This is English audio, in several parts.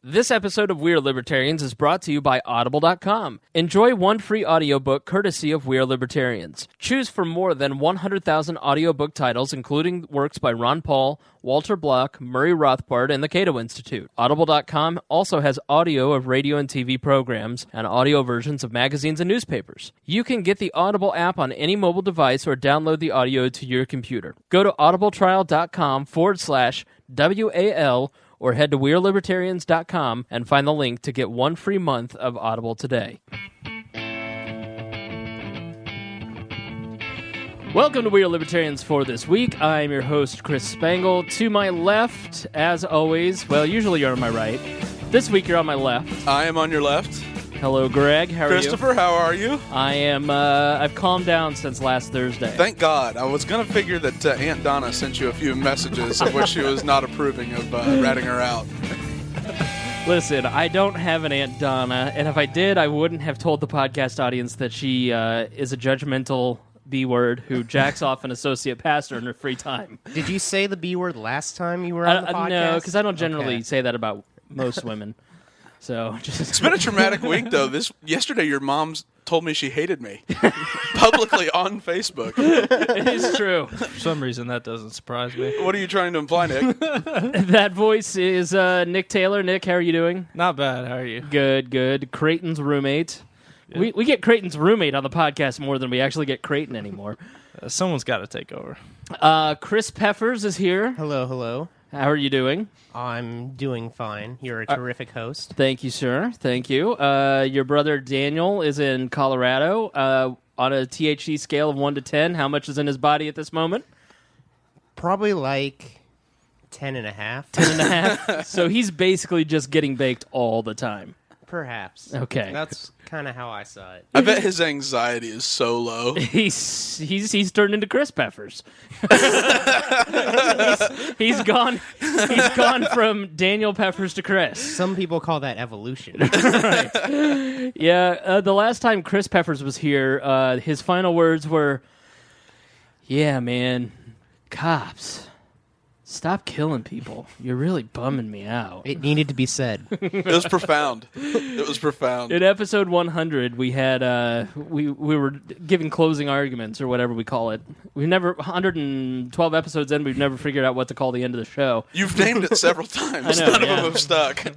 This episode of We Are Libertarians is brought to you by Audible.com. Enjoy one free audiobook courtesy of We Are Libertarians. Choose from more than 100,000 audiobook titles, including works by Ron Paul, Walter Block, Murray Rothbard, and the Cato Institute. Audible.com also has audio of radio and TV programs and audio versions of magazines and newspapers. You can get the Audible app on any mobile device or download the audio to your computer. Go to audibletrial.com/WAL or head to WeareLibertarians.com and find the link to get one free month of Audible today. Welcome to We Are Libertarians for this week. I'm your host, Chris Spangle. To my left, as always, well, usually you're on my right. This week you're on my left. I am on your left. Hello, Greg. How are you? Christopher, how are you? I am, I've calmed down since last Thursday. Thank God. I was going to figure that Aunt Donna sent you a few messages of which she was not approving of ratting her out. Listen, I don't have an Aunt Donna, and if I did, I wouldn't have told the podcast audience that she is a judgmental B-word who jacks off an associate pastor in her free time. Did you say the B-word last time you were on the podcast? No, because I don't generally say that about most women. So it's been a traumatic week, though. Yesterday, your mom told me she hated me publicly on Facebook. It is true. For some reason, that doesn't surprise me. What are you trying to imply, Nick? That voice is Nick Taylor. Nick, how are you doing? Not bad. How are you? Good, good. Creighton's roommate. Yeah. We get Creighton's roommate on the podcast more than we actually get Creighton anymore. Someone's got to take over. Chris Peffers is here. Hello, hello. How are you doing? I'm doing fine. You're a terrific host. Thank you, sir. Thank you. Your brother Daniel is in Colorado. On a THC scale of 1 to 10, how much is in his body at this moment? Probably like 10.5. 10.5? So he's basically just getting baked all the time. Perhaps. Okay. That's kind of how I saw it. I bet his anxiety is so low. He's turned into Chris Peffers. he's gone from Daniel Peffers to Chris. Some people call that evolution. Right. Yeah, the last time Chris Peffers was here, his final words were, "Yeah, man, cops. Stop killing people. You're really bumming me out." It needed to be said. It was profound. It was profound. In episode 100, we had we were giving closing arguments or whatever we call it. We've never 112 episodes in. We've never figured out what to call the end of the show. You've named it several times. I know, None of them have stuck.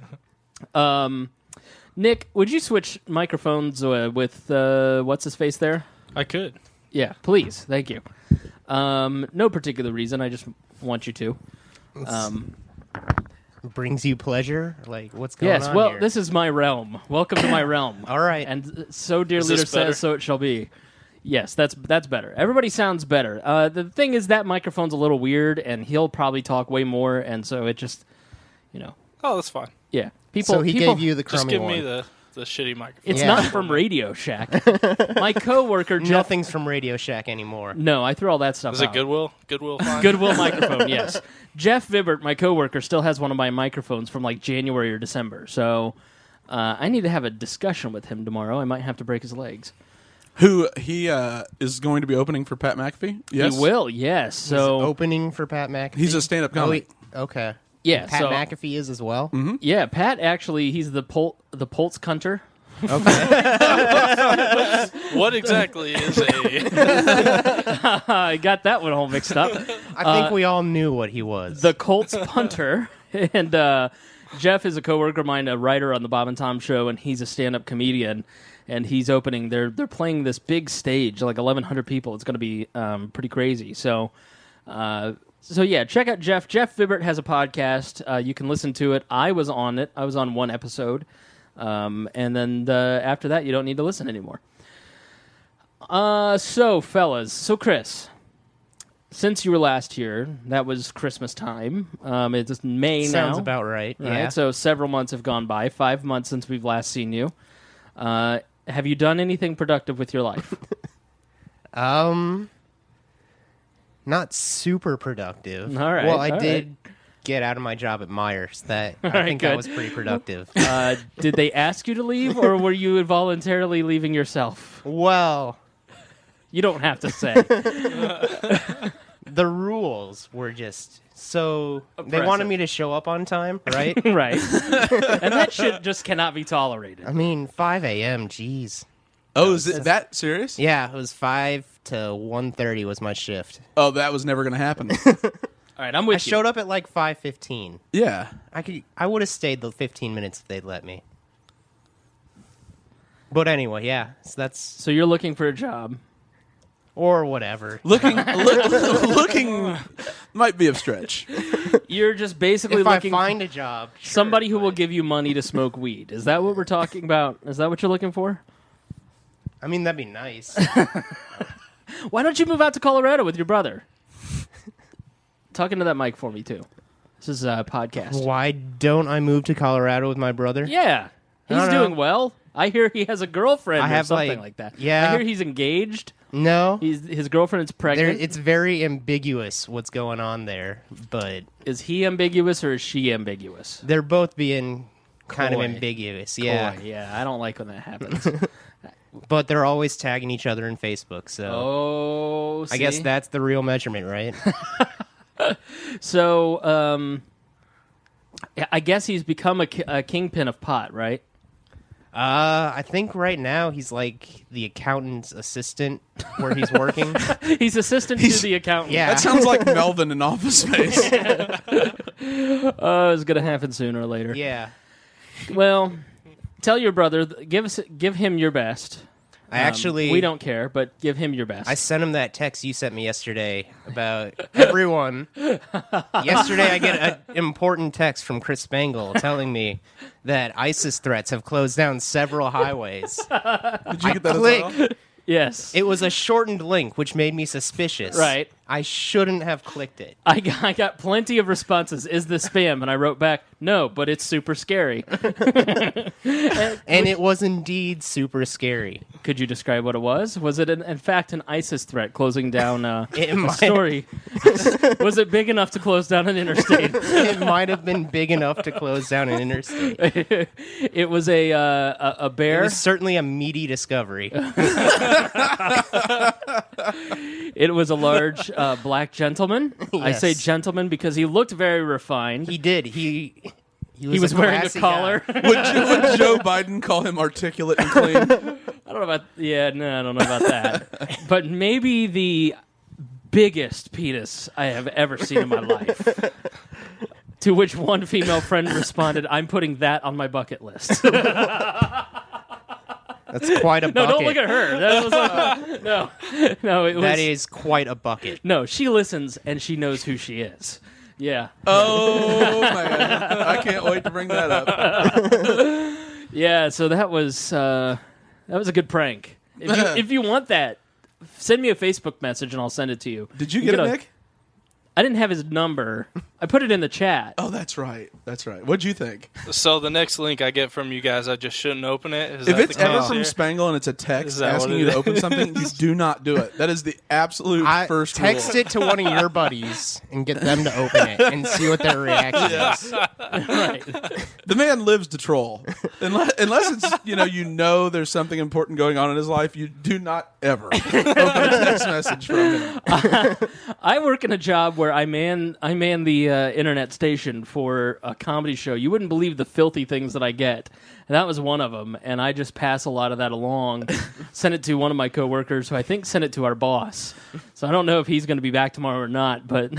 Nick, would you switch microphones with what's his face there? I could. Yeah, please. Thank you. No particular reason. I just want you to. Brings you pleasure? Like, what's going on Yes, well, here? this is my realm. Welcome to my realm. All right. And so dear leader says, so it shall be. Yes, that's better. Everybody sounds better. The thing is that microphone's a little weird, and he'll probably talk way more, and so it just, Oh, that's fine. Yeah. So he gave you the crummy Just give one. me the shitty microphone. It's not from Radio Shack. My coworker, Jeff... Nothing's from Radio Shack anymore. No, I threw all that stuff out. Is it Goodwill? Goodwill fine? Goodwill microphone, yes. Jeff Vibert, my coworker, still has one of my microphones from like January or December. So I need to have a discussion with him tomorrow. I might have to break his legs. Who he is going to be opening for Pat McAfee? Yes, He will, yes. So Opening for Pat McAfee? He's a stand-up comic. Okay. yeah, Pat so, McAfee is as well? Mm-hmm. Yeah, Pat actually, he's the Pulse Cunter. Okay. What exactly is a... I got that one all mixed up. I think we all knew what he was. The Colts punter. And Jeff is a coworker of mine, a writer on the Bob and Tom show, and he's a stand-up comedian. And he's opening. They're playing this big stage, like 1,100 people. It's going to be pretty crazy. So yeah, check out Jeff. Jeff Vibert has a podcast. You can listen to it. I was on it. I was on one episode. And then after that, you don't need to listen anymore. So, fellas. So, Chris, since you were last here, that was Christmas time. It's May now. Sounds about right. Yeah. So several months have gone by. 5 months since we've last seen you. Have you done anything productive with your life? Not super productive. All right. Well, I did get out of my job at Myers. I think that was pretty productive. Did they ask you to leave, or were you voluntarily leaving yourself? Well, You don't have to say. the rules were just so... They Oppressive. wanted me to show up on time, right? Right. And that shit just cannot be tolerated. I mean, 5 a.m., jeez. Oh, is it that serious? Yeah, it was 5 to 1:30 was my shift. Oh, that was never going to happen. All right, I'm with I you. showed up at like 5:15. Yeah. I would have stayed the 15 minutes if they'd let me. But anyway, yeah. So that's So you're looking for a job. or whatever. Looking might be a stretch. You're just basically If I looking find a job, sure, somebody who will but- give you money to smoke weed. Is that what we're talking about? Is that what you're looking for? I mean, that'd be nice. Why don't you move out to Colorado with your brother? Talk into that mic for me, too. This is a podcast. Why don't I move to Colorado with my brother? Yeah. He's don't know. doing well. I hear he has a girlfriend I or have, something like- like that. yeah. I hear he's engaged. No. His girlfriend is pregnant. It's very ambiguous what's going on there, but Is he ambiguous or is she ambiguous? they're both being kind Coy. of ambiguous. Yeah. Boy, yeah, I don't like when that happens. But they're always tagging each other in Facebook, so Oh, I guess see? that's the real measurement, right? So. I guess he's become a kingpin of pot, right? I think right now he's like the accountant's assistant where he's working. He's assistant to the accountant. Yeah. That sounds like Melvin in Office Space. Oh, it's gonna happen sooner or later. Yeah. Well, tell your brother. Give him your best. I actually We don't care, but give him your best. I sent him that text you sent me yesterday about everyone. Yesterday, I get an important text from Chris Spangle telling me that ISIS threats have closed down several highways. Did you get that as click. well? Yes. It was a shortened link, which made me suspicious. Right. I shouldn't have clicked it. I got plenty of responses. Is this spam? And I wrote back, no, but it's super scary. And it was indeed super scary. Could you describe what it was? Was it, in fact, an ISIS threat closing down It a might- story? Was it big enough to close down an interstate? It might have been big enough to close down an interstate. It was a It bear. was certainly a meaty discovery. It was a large black gentleman. I Yes. say gentleman because he looked very refined. He did. He was wearing a classy collar. guy. Would Joe Biden call him articulate and clean? I don't know about. Yeah, no, I don't know about that. But maybe the biggest penis I have ever seen in my life. To which one female friend responded, "I'm putting that on my bucket list." That's quite a No, bucket. don't look at her. That was like, no. It was, That is quite a bucket. no. She listens and she knows who she is. Yeah, Oh, man. I can't wait to bring that up. yeah. So that was a good prank. If you want that, send me a Facebook message and I'll send it to you. Did you get it, gotta- Nick? I didn't have his number. I put it in the chat. Oh, that's right. That's right. What'd you think? So the next link I get from you guys, I just shouldn't open it. Is If that it's the ever case from here? Spangle and it's a text Is that asking what you it to open is? something, you do not do it. That is the absolute first text rule. it to one of your buddies and get them to open it and see what their reaction is. Right. The man lives to troll. Unless it's you know there's something important going on in his life, you do not ever open a text message from him. I work in a job where I man the internet station for a comedy show. You wouldn't believe the filthy things that I get. And that was one of them. And I just pass a lot of that along. Sent it to one of my coworkers who I think sent it to our boss. So I don't know if he's going to be back tomorrow or not, but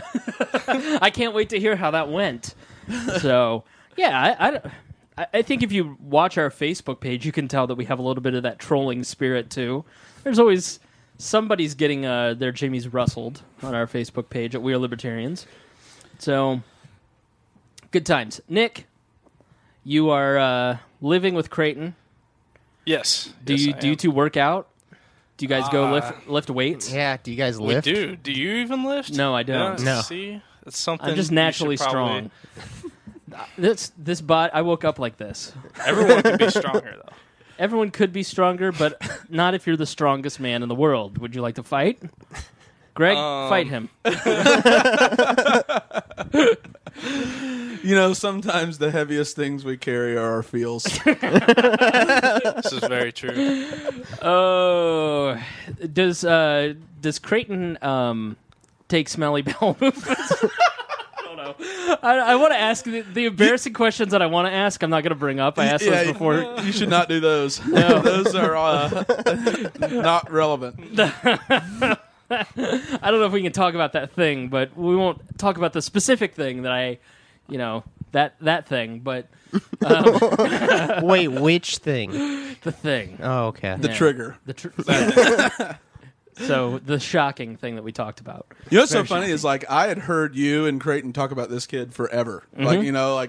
I can't wait to hear how that went. So, yeah, I think if you watch our Facebook page, you can tell that we have a little bit of that trolling spirit, too. There's always somebody's getting their jimmies rustled on our Facebook page at We Are Libertarians. So, good times. Nick, you are living with Creighton. Yes. Do Yes, you I do you am. two work out? Do you guys go lift weights? Yeah, do you guys We lift? do. Do you even lift? No, I don't. Yeah, No. See, it's something. I'm just you naturally should probably- strong. This bot, I woke up like this. Everyone can be stronger though. Everyone could be stronger, but not if you're the strongest man in the world. Would you like to fight? Greg, fight him. Sometimes the heaviest things we carry are our feels. This is very true. Oh, does Creighton take smelly bowel movements. I don't know. I want to ask the embarrassing questions that I want to ask. I'm not going to bring up. I asked those before. You should not do those. No. Those are not relevant. I don't know if we can talk about that thing, but we won't talk about the specific thing that that thing. But Wait, which thing? the thing, Oh, okay. The trigger. So the shocking thing that we talked about. You know what's so funny is like I had heard you and Creighton talk about this kid forever. Like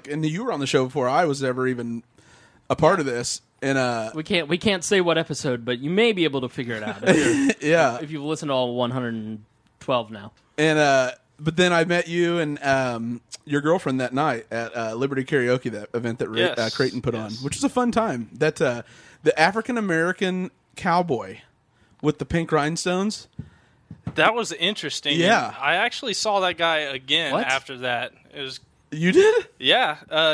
and you were on the show before I was ever even a part of this. And We can't say what episode, but you may be able to figure it out if you've listened to all 112 now. And but then I met you and your girlfriend that night at Liberty Karaoke, that event that Creighton put on, which was a fun time. That the African American cowboy with the pink rhinestones. That was interesting. Yeah. And I actually saw that guy again What? after that. It was You did?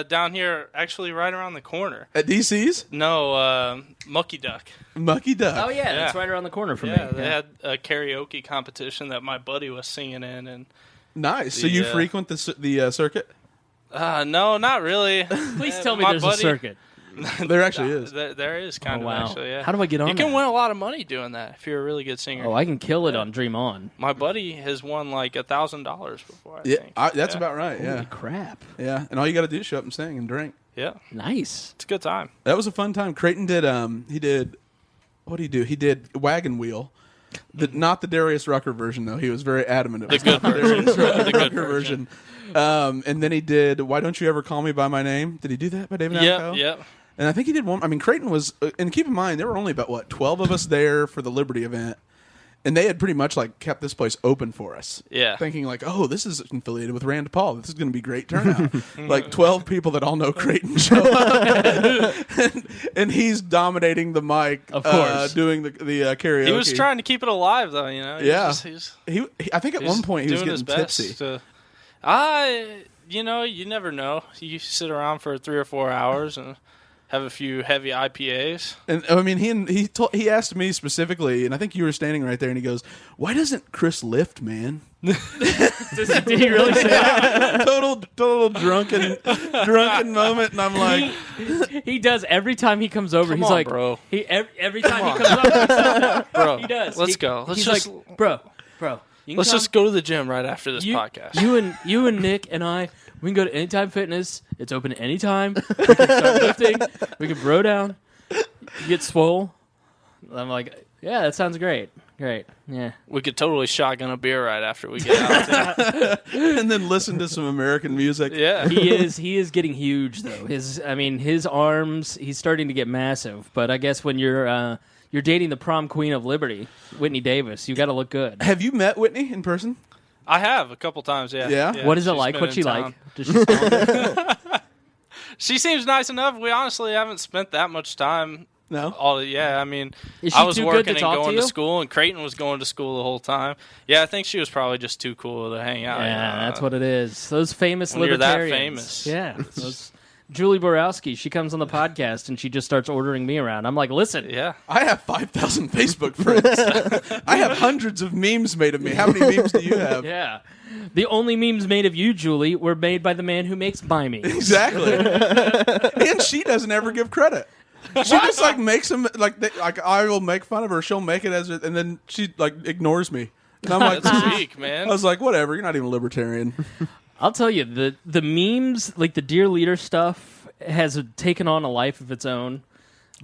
down here, actually right around the corner. At DC's? No, Mucky Duck. Mucky Duck. Oh yeah, that's Yeah. right around the corner from Yeah, me. they had a karaoke competition that my buddy was singing in, and Nice. So you Yeah. frequent the circuit? no, not really. Please tell me My there's buddy- a circuit. There actually is. There is kind Oh, of wow. actually. Yeah. How do I get on You can that? win a lot of money doing that if you're a really good singer. Oh, I can kill it on Dream On. My buddy has won like $1,000 before. I Yeah, think. that's Yeah. about right. Yeah, Holy crap! yeah. And all you got to do is show up and sing and drink. Yeah, Nice. it's a good time. That was a fun time. Creighton did. He did. What did he do? He did Wagon Wheel. Not the Darius Rucker version though. He was very adamant. It was good not version. Darius The good Rucker version. And then he did Why Don't You Ever Call Me by My Name? Did he do that by David Attenborough? Yep. And I think he did one. I mean, Creighton was, and keep in mind, there were only about 12 of us there for the Liberty event, and they had pretty much like kept this place open for us. Yeah. Thinking like, oh, this is affiliated with Rand Paul. This is going to be great turnout. Like 12 people that all know Creighton show up, and he's dominating the mic, Of course. doing the karaoke. He was trying to keep it alive, though. You know. Yeah. He's I think at one point he was doing his getting best tipsy. you never know. You sit around for 3 or 4 hours and have a few heavy IPAs. And I mean, he asked me specifically, and I think you were standing right there, and he goes, "Why doesn't Chris lift, man?" Did he really say that? total drunken moment, and I'm like, He does every time he comes over. Come He's on, like, bro. Every time he comes over, Bro, he does. let's go. He's like, bro. You can Let's come. just go to the gym right after this podcast. You and Nick and I, we can go to Anytime Fitness. It's open at any time. We can start lifting. We can bro down. You get swole. I'm like, yeah, that sounds great. Great. Yeah. We could totally shotgun a beer right after we get out. and then listen to some American music. Yeah. He is getting huge though. His arms, he's starting to get massive. But I guess when you're dating the prom queen of Liberty, Whitney Davis, you got to look good. Have you met Whitney in person? I have a couple times, yeah. Yeah? What is it she's like? been What's in she town. like? Does she sound She seems nice enough. We honestly haven't spent that much time. No. I mean, Is she I was too good working to and talk to going you? to school, and Creighton was going to school the whole time. Yeah, I think she was probably just too cool to hang out. Yeah, that's what it is. Those famous When you're that libertarians. famous. Yeah. Julie Borowski, she comes on the podcast and she just starts ordering me around. I'm like, listen, Yeah. I have 5,000 Facebook friends. I have hundreds of memes made of me. How many memes do you have? yeah. The only memes made of you, Julie, were made by the man who makes my memes. Exactly. And she doesn't ever give credit. She just like makes them like I will make fun of her. She'll make it as and then she like ignores me. And I'm like, That's weak, I man. was like, whatever. You're not even a libertarian. I'll tell you, the memes, like the Dear Leader stuff, has taken on a life of its own.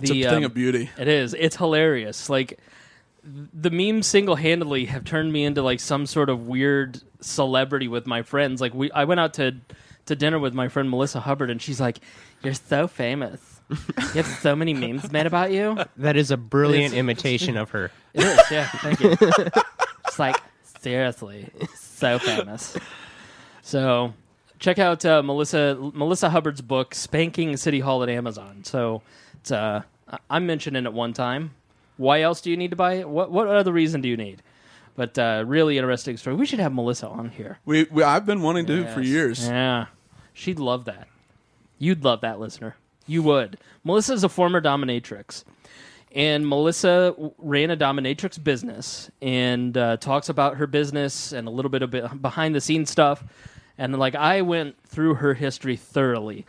It's a thing of beauty. It is. It's hilarious. Like, the memes single-handedly have turned me into, like, some sort of weird celebrity with my friends. Like, I went out to dinner with my friend Melissa Hubbard, and she's like, "You're so famous. You have so many memes made about you." That is a brilliant imitation of her. It is, yeah. Thank you. It's like, seriously, so famous. So, check out Melissa Hubbard's book, Spanking City Hall at Amazon. So, it's I'm mentioning it one time. Why else do you need to buy it? What other reason do you need? But really interesting story. We should have Melissa on here. I've been wanting to for years. Yeah. She'd love that. You'd love that, listener. You would. Melissa's a former dominatrix. And Melissa ran a dominatrix business and talks about her business and a little bit of behind-the-scenes stuff. And like I went through her history thoroughly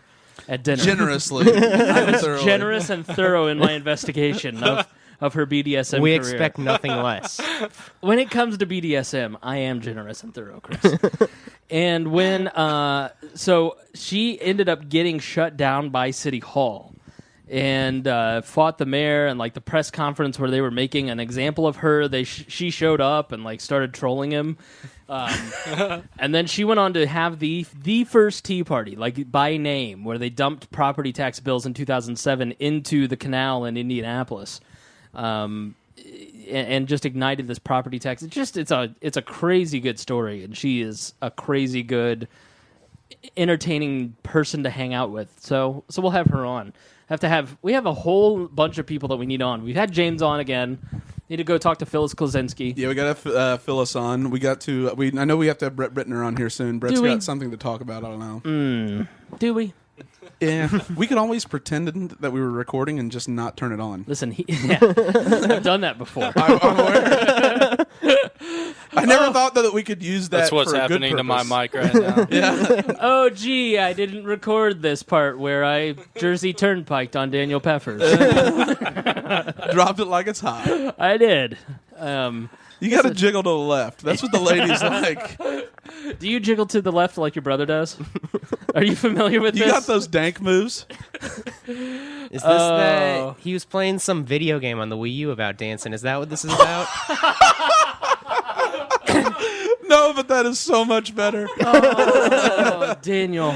at dinner. Generously. I was generous and thorough in my investigation of her BDSM We career. expect nothing less. When it comes to BDSM, I am generous and thorough, Chris. And when so she ended up getting shut down by City Hall and fought the mayor, and like the press conference where they were making an example of her, she showed up and like started trolling him. And then she went on to have the first Tea Party, like by name, where they dumped property tax bills in 2007 into the canal in Indianapolis. And just ignited this property tax. It's a crazy good story, and she is a crazy good, entertaining person to hang out with. So we'll have her on. We have a whole bunch of people that we need on. We've had James on again. Need to go talk to Phyllis Klosinski. Yeah, we got to Phyllis on. I know we have to have Brett Brittner on here soon. Brett's got something to talk about. I don't know. Do we? Yeah, we could always pretend that we were recording and just not turn it on. Listen, I've done that before. I'm aware. I never thought that we could use that. That's what's for a good happening to my purpose. mic right now. Yeah. Oh, gee, I didn't record this part where I Jersey Turnpiked on Daniel Peffers. Dropped it like it's hot. I did. You got to jiggle to the left. That's what the ladies like. Do you jiggle to the left like your brother does? Are you familiar with You this? got those dank moves? Is this that he was playing some video game on the Wii U about dancing? Is that what this is about? No, but that is so much better. Oh, Daniel.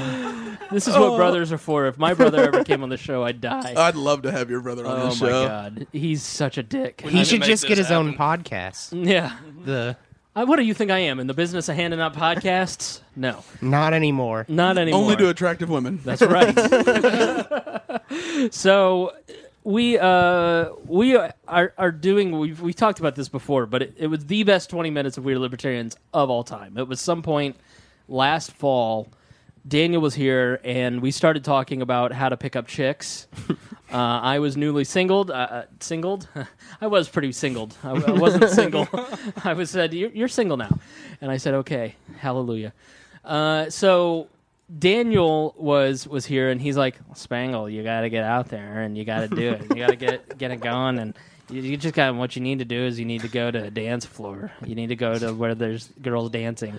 This is what brothers are for. If my brother ever came on the show, I'd die. I'd love to have your brother on Oh, this my show. God. He's such a dick. He should make just this get his own happen. podcast. Yeah. What do you think I am? In the business of handing out podcasts? No. Not anymore. Not anymore. Only to attractive women. That's right. So we are doing. We talked about this before, but it was the best 20 minutes of Weird Libertarians of all time. It was some point last fall. Daniel was here, and we started talking about how to pick up chicks. I was newly singled. Singled? I was pretty singled. I wasn't single. I was said, you're single now. And I said, okay, hallelujah. So Daniel was here, and he's like, Spangle, you got to get out there, and you got to do it. You got to get it going, and you just got what you need to do is you need to go to a dance floor. You need to go to where there's girls dancing,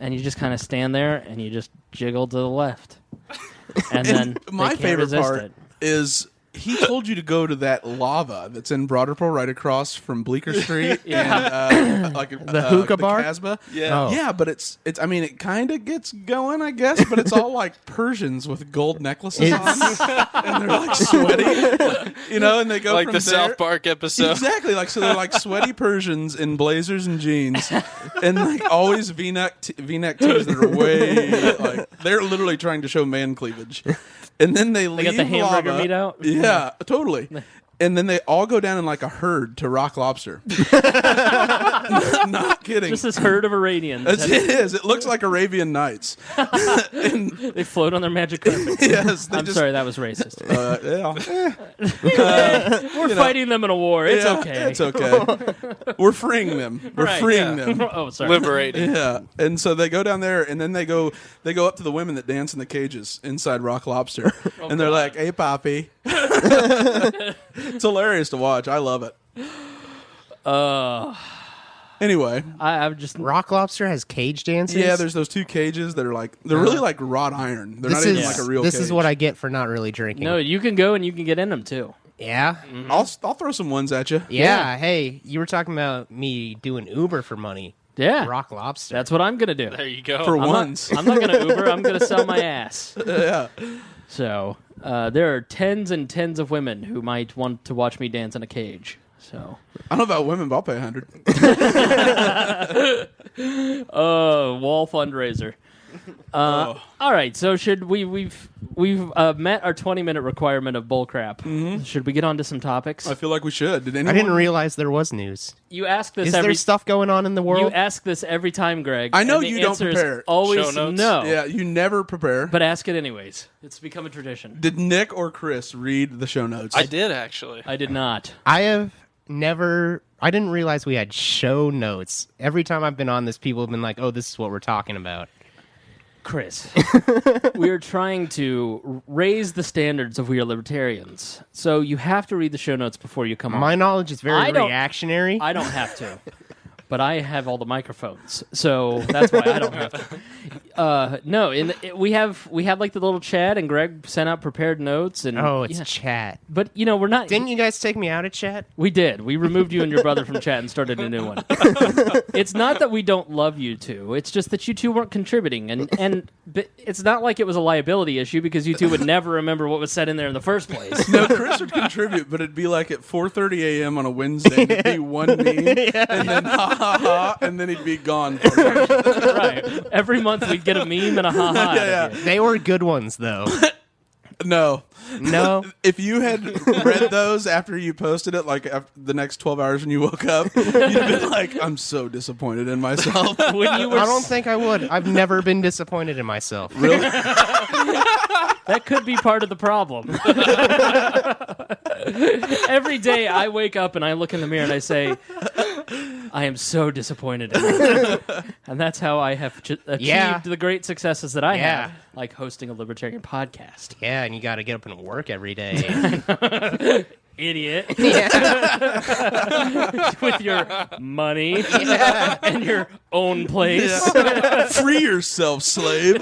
and you just kind of stand there and you just jiggle to the left, and then My they can't favorite resist part it. is he told you to go to that lava that's in Broad Ripple right across from Bleecker Street. And, the hookah bar? Casbah. Yeah. Oh. Yeah, but it's. I mean, it kind of gets going, I guess, but it's all like Persians with gold necklaces on, and they're like sweaty, and they go Like from the there. South Park episode. Exactly, like so they're like sweaty Persians in blazers and jeans, and like always V-neck tees that are way like they're literally trying to show man cleavage, and then they leave got the hamburger lava. meat out? Yeah, totally. And then they all go down in like a herd to Rock Lobster. Not kidding. Just this herd of Iranians. It is. It looks like Arabian Nights. And They float on their magic carpet. yes, I'm sorry, that was racist. yeah. We're fighting them in a war. It's Yeah, okay. It's okay. We're freeing them. We're Right, freeing them. Oh, sorry. Liberating. Yeah, and so they go down there, and then they go up to the women that dance in the cages inside Rock Lobster, and they're like, "Hey, Poppy." It's hilarious to watch. I love it. Anyway, I've just Rock Lobster has cage dances? yeah, there's those two cages that are they're really like wrought iron. They're not even like a real. This is cage. what I get for not really drinking. no. You can go and you can get in them too. Yeah? I'll throw some ones at you. Yeah, hey, you were talking about me doing Uber for money. Yeah, Rock Lobster. that's what I'm gonna do. There you go. For I'm ones. not gonna Uber. I'm gonna sell my ass. Yeah. So there are tens and tens of women who might want to watch me dance in a cage. So I don't know about women, but I'll pay 100. wall fundraiser. All right, so should we've met our 20-minute requirement of bullcrap. Mm-hmm. Should we get on to some topics? I feel like we should. Did anyone? I didn't realize there was news. You ask this Is there stuff going on in the world? You ask this every time, Greg. I know and the you don't answer is prepare. always Show notes? no. Yeah, you never prepare. But ask it anyways. It's become a tradition. Did Nick or Chris read the show notes? I did, actually. I did not. I have never... I didn't realize we had show notes. Every time I've been on this, people have been like, oh, this is what we're talking about. Chris, we are trying to raise the standards of We Are Libertarians. So you have to read the show notes before you come on. My knowledge is very I don't- reactionary. I don't have to. But I have all the microphones, so that's why I don't have to. No, we had like the little chat, and Greg sent out prepared notes, and Oh, it's yeah. chat. But we're not. Didn't you guys take me out of chat? We did. We removed you and your brother from chat and started a new one. It's not that we don't love you two. It's just that you two weren't contributing, and but it's not like it was a liability issue because you two would never remember what was said in there in the first place. No, Chris would contribute, but it'd be like at 4:30 a.m. on a Wednesday. It'd be one meme, and then and then he'd be gone. For a month. Right. Every month we'd get a meme and a ha-ha. Yeah. out of you. They were good ones, though. No. No? If you had read those after you posted it, like after the next 12 hours when you woke up, you'd have been like, I'm so disappointed in myself. When you were I don't think I would. I've never been disappointed in myself. Really? That could be part of the problem. Every day I wake up and I look in the mirror and I say, I am so disappointed in you. And that's how I have achieved the great successes that I have, like hosting a libertarian podcast. Yeah, and you got to get up and work every day. Idiot. With your money and your own place. Free yourself, slave.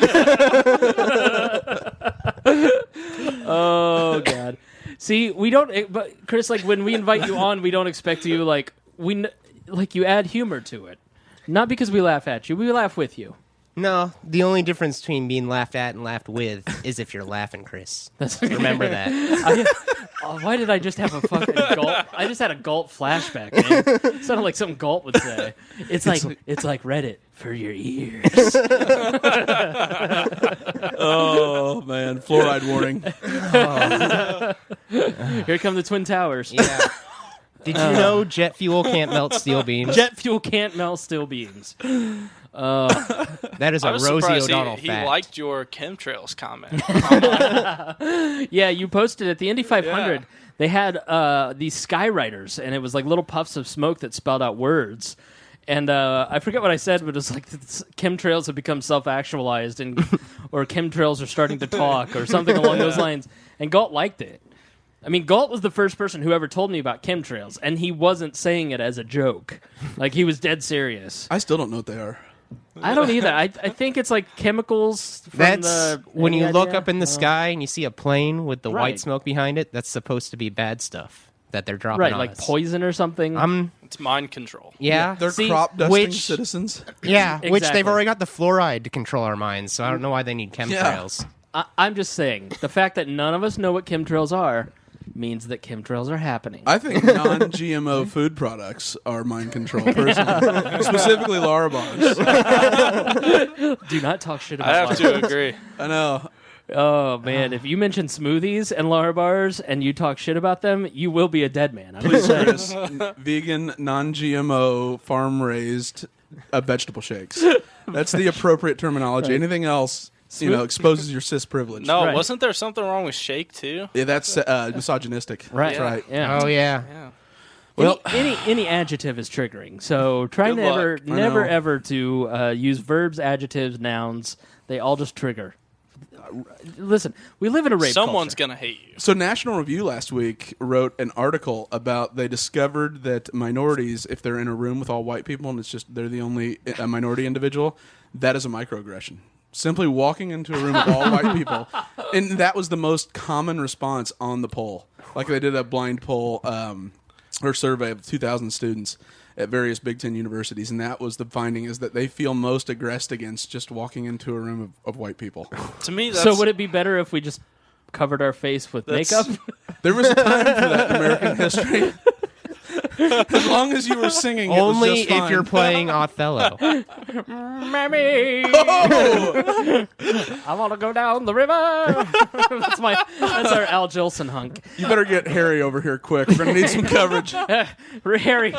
Oh, God. See, we don't, but Chris, like when we invite you on, we don't expect you, like, you add humor to it. Not because we laugh at you, we laugh with you. No, the only difference between being laughed at and laughed with is if you're laughing, Chris. Remember that. Why did I just have a fucking Galt? I just had a Galt flashback, man. It sounded like something Galt would say. It's like Reddit for your ears. Oh, man. Fluoride warning. Here come the Twin Towers. Yeah. Did you know jet fuel can't melt steel beams? Jet fuel can't melt steel beams. That is I a was Rosie surprised O'Donnell he fact. liked your chemtrails comment. Yeah, you posted at the Indy 500. Yeah. They had these skywriters, and it was like little puffs of smoke that spelled out words. And I forget what I said, but it was like chemtrails have become self-actualized, and or chemtrails are starting to talk, or something along those lines. And Galt liked it. I mean, Galt was the first person who ever told me about chemtrails, and he wasn't saying it as a joke. Like, he was dead serious. I still don't know what they are. I don't either. I think it's like chemicals from That's when any you look idea? up in the sky and you see a plane with the Right. white smoke behind it. That's supposed to be bad stuff that they're dropping Right, on like us. poison or something. It's mind control. Yeah, They're See, crop dusting which- citizens. yeah. Which Exactly. they've already got the fluoride to control our minds, so I don't know why they need chemtrails. I'm just saying, the fact that none of us know what chemtrails are means that chemtrails are happening. I think non-GMO food products are mind control, personally. Specifically Lara bars. Do not talk shit about I have Lara to agree. I know. Oh, man. If you mention smoothies and Lara bars and you talk shit about them, you will be a dead man. I'm just saying. Chris, vegan, non-GMO, farm-raised vegetable shakes. That's the appropriate terminology. Anything else, exposes your cis privilege. No, Right. wasn't there something wrong with shake too? Yeah, that's misogynistic. Right. That's right. Yeah. Oh yeah. Yeah. Well, any adjective is triggering. So try Good luck. never know. ever to use verbs, adjectives, nouns. They all just trigger. Listen, we live in a rape Someone's culture. gonna hate you. So National Review last week wrote an article about they discovered that minorities, if they're in a room with all white people and it's just they're the only minority individual, that is a microaggression. Simply walking into a room with all white people. And that was the most common response on the poll. Like they did a blind poll or survey of 2,000 students at various Big Ten universities, and that was the finding, is that they feel most aggressed against just walking into a room of white people. To me, that's So would it be better if we just covered our face with makeup? There was a time for that in American history. As long as you were singing, it was Only just fine. if you're playing Othello. Mammy, I want to go down the river. That's our Al Jolson hunk. You better get Harry over here quick. We're gonna need some coverage. Harry,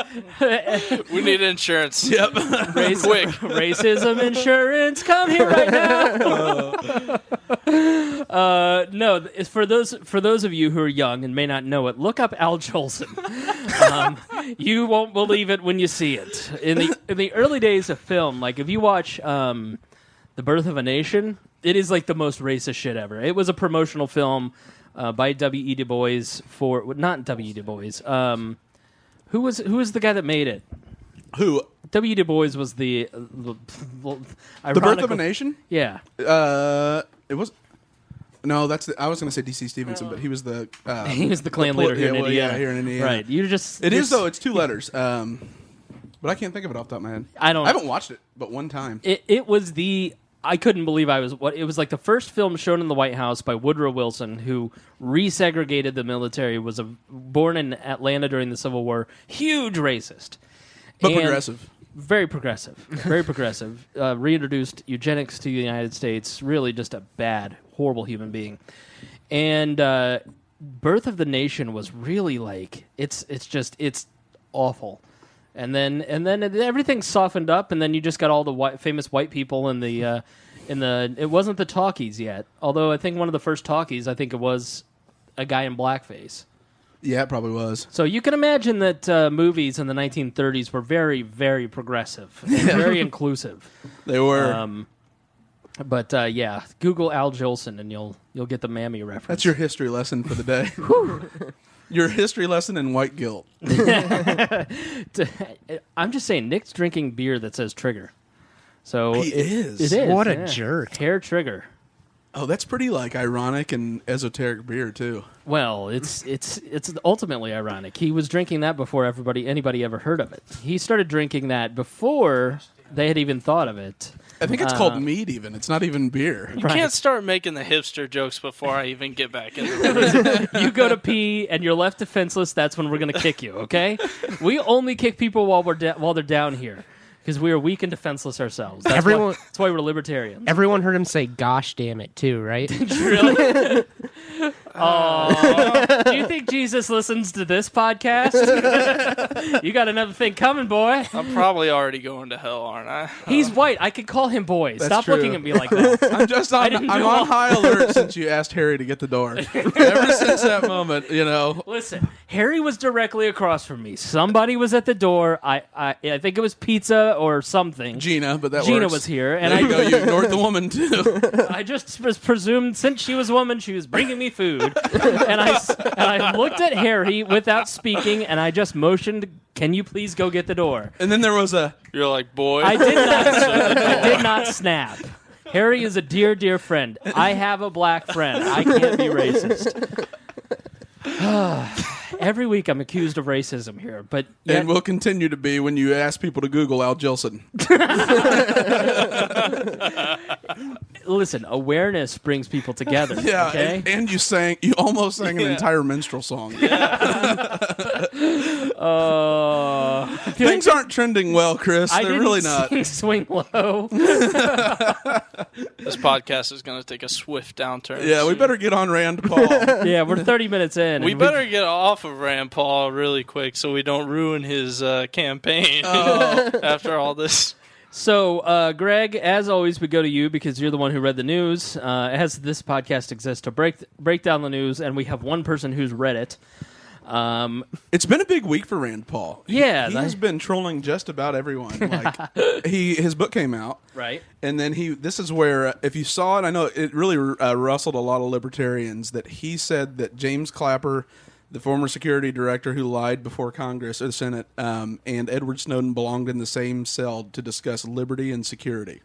We need insurance. Yep. Quick. Racism insurance, come here right now. No, it's for those of you who are young and may not know it, look up Al Jolson. You won't believe it when you see it. In the early days of film, like if you watch The Birth of a Nation, it is like the most racist shit ever. It was a promotional film by W.E. Du Bois for not W.E. Du Bois. Who was the guy that made it? Who? W. Du Bois was the The Birth of a Nation? Yeah. It was. No, I was going to say D.C. Stevenson, but he was the He was the Klan leader here in Indiana. Yeah, here in Indiana. Right. It is though. It's 2 letters. But I can't think of it off the top of my head. I haven't watched it, but one time. It was I couldn't believe it was like the first film shown in the White House by Woodrow Wilson, who resegregated the military, was born in Atlanta during the Civil War, huge racist. But And progressive. Very progressive. Very progressive. Reintroduced eugenics to the United States. Really just a bad, horrible human being. And Birth of the Nation was really like, it's awful. And then everything softened up, and then you just got all the famous white people in the it wasn't the talkies yet. Although I think one of the first talkies, I think it was a guy in blackface. Yeah, it probably was. So you can imagine that movies in the 1930s were very, very progressive and very inclusive. They were. But yeah, Google Al Jolson and you'll get the Mammy reference. That's your history lesson for the day. Your history lesson in white guilt. I'm just saying, Nick's drinking beer that says Trigger. So He is. It is. What a jerk. Hair Trigger. Oh, that's pretty ironic and esoteric beer too. Well, it's ultimately ironic. He was drinking that before anybody ever heard of it. He started drinking that before they had even thought of it. I think it's called mead even. It's not even beer. You can't start making the hipster jokes before I even get back into it. You go to pee and you're left defenseless, that's when we're going to kick you, okay? We only kick people while they're down here. Because we are weak and defenseless ourselves. That's why we're libertarians. Everyone heard him say, gosh damn it, too, right? Really? Do you think Jesus listens to this podcast? You got another thing coming, boy. I'm probably already going to hell, aren't I? He's white. I could call him boy. That's Stop true. looking at me like that. I'm on high alert since you asked Harry to get the door. Ever since that moment, Listen, Harry was directly across from me. Somebody was at the door. I think it was pizza or something. Gina, but Gina works. was here, and There you go. You ignored the woman too. I just was presumed since she was a woman, she was bringing me food, and I looked at Harry without speaking, and I just motioned, "Can you please go get the door?" And then there was You're like, boy. I did not snap. Harry is a dear, dear friend. I have a black friend. I can't be racist. Every week I'm accused of racism here, but yet, and will continue to be when you ask people to Google Al Jolson. listen, awareness brings people together. Yeah, okay? and you almost sang an entire minstrel song. Things aren't trending well, Chris. They're really not. Swing low. This podcast is going to take a swift downturn. Yeah, we better get on Rand Paul. Yeah, we're 30 minutes in. We better get off of Rand Paul really quick so we don't ruin his campaign after all this. So, Greg, as always, we go to you because you're the one who read the news. As this podcast exists to break down the news, and we have one person who's read it. It's been a big week for Rand Paul. Yeah, he has been trolling just about everyone. Like his book came out, right? And then this is where, if you saw it, I know it really rustled a lot of libertarians that he said that James Clapper, the former security director who lied before Congress or the Senate, and Edward Snowden belonged in the same cell to discuss liberty and security.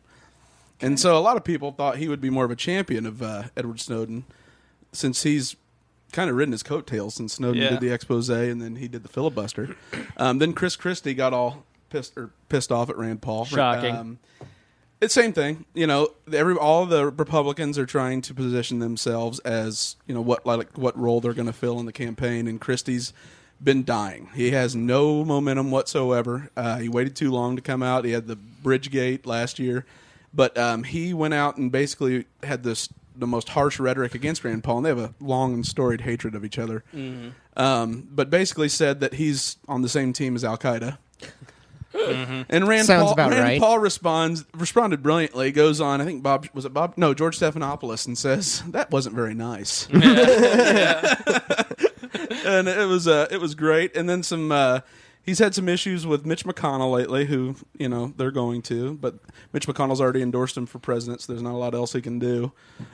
And so a lot of people thought he would be more of a champion of Edward Snowden, since he's kind of ridden his coattails since Snowden did the expose and then he did the filibuster. Then Chris Christie got all pissed off at Rand Paul. Shocking. It's the same thing. You know, all the Republicans are trying to position themselves as, you know, what role they're going to fill in the campaign, and Christie's been dying. He has no momentum whatsoever. He waited too long to come out. He had the Bridgegate last year. But he went out and basically had the most harsh rhetoric against Rand Paul, and they have a long and storied hatred of each other. But basically said that he's on the same team as Al-Qaeda. And Rand Paul responded brilliantly. Goes on, I think Bob? No, George Stephanopoulos, and says that wasn't very nice. And it was great. And then he's had some issues with Mitch McConnell lately, who they're going to, but Mitch McConnell's already endorsed him for president, so there's not a lot else he can do.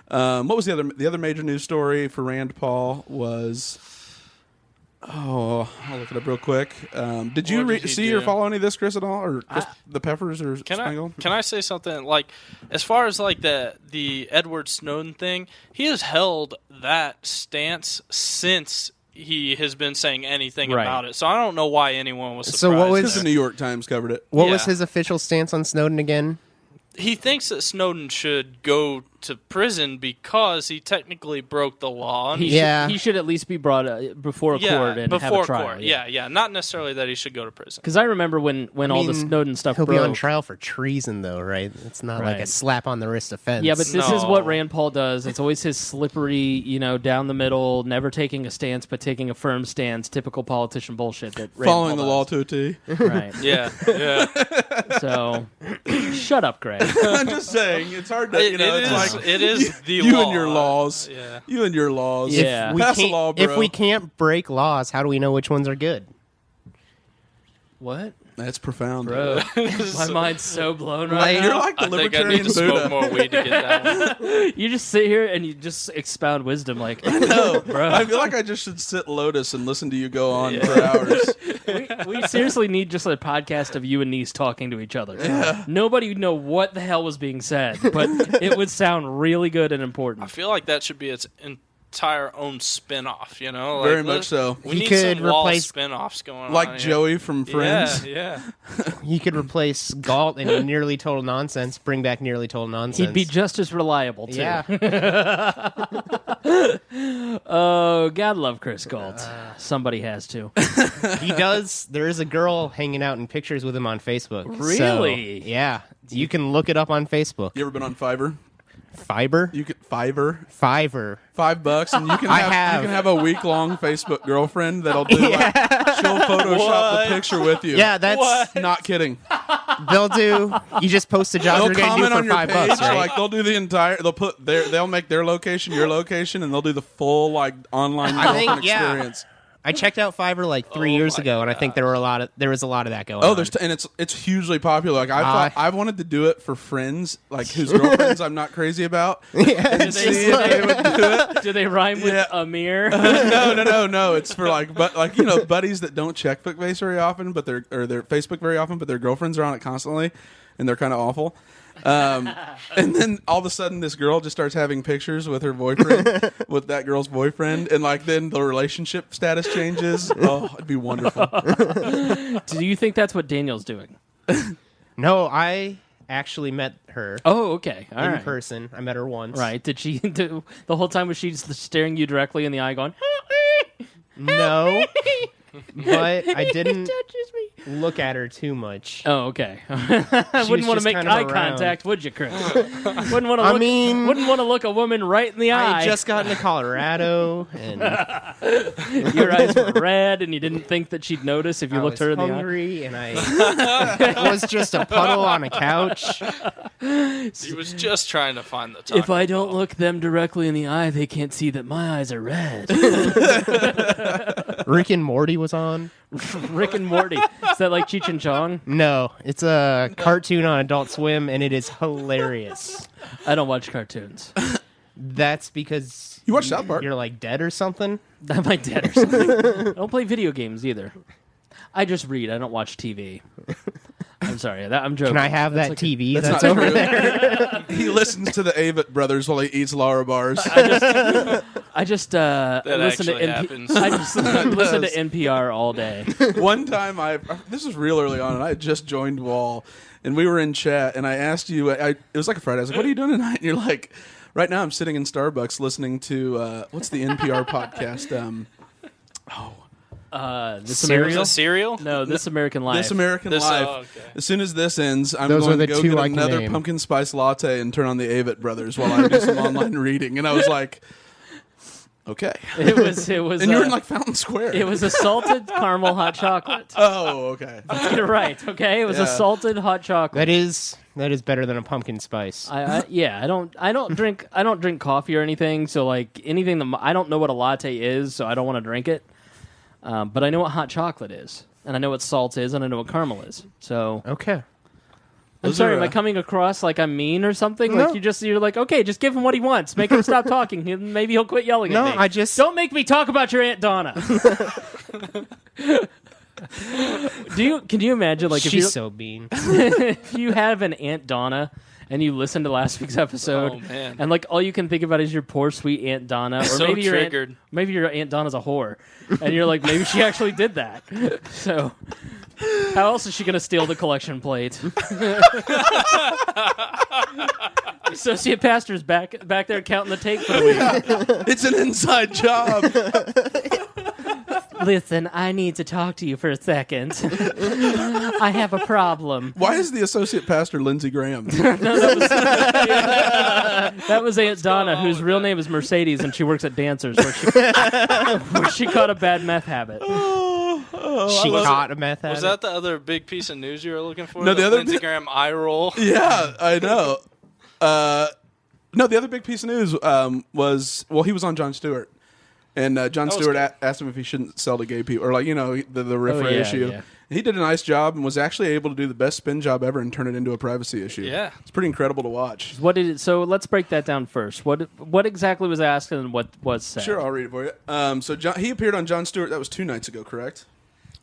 What was the other major news story for Rand Paul was? Oh, I'll look it up real quick. Did you see or follow any of this, Chris, at all, or the Peffers or Spangle? Can I say something? Like, as far as like the Edward Snowden thing, he has held that stance since he has been saying anything about it. So I don't know why anyone was surprised. So what was because the New York Times covered it? What was his official stance on Snowden again? He thinks that Snowden should go to prison because he technically broke the law. He should at least be brought before a court and have a trial. Court. Yeah. Not necessarily that he should go to prison. Because I remember when all the Snowden stuff he'll broke. He'll be on trial for treason, though, right? It's not like a slap on the wrist offense. Yeah, but this is what Rand Paul does. It's always his slippery, down the middle, never taking a stance, but taking a firm stance, typical politician bullshit that Rand Following Paul the law to a T. Right. Yeah. So, shut up, Greg. I'm just saying, it's hard to, it is the you law. And your laws. Yeah. You and your laws. Yeah. Pass the law, bro. If we can't break laws, how do we know which ones are good? What? That's profound. Bro, my mind's so blown right now. You're like the I think I libertarian need to smoke Buddha. more weed to get that one. You just sit here and you just expound wisdom like, No, bro. I feel like I just should sit Lotus and listen to you go on for hours. We seriously need just a podcast of you and Niece talking to each other. Yeah. Nobody would know what the hell was being said, but it would sound really good and I important. feel like that should be its entire own spin-off, Very much so. We He need could some wall replace- spin-offs going on. Like here. Joey from Friends. Yeah. He could replace Galt in Nearly Total Nonsense, bring back Nearly Total Nonsense. He'd be just as reliable, too. Yeah. Oh, God love Chris Galt. Somebody has to. He does. There is a girl hanging out in pictures with him on Facebook. Really? So, yeah. You can look it up on Facebook. You ever been on Fiverr? Fiverr? You could Fiverr. $5, and you can I have, have. you can have a week-long Facebook girlfriend that'll do she'll Photoshop the picture with you. Yeah, that's Not kidding. they'll do. You just post a job They'll you're going to do comment for on your $5, page. right? Like they'll do the entire. They'll make their location your location, and they'll do the full online I think, girlfriend yeah. experience. I checked out Fiverr like 3 years ago, and I think there was a lot of that going Oh, on. and it's hugely popular. Like I've wanted to do it for friends, like whose girlfriends I'm not crazy about. And see if they would do it. Do they rhyme with Amir? No. It's for buddies that don't check Facebook very often, but their Facebook very often, but their girlfriends are on it constantly, and they're kind of awful. And then all of a sudden, this girl just starts having pictures with her boyfriend, with that girl's boyfriend, and then the relationship status changes. Oh, it'd be wonderful. Do you think that's what Daniel's doing? No, I actually met her Oh, okay. All in right. person. I met her once. Right. Did she the whole time was she just staring you directly in the eye going, No, but I didn't touches me. look at her too much. Oh, okay. She Wouldn't was want to just make kind of eye around. contact, would you, Chris? Wouldn't want to I look. mean- Wouldn't want to look a woman right in the eye. I just got into Colorado, and Your eyes were red, and you didn't think that she'd notice if you I looked was her in the eye. hungry, and I was just a puddle on a couch. He was just trying to find the time. If I don't look them directly in the eye, they can't see that my eyes are red. Rick and Morty was on. Rick and Morty. Is that like Cheech and Chong? No, it's a cartoon on Adult Swim, and it is hilarious. I don't watch cartoons. That's because You watch South Park? you're like dead or something. I'm my dead or something. I don't play video games either. I just read. I don't watch TV. I'm sorry. I'm joking. Can I have that like TV That's that's not over true. there? He listens to the Avett Brothers while he eats Lara bars. I just listen to actually happens. I just listen to NPR all day. One time, this was real early on, and I had just joined Wall, and we were in chat, and I asked you, it was like a Friday, I was like, what are you doing tonight? And you're like, right now I'm sitting in Starbucks listening to, what's the NPR podcast? This Cereal? American Cereal? No, This American Life. This American Life. Okay. As soon as this ends, I'm Those are going the to go two get I can another name. pumpkin spice latte and turn on the Avett Brothers while I do some online reading. And I was like, okay. It was. And you're in like Fountain Square. It was a salted caramel hot chocolate. Oh, okay. You're right. Okay, it was a salted hot chocolate. That is better than a pumpkin spice. I don't drink coffee or anything. So like anything I don't know what a latte is, so I don't want to drink it. But I know what hot chocolate is, and I know what salt is, and I know what caramel is. So Okay. I'm sorry, am I coming across like I'm mean or something? No. Like you're like, okay, just give him what he wants. Make him stop talking. Maybe he'll quit yelling at me. No, I just Don't make me talk about your Aunt Donna. Can you imagine like if she's so mean. if you have an Aunt Donna and you listen to last week's episode, Oh, man. and like all you can think about is your poor sweet Aunt Donna, or So maybe triggered. maybe your Aunt Donna's a whore, and you're like, maybe she actually did that. So how else is she gonna steal the collection plate? Associate pastor's back there counting the tape for the week. It's an inside job. Listen, I need to talk to you for a second. I have a problem. Why is the associate pastor Lindsey Graham? That was Aunt Donna, whose real name is Mercedes, and she works at Dancers, where she caught a bad meth habit. She caught a meth Was addict. that the other big piece of news you were looking for? No, the other Lindsey Graham eye roll. Yeah, I know. No, the other big piece of news was, well, he was on Jon Stewart. And Jon was Stewart good. asked him if he shouldn't sell to gay people, or like, the riff yeah, issue. yeah. He did a nice job and was actually able to do the best spin job ever and turn it into a privacy issue. Yeah. It's pretty incredible to watch. What did it? So let's break that down first. What exactly was asked and what was said? Sure, I'll read it for you. So he appeared on Jon Stewart. That was 2 nights ago, correct?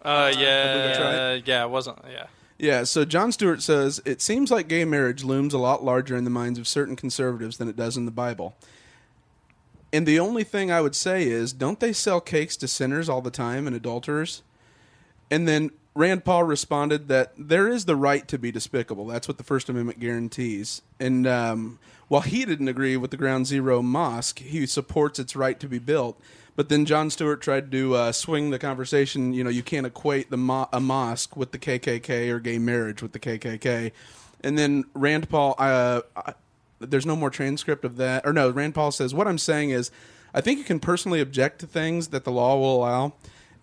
Yeah, it wasn't. Yeah. Yeah, so Jon Stewart says, it seems like gay marriage looms a lot larger in the minds of certain conservatives than it does in the Bible. And the only thing I would say is, don't they sell cakes to sinners all the time and adulterers? And then Rand Paul responded that there is the right to be despicable. That's what the First Amendment guarantees. And while he didn't agree with the Ground Zero Mosque, he supports its right to be built. But then Jon Stewart tried to swing the conversation. You can't equate a mosque with the KKK or gay marriage with the KKK. And then Rand Paul, there's no more transcript of that. Or no, Rand Paul says, what I'm saying is, I think you can personally object to things that the law will allow.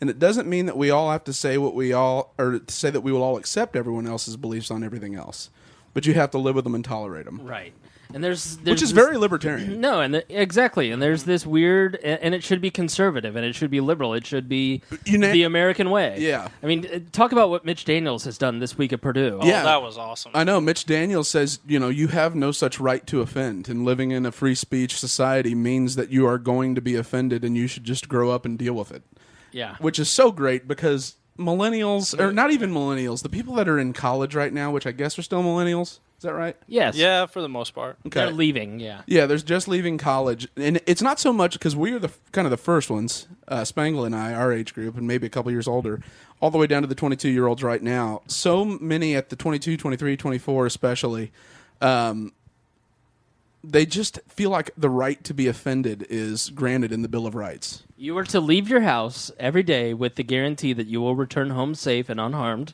And it doesn't mean that we all have to say or to say that we will all accept everyone else's beliefs on everything else. But you have to live with them and tolerate them. Right. And there's Which is very libertarian. No, and exactly. And there's this weird, and it should be conservative, and it should be liberal. It should be the American way. Yeah. I mean, talk about what Mitch Daniels has done this week at Purdue. Oh, Yeah. that was awesome. I know. Mitch Daniels says, you have no such right to offend. And living in a free speech society means that you are going to be offended and you should just grow up and deal with it. Yeah. Which is so great because millennials, or not even millennials, the people that are in college right now, which I guess are still millennials. Is that right? Yes. Yeah, for the most part. Okay. They're leaving, yeah. Yeah, there's just leaving college. And it's not so much because we are the kind of the first ones, Spangle and I, our age group, and maybe a couple years older, all the way down to the 22-year-olds right now. So many at the 22, 23, 24 especially, they just feel like the right to be offended is granted in the Bill of Rights. You are to leave your house every day with the guarantee that you will return home safe and unharmed,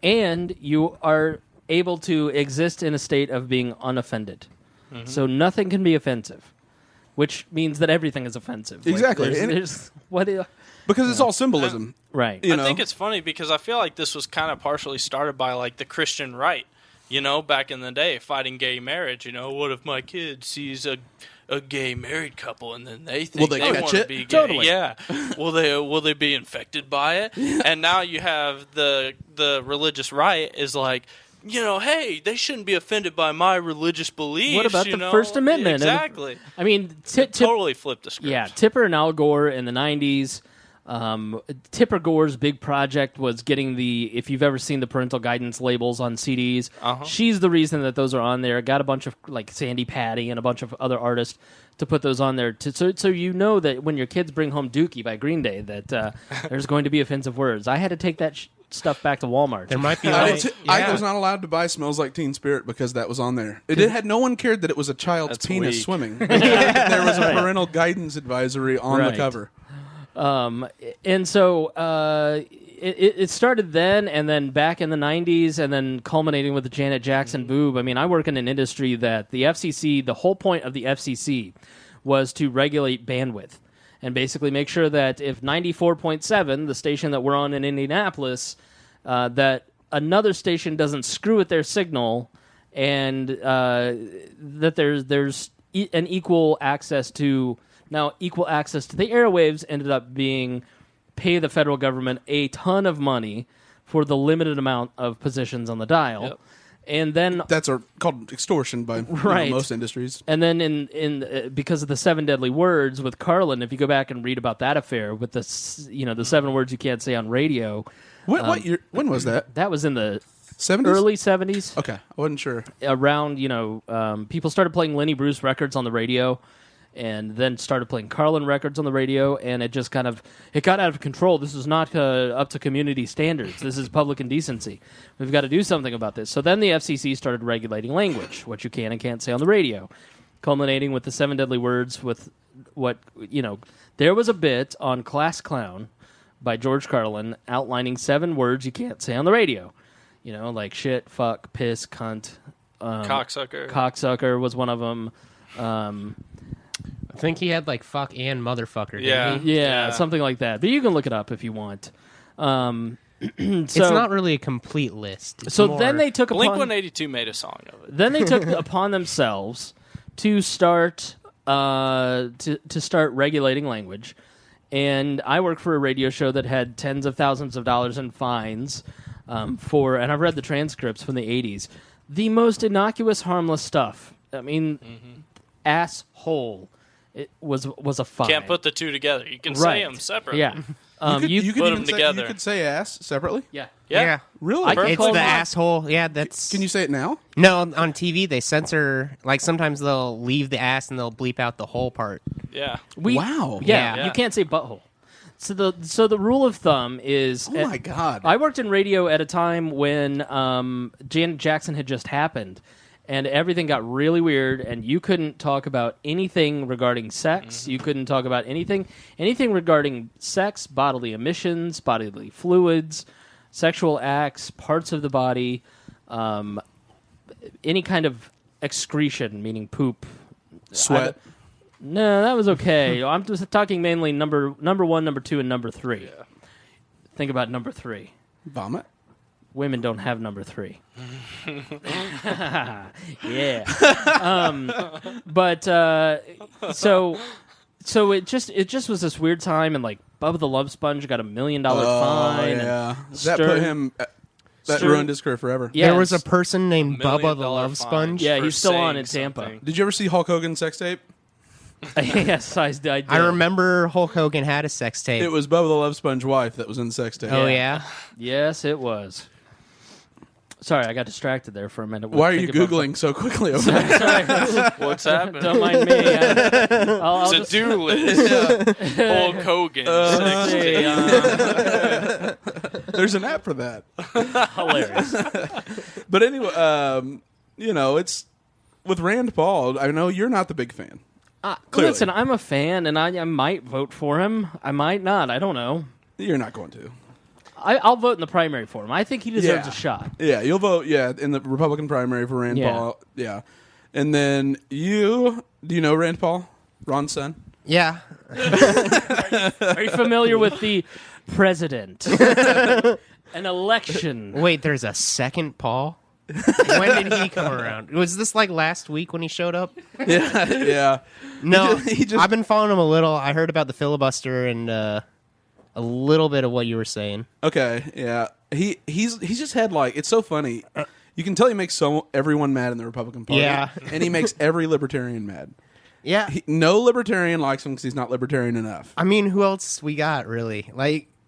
and you are able to exist in a state of being unoffended. Mm-hmm. So nothing can be offensive, which means that everything is offensive. Exactly. Because it's all symbolism. Right. I think it's funny because I feel like this was kind of partially started by like the Christian right, back in the day, fighting gay marriage. What if my kid sees a gay married couple and then they think they want to be gay? Totally. Yeah. Will they be infected by it? And now you have the religious right is like, hey, they shouldn't be offended by my religious beliefs. What about the First Amendment? Exactly. I mean, totally flipped the script. Yeah, Tipper and Al Gore in the 90s. Tipper Gore's big project was getting if you've ever seen the parental guidance labels on CDs, she's the reason that those are on there. Got a bunch of, like, Sandy Patty and a bunch of other artists to put those on there. So that when your kids bring home Dookie by Green Day, that there's going to be offensive words. I had to take that stuff back to Walmart. There might be. I was not allowed to buy Smells Like Teen Spirit because that was on there. It had no one cared that it was a child's penis weak. swimming. There was a parental guidance advisory on the cover. And so it started then, and then back in the 90s, and then culminating with the Janet Jackson boob. I mean, I work in an industry that the FCC, the whole point of the FCC was to regulate bandwidth and basically make sure that if 94.7, the station that we're on in Indianapolis, that another station doesn't screw with their signal, and that there's an equal access to... Now, equal access to the airwaves ended up being pay the federal government a ton of money for the limited amount of positions on the dial. Yep. And then That's called extortion by most industries. And then in because of the 7 deadly words with Carlin, if you go back and read about that affair with the 7 words you can't say on radio. What year? When was that? That was in the 70s? early 70s. Okay, I wasn't sure. Around, people started playing Lenny Bruce records on the radio, and then started playing Carlin records on the radio, and it just it got out of control. This is not up to community standards. This is public indecency. We've got to do something about this. So then the FCC started regulating language, what you can and can't say on the radio, culminating with the 7 deadly words with there was a bit on Class Clown by George Carlin outlining 7 words you can't say on the radio. Like shit, fuck, piss, cunt. Cocksucker. Cocksucker was one of them. I think he had like fuck and motherfucker. Yeah. Didn't he? Yeah, something like that. But you can look it up if you want. It's not really a complete list. It's more... then they took Blink-182 made a song of it. Then they took upon themselves to start regulating language. And I work for a radio show that had tens of thousands of dollars in fines and I've read the transcripts from the 80s. The most innocuous, harmless stuff. I mean, asshole. It was a fine. Can't put the two together. You can say them separately. Yeah. You could put even them say, together. You could say ass separately? Yeah. Yeah. Really? It's the asshole. Yeah, that's... Can you say it now? No, on TV they censor... Like, sometimes they'll leave the ass and they'll bleep out the whole part. Yeah. Wow. Yeah, you can't say butthole. So the rule of thumb is... Oh, my God. I worked in radio at a time when Janet Jackson had just happened, and everything got really weird, and you couldn't talk about anything regarding sex. You couldn't talk about anything regarding sex, bodily emissions, bodily fluids, sexual acts, parts of the body, any kind of excretion, meaning poop. Sweat. No, that was okay. I'm just talking mainly number 1, number 2, and number 3. Yeah. Think about number 3. Vomit? Women don't have number 3. Yeah. So it just was this weird time, and like Bubba the Love Sponge got $1 million fine. Yeah. That put him. That ruined his career forever. Yeah, there was a person named $1 million Bubba the Love Sponge. Yeah, for he's still on saying in Tampa. something. Did you ever see Hulk Hogan's sex tape? Yes, I did. I remember Hulk Hogan had a sex tape. It was Bubba the Love Sponge wife that was in the sex tape. Oh, yeah? Yes, it was. Sorry, I got distracted there for a minute. Why are you Googling so quickly over there? Sorry. What's happening? Don't mind me. I'll It's a do list. Hulk Hogan. There's an app for that. Hilarious. But anyway, it's with Rand Paul. I know you're not the big fan. Clearly. Listen, I'm a fan, and I might vote for him. I might not. I don't know. You're not going to. I'll vote in the primary for him. I think he deserves a shot. Yeah, you'll vote, in the Republican primary for Rand Paul. Yeah. And then do you know Rand Paul? Ron's son? Yeah. Are you familiar with the president? An election. Wait, there's a second Paul? When did he come around? Was this like last week when he showed up? Yeah. No, He just I've been following him a little. I heard about the filibuster and a little bit of what you were saying. Okay, yeah. He's just had it's so funny. You can tell he makes everyone mad in the Republican Party. Yeah. And he makes every libertarian mad. Yeah. No libertarian likes him because he's not libertarian enough. I mean, who else we got, really?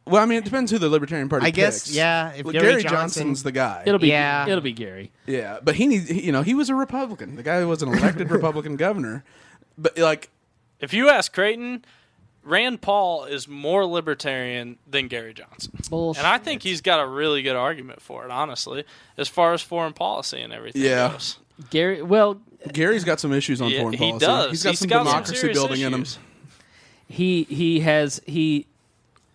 Well, I mean, it depends who the Libertarian Party I guess, picks. yeah. If Well, Gary Johnson's the guy. It'll be Gary. Yeah, but he was a Republican. The guy was an elected Republican governor. But If you ask Creighton, Rand Paul is more libertarian than Gary Johnson. Bullshit. And I think he's got a really good argument for it, honestly, as far as foreign policy and everything goes. Gary's got some issues on foreign policy. He does. He's got some democracy building in him. He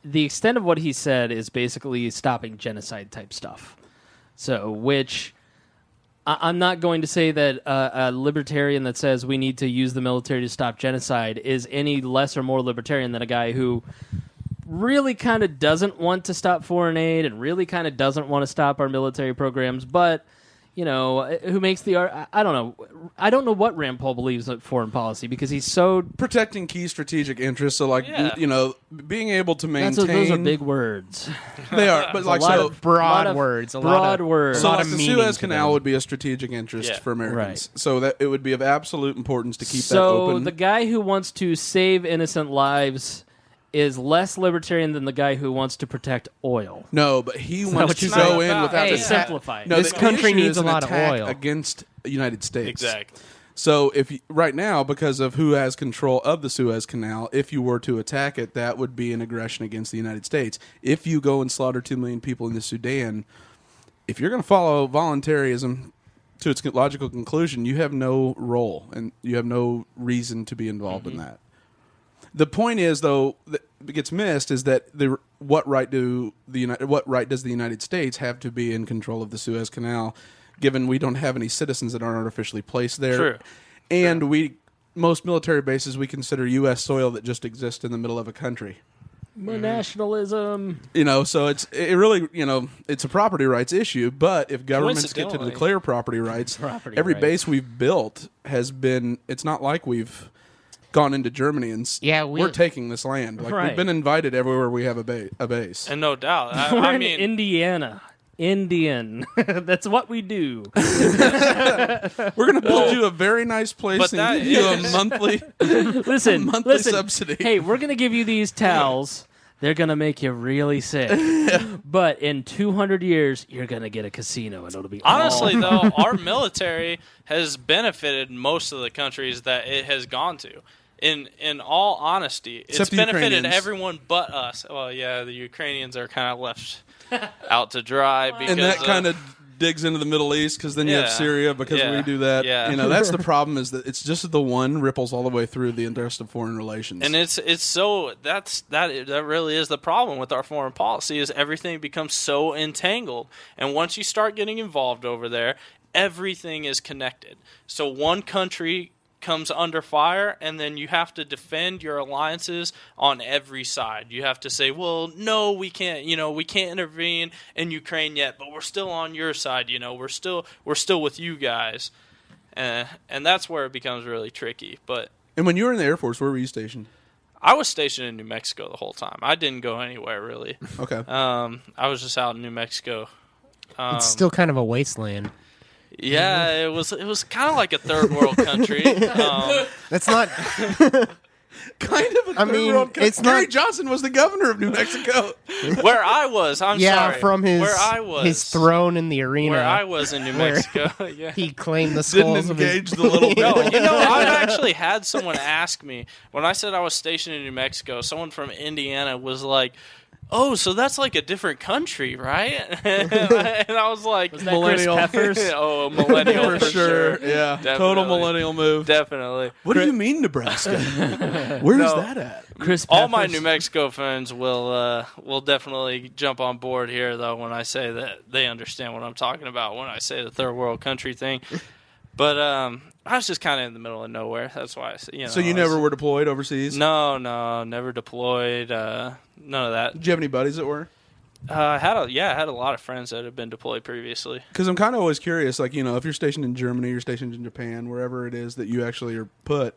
the extent of what he said is basically stopping genocide type stuff. So, which I'm not going to say that a libertarian that says we need to use the military to stop genocide is any less or more libertarian than a guy who really kind of doesn't want to stop foreign aid and really kind of doesn't want to stop our military programs, but who makes the I don't know. I don't know what Rand Paul believes in foreign policy because he's so protecting key strategic interests. So, being able to maintain. Those are big words. They are, but broad words. So, like the Suez Canal would be a strategic interest for Americans. Right. So that it would be of absolute importance to keep that So open. the guy who wants to save innocent lives is less libertarian than the guy who wants to protect oil. No, but he wants to go in without to simplify. No, this country needs a lot of oil against the United States. Exactly. So right now, because of who has control of the Suez Canal, if you were to attack it, that would be an aggression against the United States. If you go and slaughter 2 million people in the Sudan, if you're going to follow voluntarism to its logical conclusion, you have no role and you have no reason to be involved in that. The point is, though, that gets missed is that what right does the United States have to be in control of the Suez Canal, given we don't have any citizens that aren't artificially placed there, True. And most military bases we consider U.S. soil that just exist in the middle of a country. Nationalism. So it's a property rights issue. But if governments get to declare property rights, every base we've built has been. It's not like we've gone into Germany and we're taking this land. We've been invited everywhere we have a base. And no doubt. I mean, Indiana. Indian. That's what we do. We're going to build you a very nice place and give you a monthly, listen, subsidy. Hey, we're going to give you these towels. They're going to make you really sick. But in 200 years, you're going to get a casino, and it'll be honestly, though, our military has benefited most of the countries that it has gone to. In all honesty, it's benefited everyone but us. Well, yeah, the Ukrainians are kind of left out to dry. Because, and that kind of digs into the Middle East because then you have Syria because we do that. Yeah. That's the problem is that it's just the one ripples all the way through the rest of foreign relations. And it's so that really is the problem with our foreign policy is everything becomes so entangled. And once you start getting involved over there, everything is connected. So one country comes under fire, and then you have to defend your alliances on every side. You have to say, well, no, we can't intervene in Ukraine yet, but we're still on your side, we're still with you guys. And that's where it becomes really tricky. And when you were in the Air Force, where were you stationed? I was stationed in New Mexico the whole time. I didn't go anywhere, really. Okay. I was just out in New Mexico. It's still kind of a wasteland. Yeah, it was kind of like a third world country. That's not kind of a third world country. It's Gary Johnson was the governor of New Mexico. Where I was, sorry. From his throne in the arena. Where I was in New Mexico, he claimed the skulls Didn't engage the little No, I've actually had someone ask me, when I said I was stationed in New Mexico, someone from Indiana was like, oh, so that's like a different country, right? And I was like, was that millennial. Chris Peffers? Oh, millennial for sure. Yeah, definitely. Total millennial move. Definitely. What do you mean, Nebraska? Where is that at? Chris All my New Mexico friends will definitely jump on board here, though, when I say that they understand what I'm talking about when I say the third world country thing. But I was just kind of in the middle of nowhere. That's why So you never were deployed overseas? No, never deployed. None of that. Did you have any buddies that were? I had a lot of friends that had been deployed previously. Because I'm kind of always curious, if you're stationed in Germany, you're stationed in Japan, wherever it is that you actually are put.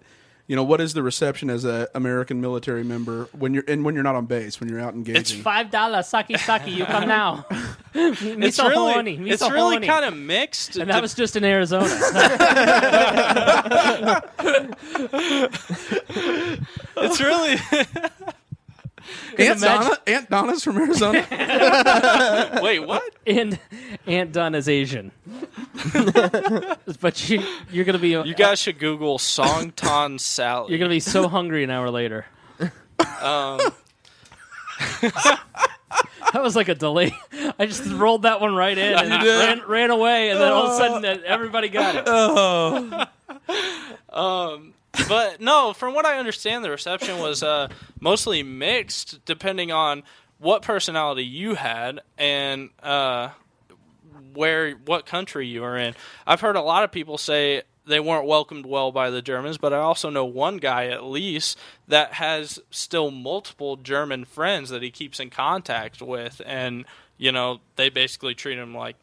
What is the reception as an American military member when you're not on base, when you're out engaging? It's $5, saki, you come now. It's really kind of mixed. And that was just in Arizona. It's really... Aunt Donna's from Arizona. Wait, what? And Aunt Donna's Asian. But you're going to be... You guys should Google Songtan Sally. You're going to be so hungry an hour later. That was like a delay. I just rolled that one right in and ran away, and then all of a sudden everybody got it. Oh. But no, from what I understand, the reception was mostly mixed, depending on what personality you had and what country you were in. I've heard a lot of people say they weren't welcomed well by the Germans, but I also know one guy at least that has still multiple German friends that he keeps in contact with, and they basically treat him like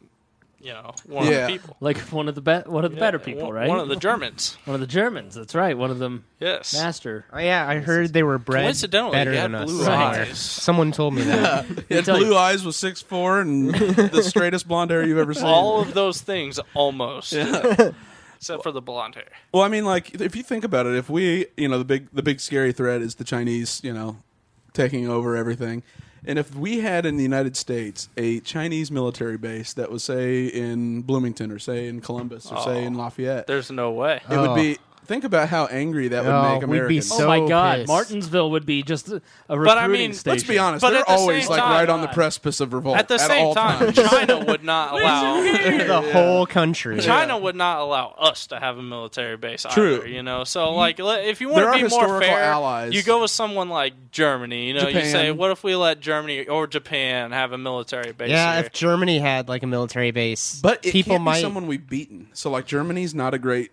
one of the people, like one of the better people, right? One of the Germans. One of the Germans. That's right. One of them. Yes. Master. Oh yeah, I heard they were bred Coincidentally, better he had than us. blue somewhere. eyes. Someone told me that. He had blue eyes, was 6'4", and the straightest blonde hair you've ever seen. All of those things, almost. Except for the blonde hair. Well, I mean, like, if you think about it, if we, the big scary threat is the Chinese, taking over everything. And if we had in the United States a Chinese military base that was, say, in Bloomington or, say, in Columbus or, say, in Lafayette, There's no way. it would be... Think about how angry that would make Americans. So oh my God, pissed. Martinsville would be just a recruiting station. Let's be honest, But they're at the always same like time- right on the precipice of revolt. At the same all time, times. China would not allow the whole country. China would not allow us to have a military base True. either, So, like, if you There want are to be more historical fair, allies. you go with someone like Germany. You Japan. say, what if we let Germany or Japan have a military base Yeah, here? if Germany had like a military base, But it people can't might be someone we've beaten. So, like, Germany's not a great,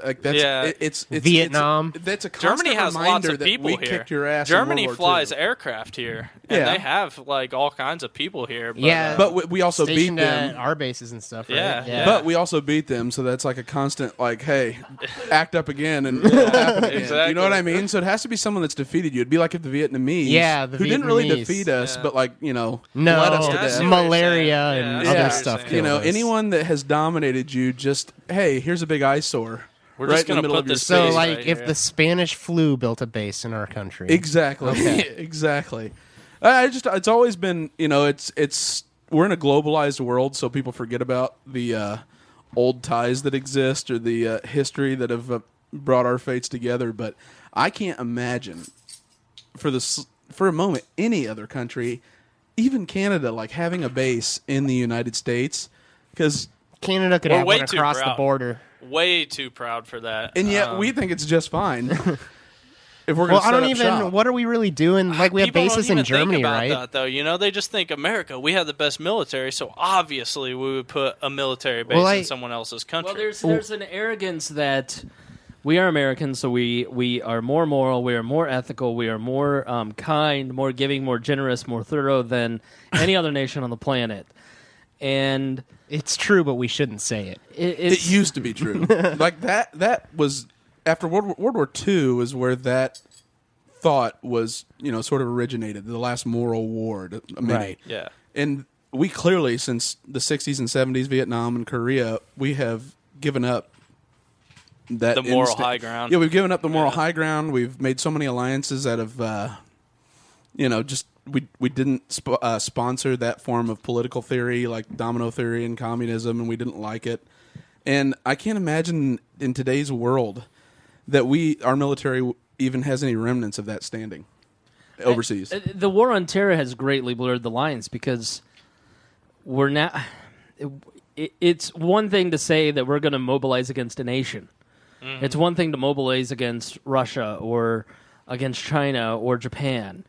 like that's Yeah. it's Vietnam. That's a constant Germany has reminder lots of that people we here. kicked your ass. Germany in World flies War II. aircraft here, and Yeah. they have like all kinds of people here. But, Yeah. But we also beat stationed them. at our bases and stuff. Right? Yeah, yeah. But we also beat them, so that's like a constant, like, hey, act up again and it'll happen again. Exactly. You know what I mean? So it has to be someone that's defeated you. It'd be like if the Vietnamese, Yeah, the who didn't really Vietnamese. defeat us, Yeah. but like No, led us to Yeah, I death. see what you're malaria saying. and Yeah, I see other what you're stuff. saying. killed us. anyone that has dominated you, just hey, here's a big eyesore. We're right just in the gonna middle put of your this So, base like, right if here. the Spanish flu built a base in our country, Exactly. Exactly. It's always been, it's we're in a globalized world, so people forget about the old ties that exist or the history that have brought our fates together. But I can't imagine for a moment any other country, even Canada, like having a base in the United States, because Canada could We're have way one too across the proud. border. Way too proud for that. and yet we think it's just fine. If we're Well, gonna I don't set up even. shop. What are we really doing? Like, we have People don't bases even in Germany, think about right? that, though. They just think America. We have the best military, so obviously we would put a military base in someone else's country. Well, there's an arrogance that we are Americans, so we are more moral, we are more ethical, we are more kind, more giving, more generous, more thorough than any other nation on the planet. And It's true, but we shouldn't say it. It used to be true. Like that was after World War II is where that thought was, sort of originated. The last moral war, Right. Yeah. And we clearly, since the 60s and 70s, Vietnam and Korea, we have given up that The moral high ground. Yeah, we've given up the moral high ground. We've made so many alliances out of, just we didn't sponsor that form of political theory like domino theory and communism, and we didn't like it. And I can't imagine in today's world that our military even has any remnants of that standing overseas. The war on terror has greatly blurred the lines because we're now. It's one thing to say that we're going to mobilize against a nation. Mm-hmm. It's one thing to mobilize against Russia or against China or Japan.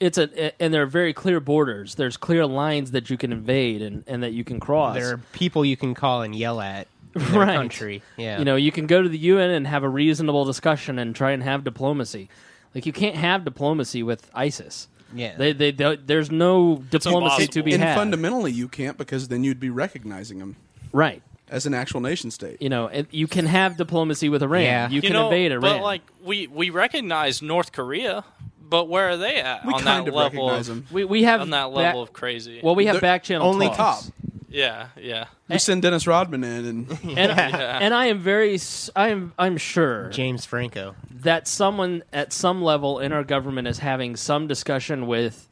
And there are very clear borders. There's clear lines that you can invade and that you can cross. There are people you can call and yell at in their Right. country. Yeah. You can go to the UN and have a reasonable discussion and try and have diplomacy. Like, you can't have diplomacy with ISIS. Yeah. There's no diplomacy to be And had. fundamentally, you can't, because then you'd be recognizing them Right. as an actual nation state. You can have diplomacy with Iran. Yeah. You can invade Iran. But like we recognize North Korea, but where are they at We on kind that of level? recognize them. we have On that level of crazy. Well, we have They're back channel only talks. top. yeah, yeah. We send Dennis Rodman in, and And I am I'm sure James Franco. that someone at some level in our government is having some discussion with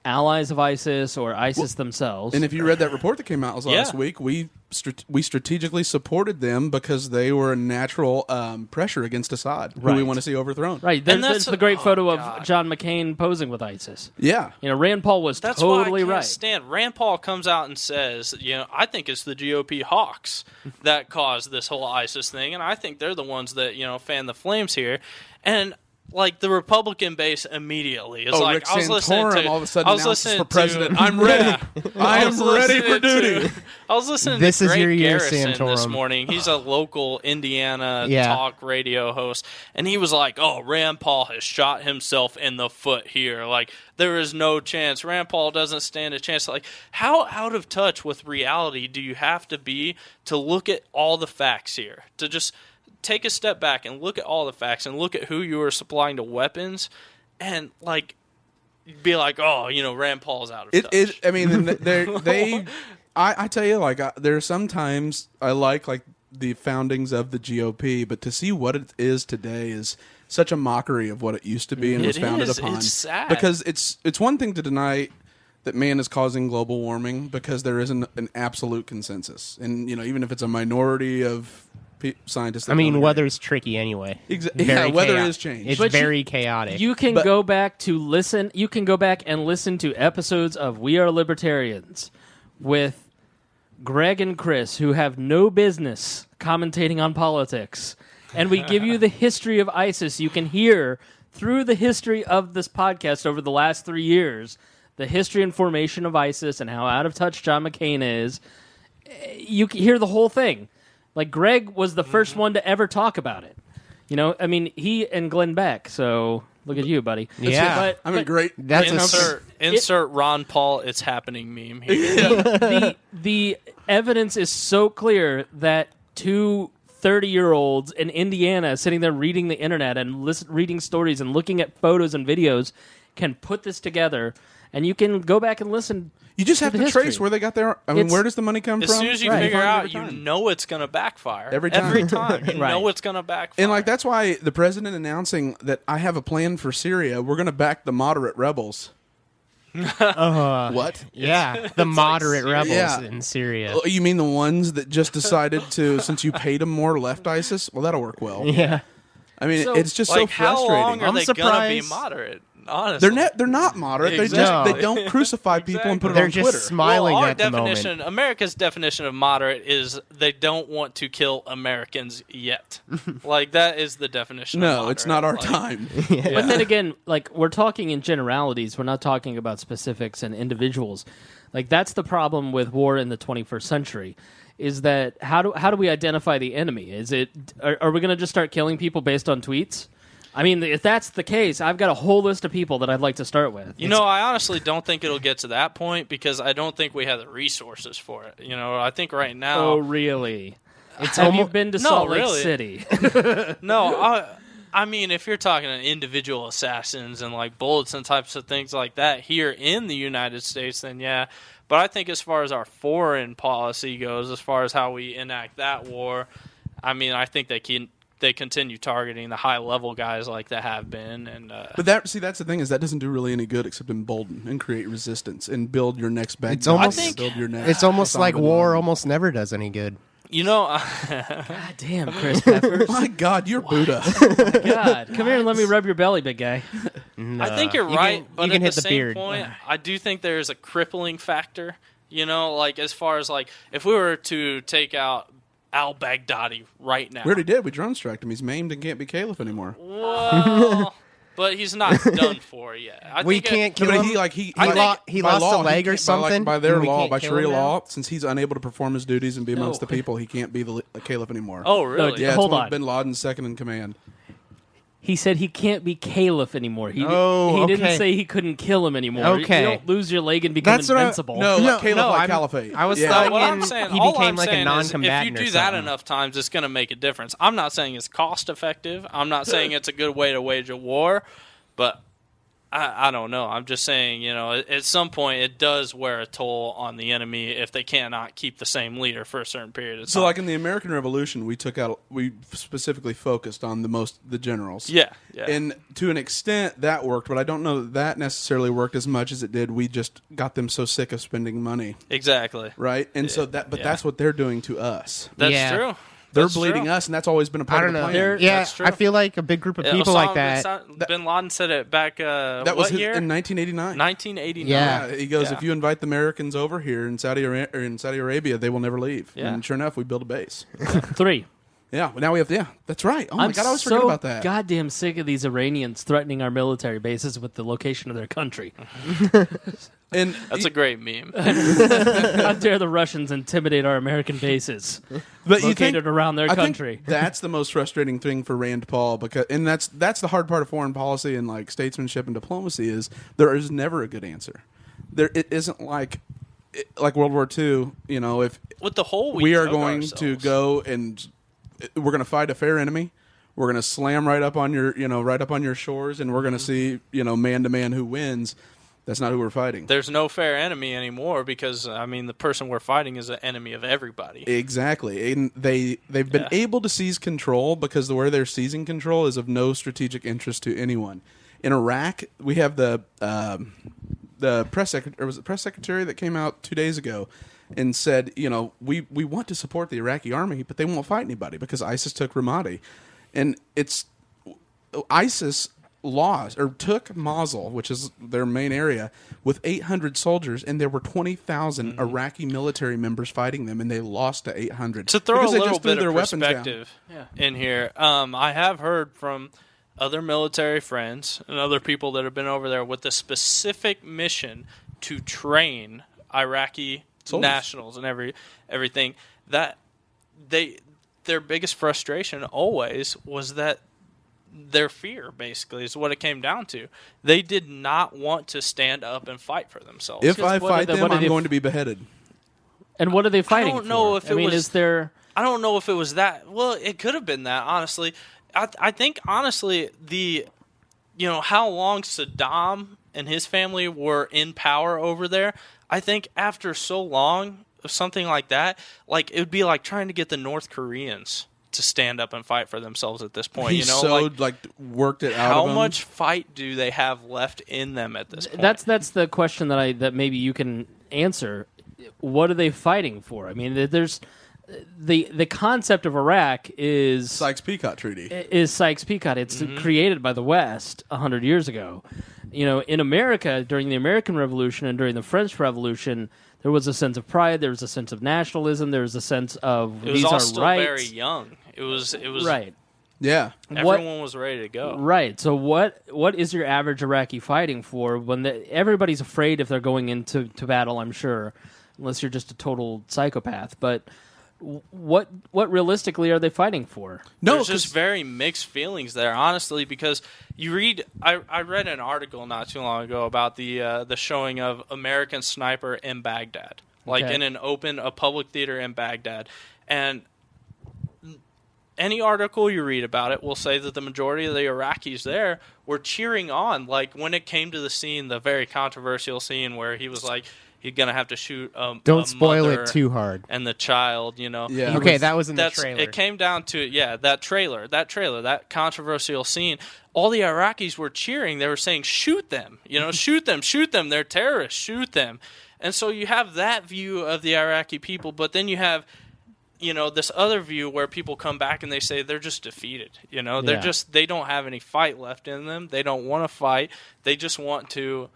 allies of ISIS or ISIS themselves. And if you read that report that came out last week, we strategically supported them because they were a natural pressure against Assad, who we want to see overthrown. Right. There's the great photo of John McCain posing with ISIS. Yeah. Rand Paul was That's totally why I can't right. stand. Rand Paul comes out and says, I think it's the GOP hawks that caused this whole ISIS thing, and I think they're the ones that, fan the flames here. And like the Republican base immediately is like, Rick I was listening Santorum to. all of a sudden I was announces listening for president. To, I'm ready. I am ready for duty. I was listening This to is Greg your year, Garrison this Santorum. morning. He's a local Indiana Yeah. talk radio host, and he was like, "Oh, Rand Paul has shot himself in the foot here. Like there is no chance. Rand Paul doesn't stand a chance." Like how out of touch with reality do you have to be to look at all the facts here? To just take a step back and look at all the facts and look at who you are supplying to weapons and like be like, oh, Rand Paul's out of touch. I mean, I tell you, like, there's sometimes I like the foundings of the GOP, but to see what it is today is such a mockery of what it used to be and was founded upon. It's sad. Because it's one thing to deny that man is causing global warming because there isn't an absolute consensus, and even if it's a minority of scientists. That I mean, don't agree. weather's tricky anyway. Yeah, weather is changed. It's But very chaotic. You can go back to listen. You can go back and listen to episodes of We Are Libertarians with Greg and Chris, who have no business commentating on politics, and we give you the history of ISIS. You can hear through the history of this podcast over the last 3 years, the history and formation of ISIS and how out of touch John McCain is. You can hear the whole thing. Like, Greg was the first one to ever talk about it. I mean, he and Glenn Beck, so look at you, buddy. Yeah. But great. That's Insert Ron Paul, it's happening meme here. the evidence is so clear that two 30-year-olds in Indiana sitting there reading the internet and reading stories and looking at photos and videos can put this together, and you can go back and listen. You just have the to history. trace where they got their. I mean, where does the money come As from? soon as you Right. figure Find it out, every time. you know it's going to backfire. Every time. Every time. You Right. know it's going to backfire. And that's why the president announcing that I have a plan for Syria. We're going to back the moderate rebels. What? Yeah, the moderate rebels Yeah. in Syria. Oh, you mean the ones that just decided to, since you paid them more, left ISIS? Well, that'll work well. Yeah. I mean, So, it's just so like, how frustrating. long are I'm they going to be surprised. moderate? Honestly. They're not moderate. Exactly. They don't crucify people and put it They're on just Twitter. smiling our at the moment. America's definition of moderate is they don't want to kill Americans yet. Like that is the definition. of No, moderate. it's not our Like, time. But then again, like, we're talking in generalities. We're not talking about specifics and individuals. Like, that's the problem with war in the 21st century. Is that how do we identify the enemy? Is it are we going to just start killing people based on tweets? I mean, if that's the case, I've got a whole list of people that I'd like to start with. I honestly don't think it'll get to that point because I don't think we have the resources for it. I think right now. Oh, really? It's Have you almost been to No, Salt Lake really. City? No, I mean, if you're talking individual assassins and like bullets and types of things like that here in the United States, then yeah. But I think as far as our foreign policy goes, as far as how we enact that war, I mean, I think they continue targeting the high level guys like they have been, and But that's the thing is that doesn't do really any good except embolden and create resistance and build your next bag. It's almost- build your next. It's almost Osama like bin war Laden. almost never does any good. God damn, Chris Peffers. My God, you're Buddha. God, come here and let me rub your belly, big guy. I think you're You right, can- but you can at hit the the same beard. point, I do think there's a crippling factor. Like as far as like if we were to take out al-Baghdadi right now, We already did. We drone striked him. He's maimed and can't be caliph anymore. well, but he's not done for yet. I We think can't kill But him. he I think he by lost law, a leg he or can't- something, by their and we law, can't by kill Sharia him now? law, since he's unable to perform his duties and be amongst the people, he can't be the caliph anymore. Oh, really? yeah, Hold it's one on. of Bin Laden's second in command. He said he can't be caliph anymore. He Oh, didn't okay. say he couldn't kill him anymore. Okay. You don't lose your leg and become That's what I- invincible. No, No, like caliph, no, like I'm- caliphate. I was yeah. thought- What I'm And saying, he all became I'm like a saying is if you non-combatant or do that something. enough times, it's going to make a difference. I'm not saying it's cost effective. I'm not saying it's a good way to wage a war, but I don't know. I'm just saying, at some point it does wear a toll on the enemy if they cannot keep the same leader for a certain period of time. So, like in the American Revolution, we specifically focused on the generals. Yeah. And to an extent, that worked, but I don't know that necessarily worked as much as it did. We just got them so sick of spending money. Exactly. Right? And so that's what they're doing to us. That's true. They're bleeding us, and that's always been a part of the plan. Yeah, I feel like a big group of people like that. Bin Laden said it back. That was what year? In 1989. 1989. Yeah, he goes, if you invite the Americans over here in Saudi Arabia, they will never leave. Yeah. And sure enough, we built a base. 3. Yeah, now we have. Yeah, that's right. Oh my God, I was so forgetting about that. Goddamn sick of these Iranians threatening our military bases with the location of their country. And that's a great meme. How dare the Russians intimidate our American bases located around their country? Think that's the most frustrating thing for Rand Paul, and that's the hard part of foreign policy and like statesmanship and diplomacy is there is never a good answer. It isn't like World War II. If with the whole we are going to go and we're going to fight a fair enemy. We're going to slam right up on your shores, and we're going to see, man to man who wins. That's not who we're fighting. There's no fair enemy anymore because the person we're fighting is an enemy of everybody. Exactly, and they've been able to seize control because where they're seizing control is of no strategic interest to anyone. In Iraq, we have the press secretary. Was it press secretary that came out 2 days ago and said, we want to support the Iraqi army, but they won't fight anybody because ISIS took Ramadi. And it's ISIS took Mosul, which is their main area, with 800 soldiers, and there were 20,000 Iraqi military members fighting them, and they lost to 800. To throw a little bit of perspective in here, I have heard from other military friends and other people that have been over there with the specific mission to train Iraqi nationals and everything, that their biggest frustration always was that their fear, basically, is what it came down to. They did not want to stand up and fight for themselves. If I fight them, I'm going to be beheaded. And what are they fighting for? I don't know if it was... is there... I don't know if it was that. Well, it could have been that, honestly. I think, honestly, how long Saddam and his family were in power over there, I think after so long of something like that, like it would be like trying to get the North Koreans to stand up and fight for themselves at this point. He worked it out. How of them. much fight do they have left in them at this point? That's the question that maybe you can answer. What are they fighting for? I mean, there's the concept of Iraq is Sykes-Picot Treaty. Is Sykes-Picot? It's created by the West 100 years ago. In America during the American Revolution and during the French Revolution, there was a sense of pride. There was a sense of nationalism. There was a sense of these are rights. It was all still very young. It was right. Yeah, everyone was ready to go. Right. So what is your average Iraqi fighting for when everybody's afraid if they're going into battle? I'm sure, unless you're just a total psychopath. But what realistically are they fighting for? No, there's just very mixed feelings there, honestly, because you read. I read an article not too long ago about the showing of American Sniper in Baghdad, in a public theater in Baghdad, and any article you read about it will say that the majority of the Iraqis there were cheering on, like when it came to the scene, the very controversial scene where he was like, he's gonna have to shoot Don't spoil it too hard. And the child, Yeah. Okay, that was in the trailer. It came down to that trailer, that controversial scene. All the Iraqis were cheering. They were saying, "Shoot them! Shoot them! They're terrorists! Shoot them!" And so you have that view of the Iraqi people, but then you have, this other view where people come back and they say they're just defeated. They don't have any fight left in them. They don't want to fight. They just want to.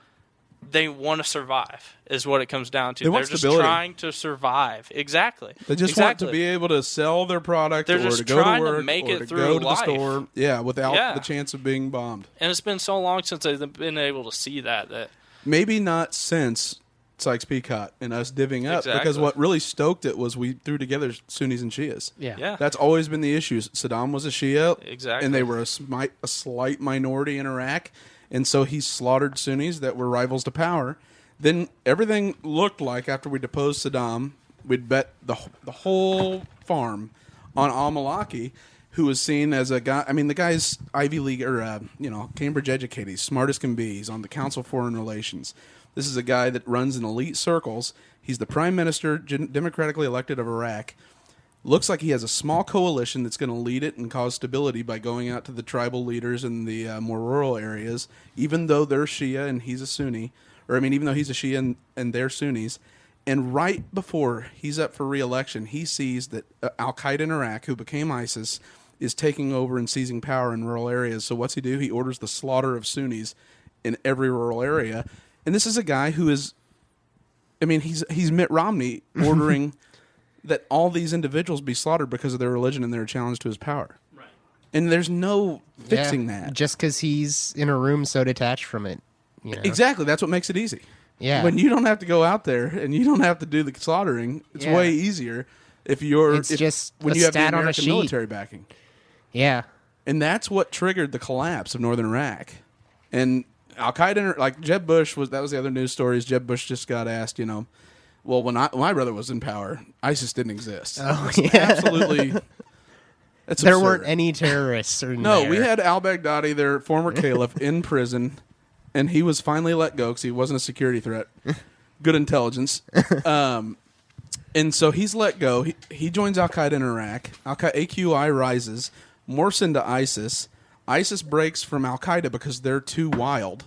They want to survive, is what it comes down to. They're just trying to survive. Exactly. They just want to be able to sell their product or to go to work or to go to the store. Yeah, without the chance of being bombed. And it's been so long since they've been able to see that. Maybe not since Sykes-Picot and us divvying up, because what really stoked it was we threw together Sunnis and Shias. Yeah. That's always been the issue. Saddam was a Shia, exactly, and they were a slight minority in Iraq, and so he slaughtered Sunnis that were rivals to power. Then everything looked like after we deposed Saddam, we'd bet the whole farm on al-Maliki, who was seen as a guy. I mean, the guy's Ivy League or Cambridge educated. He's smart as can be. He's on the Council of Foreign Relations. This is a guy that runs in elite circles. He's the prime minister, democratically elected of Iraq. Looks like he has a small coalition that's going to lead it and cause stability by going out to the tribal leaders in the more rural areas, even though they're Shia and he's a Sunni. Even though he's a Shia and they're Sunnis. And right before he's up for re-election, he sees that Al-Qaeda in Iraq, who became ISIS, is taking over and seizing power in rural areas. So what's he do? He orders the slaughter of Sunnis in every rural area. And this is a guy who is, he's Mitt Romney ordering that all these individuals be slaughtered because of their religion and their challenge to his power. Right. And there's no fixing that. Just because he's in a room so detached from it. Exactly. That's what makes it easy. Yeah. When you don't have to go out there and you don't have to do the slaughtering, it's way easier when you have the American military backing. Yeah. And that's what triggered the collapse of northern Iraq. And Al-Qaeda, like Jeb Bush, that was the other news story. Is Jeb Bush just got asked, well, when my brother was in power, ISIS didn't exist. Oh, yeah. Absolutely. There weren't any terrorists. No, we had al-Baghdadi, their former caliph, in prison, and he was finally let go because he wasn't a security threat. Good intelligence. And so he's let go. He joins Al-Qaeda in Iraq. AQI rises, morphs into ISIS. ISIS breaks from Al-Qaeda because they're too wild.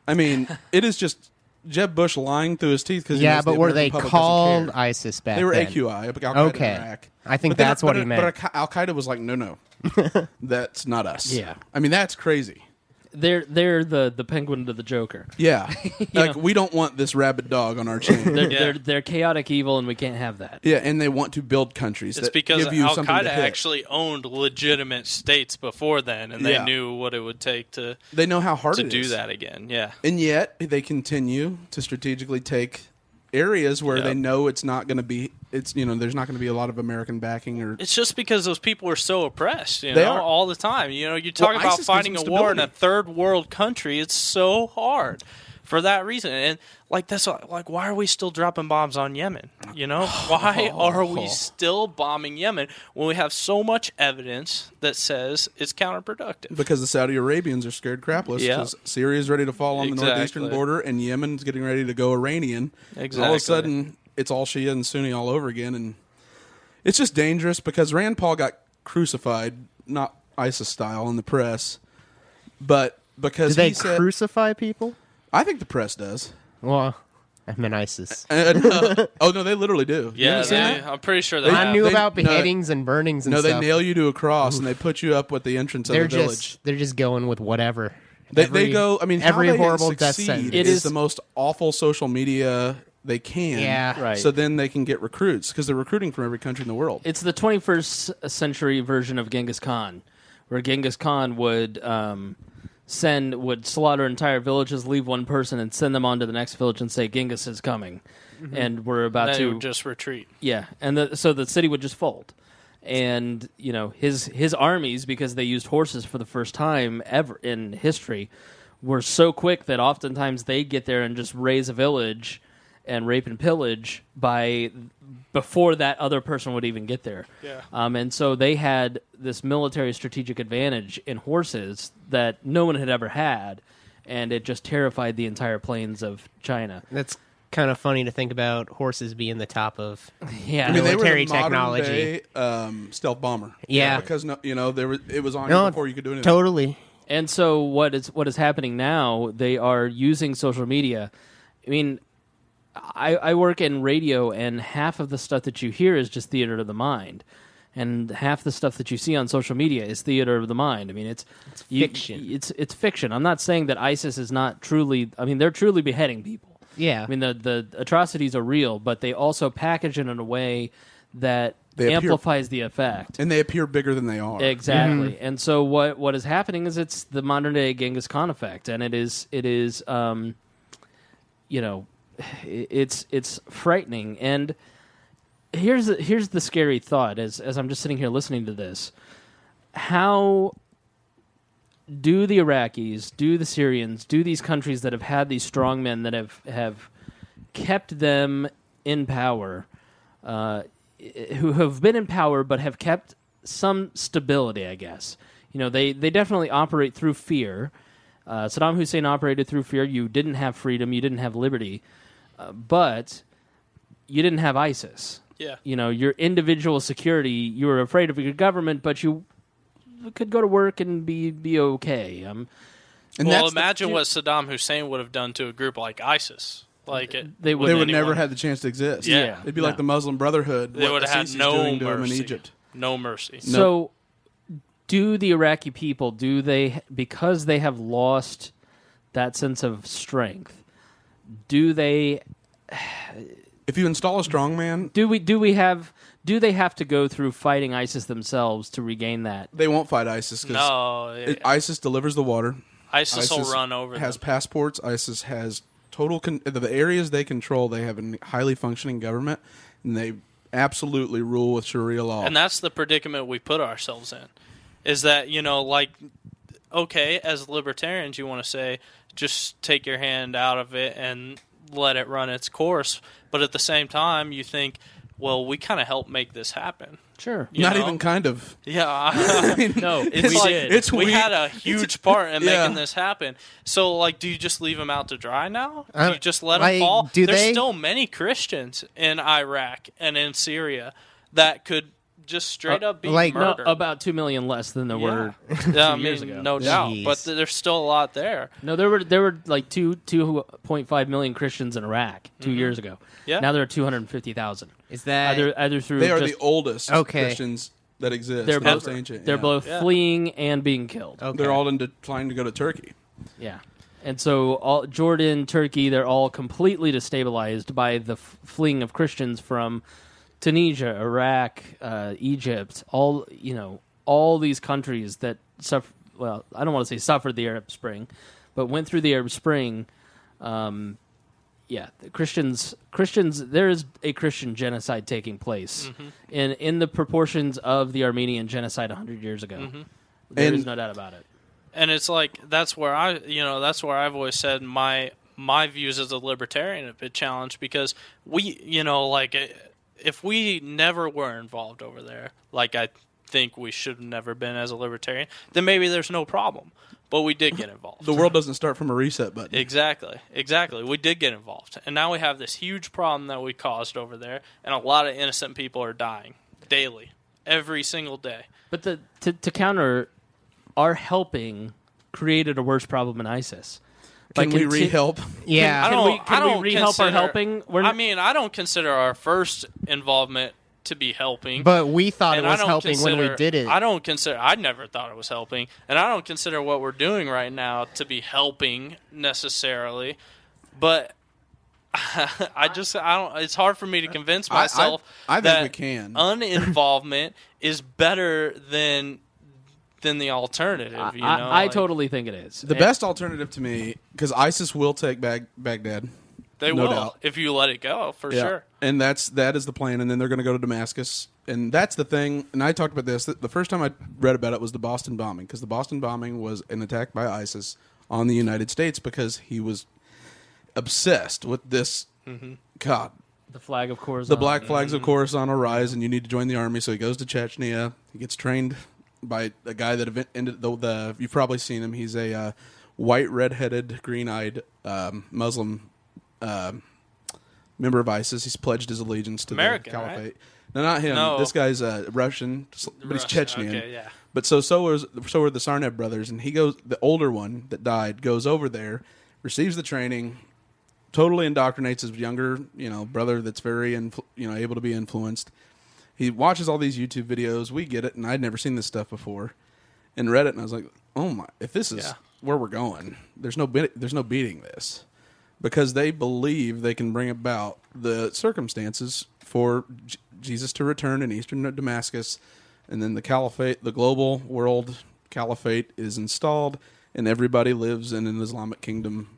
It is just Jeb Bush lying through his teeth. But were they called ISIS back then? They were AQI, Al-Qaeda in Iraq. I think that's what he meant. But Al-Qaeda was like, no, that's not us. Yeah. That's crazy. They're the penguin to the Joker. Yeah. We don't want this rabid dog on our chain. They're chaotic evil, and we can't have that. Yeah, and they want to build countries. It's that because give you Al-Qaeda to hit. actually owned legitimate states before then, and they knew what it would take to They know how hard it is to do that again. Yeah. And yet, they continue to strategically take areas where they know it's not going to be. There's not going to be a lot of American backing, or it's just because those people are so oppressed, They are. all the time. You talk about ISIS fighting gives a them war in a stability. third world country. It's so hard for that reason, and why are we still dropping bombs on Yemen? Why are we still bombing Yemen when we have so much evidence that says it's counterproductive? because the Saudi Arabians are scared crapless. Yeah. Because Syria's ready to fall on the northeastern border, and Yemen's getting ready to go Iranian. Exactly. And all of a sudden, it's all Shia and Sunni all over again, and it's just dangerous because Rand Paul got crucified, not ISIS style, in the press, but because Do they he said, crucify people? I think the press does. Well, I meant ISIS. Oh no, they literally do. You Yeah, haven't seen that? I'm pretty sure they I have. knew They- about no, beheadings and burnings and No, stuff. they nail you to a cross and they put you up at the entrance of the village. They're just going with whatever. They go. How every they horrible death succeed sentence. It is is the most awful social media they can. Yeah. Right. So then they can get recruits because they're recruiting from every country in the world. It's the 21st century version of Genghis Khan, where Genghis Khan would slaughter entire villages, leave one person, and send them on to the next village and say, Genghis is coming. And we're about They to would just retreat. Yeah, and so the city would just fold. And his armies, because they used horses for the first time ever in history, were so quick that oftentimes they'd get there and just raise a village and rape and pillage before that other person would even get there. Yeah. And so they had this military strategic advantage in horses that no one had ever had, and it just terrified the entire plains of China. That's kind of funny to think about horses being the top of Yeah. they were military the modern technology. day, stealth bomber. Yeah. because it was on No, you before you could do anything. Totally. And so what is happening now, they are using social media. I mean, I work in radio, and half of the stuff that you hear is just theater of the mind. And half the stuff that you see on social media is theater of the mind. I mean, it's fiction. It's fiction. I'm not saying that ISIS is not truly... I mean, they're truly beheading people. Yeah. I mean, the atrocities are real, but they also package it in a way that They appear- amplifies the effect. And they appear bigger than they are. Exactly. And so what is happening is it's the modern day Genghis Khan effect, and it is it's frightening. And here's the scary thought as I'm just sitting here listening to this. How do the Iraqis, do the Syrians, do these countries that have had these strong men that have kept them in power, who have been in power but have kept some stability, I guess. You know, they definitely operate through fear. Saddam Hussein operated through fear. You didn't have freedom. You didn't have liberty. But you didn't have ISIS. Yeah. You know, your individual security, you were afraid of your government, but you could go to work and be okay. Imagine what Saddam Hussein would have done to a group like ISIS. Like they would never have the chance to exist. Yeah. It'd be like the Muslim Brotherhood. They would have had no mercy. To them in Egypt. No mercy. So, do the Iraqi people, because they have lost that sense of strength, do they... If you install a strongman... Do they have to go through fighting ISIS themselves to regain that? They won't fight ISIS. ISIS delivers the water. ISIS will run over them. Has passports. ISIS has total... the areas they control, they have a highly functioning government, and they absolutely rule with Sharia law. And that's the predicament we put ourselves in. Is that, okay, as libertarians, you want to say, just take your hand out of it and let it run its course. But at the same time, you think, well, we kind of helped make this happen. Sure. Not even kind of. Yeah. No, it's we had a huge part in making this happen. So, do you just leave them out to dry now? Do you just let them fall? There's still many Christians in Iraq and in Syria that could just straight up be murdered. No, about 2 million less than there were 2 years ago. No doubt. But there's still a lot there. No, there were like 2.5 million Christians in Iraq 2 years ago. Yeah. Now there are 250,000. Is that either through they are the oldest Christians that exist. They're most ancient. They're both fleeing and being killed. Okay. They're all trying to go to Turkey. Yeah. And so Jordan, Turkey, they're all completely destabilized by the fleeing of Christians from Tunisia, Iraq, Egypt, all these countries that suffer. Well, I don't want to say suffered the Arab Spring, but went through the Arab Spring. The Christians. There is a Christian genocide taking place, in the proportions of the Armenian genocide 100 years ago. There is no doubt about it. And it's that's where I've always said my views as a libertarian have been challenged, because we, if we never were involved over there, I think we should have never been as a libertarian, then maybe there's no problem. But we did get involved. The world doesn't start from a reset button. Exactly. We did get involved. And now we have this huge problem that we caused over there, and a lot of innocent people are dying daily, every single day. But to counter, our helping created a worse problem in ISIS. Can we re-help? Yeah. Can we re-help our helping? I don't consider our first involvement to be helping. But we thought it was helping when we did it. I never thought it was helping. And I don't consider what we're doing right now to be helping necessarily. But it's hard for me to convince myself I think we can. Uninvolvement is better than the alternative. I totally think it is. The best alternative to me, because ISIS will take Baghdad. They no will, doubt. if you let it go, for sure. And that is the plan, and then they're going to go to Damascus. And that's the thing, and I talked about this, the first time I read about it was the Boston bombing, because the Boston bombing was an attack by ISIS on the United States because he was obsessed with this, God. The flag of Khorasan. The black flags of Khorasan will rise, and you need to join the army, so he goes to Chechnya. He gets trained by a guy that ended, you've probably seen him, he's a white, red-headed, green-eyed Muslim member of ISIS. He's pledged his allegiance to the caliphate. Right? No, not him. No. This guy's Russian, but he's Chechnyan. Okay, yeah. But so were the Sarnev brothers, and the older one that died, goes over there, receives the training, totally indoctrinates his younger, brother that's very, able to be influenced. He watches all these YouTube videos. We get it, and I'd never seen this stuff before, and read it, and I was like, oh my! If this is where we're going, there's no beating this. Because they believe they can bring about the circumstances for Jesus to return in eastern Damascus, and then the caliphate, the global world caliphate, is installed, and everybody lives in an Islamic kingdom,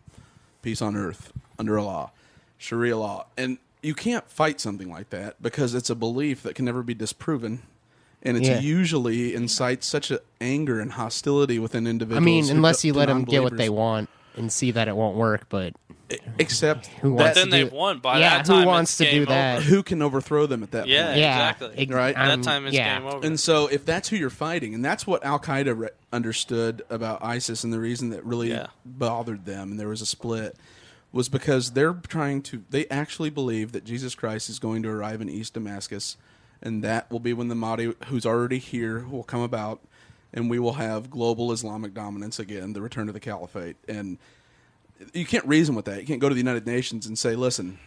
peace on earth, under a law, Sharia law. And you can't fight something like that because it's a belief that can never be disproven, and it's usually incites such an anger and hostility within individuals. Unless you let them get what they want and see that it won't work, but... Except wants then to they've do- won. By Yeah, that time, who wants it's to do game that? over. who can overthrow them at that Yeah, point? exactly. Right? That time it's game over. And so if that's who you're fighting, and that's what Al-Qaeda understood about ISIS, and the reason that really bothered them, and there was a split, was because they actually believe that Jesus Christ is going to arrive in East Damascus, and that will be when the Mahdi, who's already here, will come about, and we will have global Islamic dominance again, the return of the caliphate. And you can't reason with that. You can't go to the United Nations and say, listen,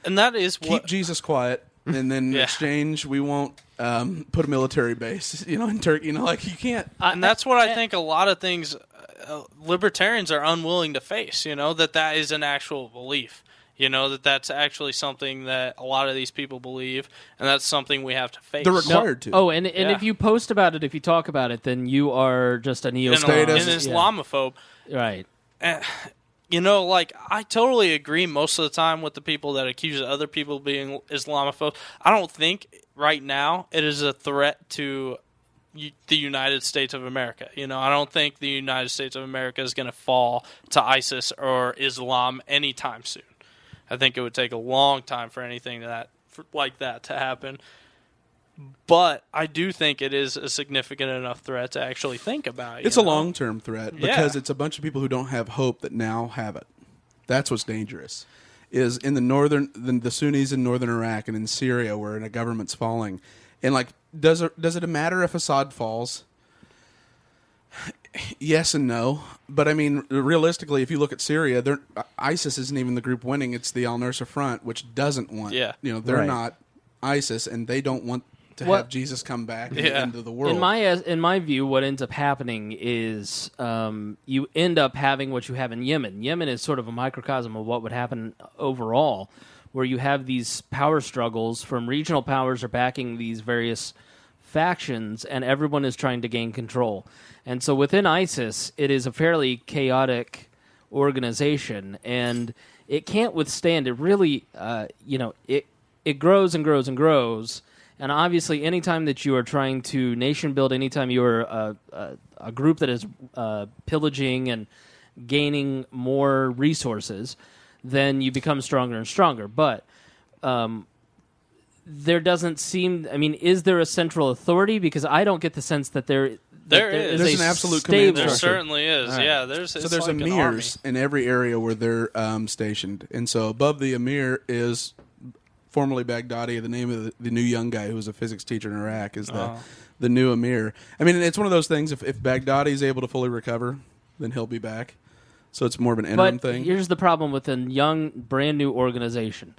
and that is keep Jesus quiet, and then in exchange, we won't put a military base, in Turkey. Like, you can't. And that's what I think a lot of things libertarians are unwilling to face, that is an actual belief. That's actually something that a lot of these people believe, and that's something we have to face. They're required to. Oh, and if you post about it, if you talk about it, then you are just a neocon. An Islamophobe. Right. I totally agree most of the time with the people that accuse other people of being Islamophobe. I don't think right now it is a threat to the United States of America. I don't think the United States of America is going to fall to ISIS or Islam anytime soon. I think it would take a long time for anything like that to happen. But I do think it is a significant enough threat to actually think about. It's a long-term threat because it's a bunch of people who don't have hope that now have it. That's what's dangerous. Is in the Sunnis in northern Iraq and in Syria, where a government's falling, and does it matter if Assad falls? Yes and no, but I mean, realistically, if you look at Syria, ISIS isn't even the group winning; it's the Al-Nusra Front, which doesn't want. They're not ISIS, and they don't want to have Jesus come back at the end of the world. In my view, what ends up happening is you end up having what you have in Yemen. Yemen is sort of a microcosm of what would happen overall, where you have these power struggles from regional powers are backing these various factions, and everyone is trying to gain control. And so within ISIS, it is a fairly chaotic organization, and it can't withstand. It really, it grows and grows and grows. And obviously, anytime that you are trying to nation build, anytime you are a group that is pillaging and gaining more resources, then you become stronger and stronger. But there doesn't seem. I mean, is there a central authority? Because I don't get the sense that there is. There's an absolute command There structure. certainly is. Right. Yeah, there's emirs in every area where they're stationed, and so above the emir is formerly Baghdadi. The name of the new young guy who was a physics teacher in Iraq is the new emir. I mean, it's one of those things. If Baghdadi is able to fully recover, then he'll be back. So it's more of an interim thing. Here's the problem with a young, brand new organization.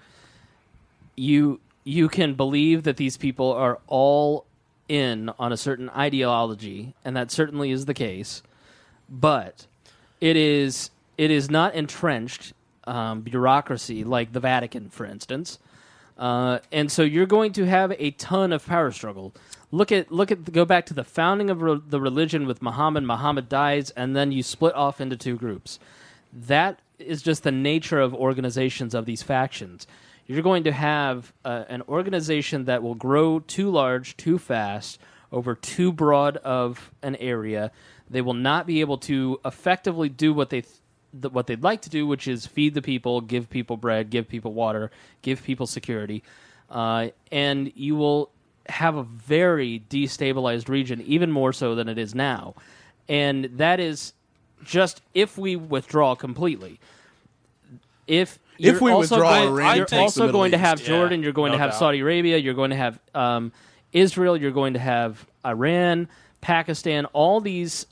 You can believe that these people are all in on a certain ideology, and that certainly is the case, but it is not entrenched bureaucracy like the Vatican, for instance, and so you're going to have a ton of power struggle. Go back to the founding of the religion with Muhammad. Muhammad dies, and then you split off into two groups. That is just the nature of organizations of these factions. You're going to have an organization that will grow too large, too fast, over too broad of an area. They will not be able to effectively do what they'd like to do, which is feed the people, give people bread, give people water, give people security. And you will have a very destabilized region, even more so than it is now. And that is just if we withdraw completely. If we withdraw Iran, you're also going to have Jordan, you're going to have Saudi Arabia, you're going to have Israel, you're going to have Iran, Pakistan, all these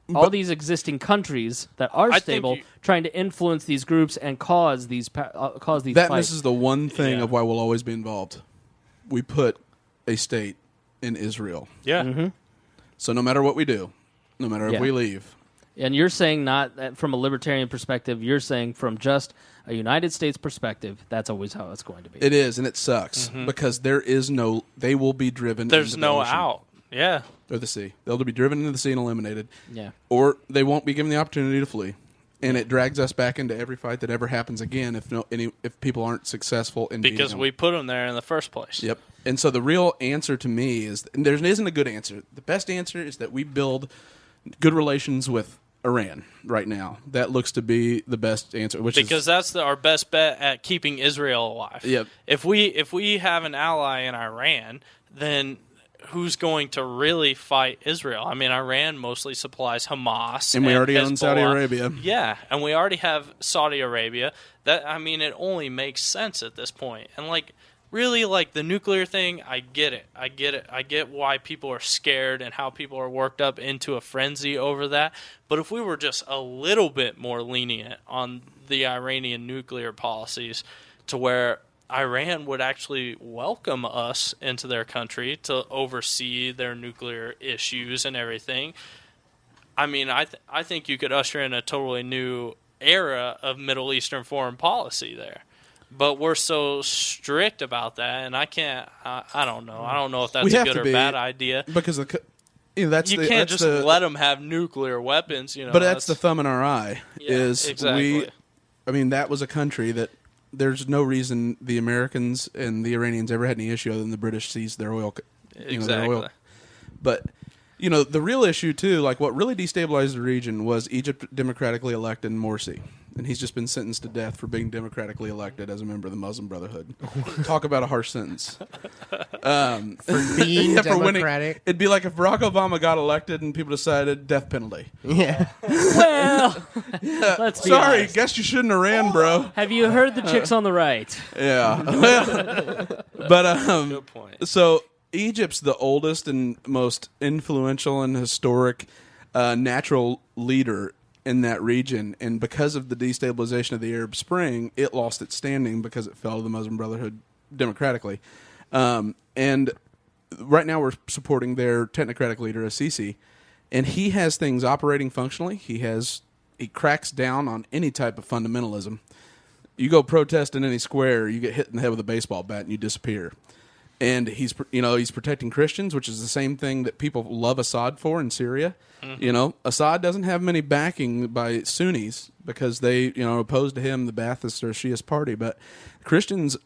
existing countries that are stable, trying to influence these groups and cause these That fights. misses the one thing of why we'll always be involved. We put a state in Israel. Yeah. Mm-hmm. So no matter what we do, no matter if we leave. And you're saying not from a libertarian perspective, you're saying from just a United States perspective, that's always how it's going to be. It is, and it sucks because they will be driven There's into no the ocean. out. Yeah. Or the sea. They'll be driven into the sea and eliminated. Yeah. Or they won't be given the opportunity to flee. And it drags us back into every fight that ever happens again if people aren't successful in because beating them. we put them there in the first place. Yep. And so the real answer to me is, and there isn't a good answer. The best answer is that we build good relations with Iran right now. That looks to be the best answer. Because that's our best bet at keeping Israel alive. Yep. If we have an ally in Iran, then who's going to really fight Israel? I mean, Iran mostly supplies Hamas. And we already own Hezbollah. Saudi Arabia. Yeah, and we already have Saudi Arabia. It only makes sense at this point. And, really, the nuclear thing, I get it. I get why people are scared and how people are worked up into a frenzy over that. But if we were just a little bit more lenient on the Iranian nuclear policies to where Iran would actually welcome us into their country to oversee their nuclear issues and everything, I think you could usher in a totally new era of Middle Eastern foreign policy there. But we're so strict about that, and I can't. I don't know. I don't know if that's a good or bad idea. Because you can't just let them have nuclear weapons. But that's the thumb in our eye. Yeah, exactly. That was a country that there's no reason the Americans and the Iranians ever had any issue other than the British seized their oil. Exactly. Their oil. But the real issue too, what really destabilized the region was Egypt democratically elected Morsi. And he's just been sentenced to death for being democratically elected as a member of the Muslim Brotherhood. Talk about a harsh sentence. For being democratic? It'd be like if Barack Obama got elected and people decided death penalty. Yeah. Well, let's be sorry, honest. guess you shouldn't have ran, bro. Have you heard the chicks on the right? Yeah. But good point. So Egypt's the oldest and most influential and historic natural leader in that region, and because of the destabilization of the Arab Spring, it lost its standing because it fell to the Muslim Brotherhood democratically. And right now we're supporting their technocratic leader, Sisi, and he has things operating functionally. He cracks down on any type of fundamentalism. You go protest in any square, you get hit in the head with a baseball bat and you disappear. And he's protecting Christians, which is the same thing that people love Assad for in Syria. Mm-hmm. Assad doesn't have many backing by Sunnis because they, opposed to him, the Ba'athist or Shiite party. But Christians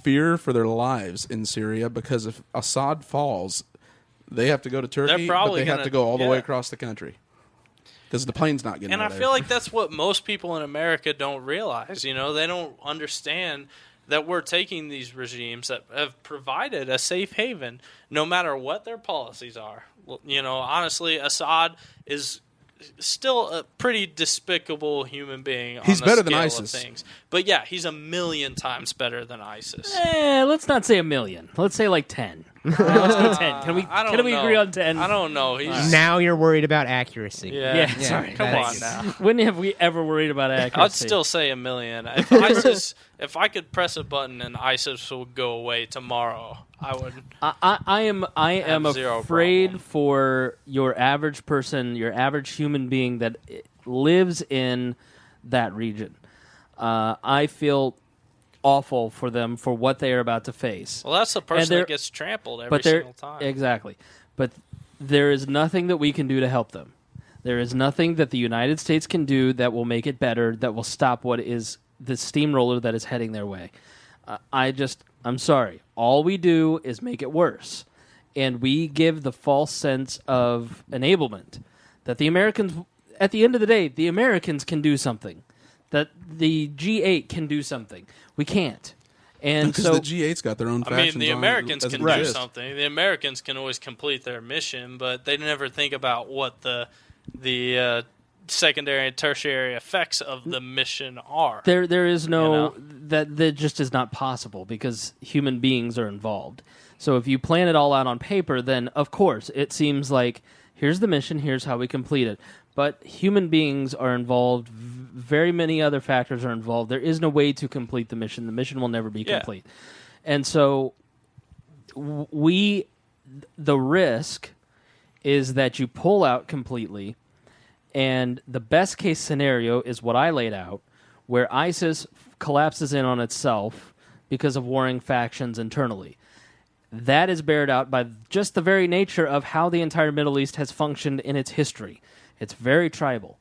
fear for their lives in Syria because if Assad falls, they have to go to Turkey, but they have to go all the way across the country because the plane's not getting. And I there. feel like that's what most people in America don't realize. They don't understand that we're taking these regimes that have provided a safe haven, no matter what their policies are. Honestly, Assad is still a pretty despicable human being. He's on the better than scale ISIS. Of things. But yeah, he's 1,000,000 times better than ISIS. Let's not say 1,000,000. Let's say 10. Let's go 10. Can we agree on 10? I don't know. Now you're worried about accuracy. Yeah, sorry. Come on now. When have we ever worried about accuracy? I'd still say 1,000,000. If I could press a button and ISIS would go away tomorrow, I would. I am afraid problem. for your average person, your average human being that lives in that region. I feel awful for them for what they are about to face. Well, that's the person that gets trampled every single time. Exactly. But there is nothing that we can do to help them. There is nothing that the United States can do that will make it better, that will stop what is the steamroller that is heading their way. I'm sorry. All we do is make it worse. And we give the false sense of enablement that the Americans, at the end of the day, the Americans can do something. That the G8 can do something. We can't. And because so the G8's got their own factions. The Americans can do exist. something. The Americans can always complete their mission, but they never think about what the secondary and tertiary effects of the mission are. There is no that just is not possible because human beings are involved. So if you plan it all out on paper, then of course it seems like here's the mission, here's how we complete it. But human beings are involved. Very many other factors are involved. There is no way to complete the mission. The mission will never be complete. And so the risk is that you pull out completely, and the best case scenario is what I laid out, where ISIS collapses in on itself because of warring factions internally. That is bared out by just the very nature of how the entire Middle East has functioned in its history. It's very tribal.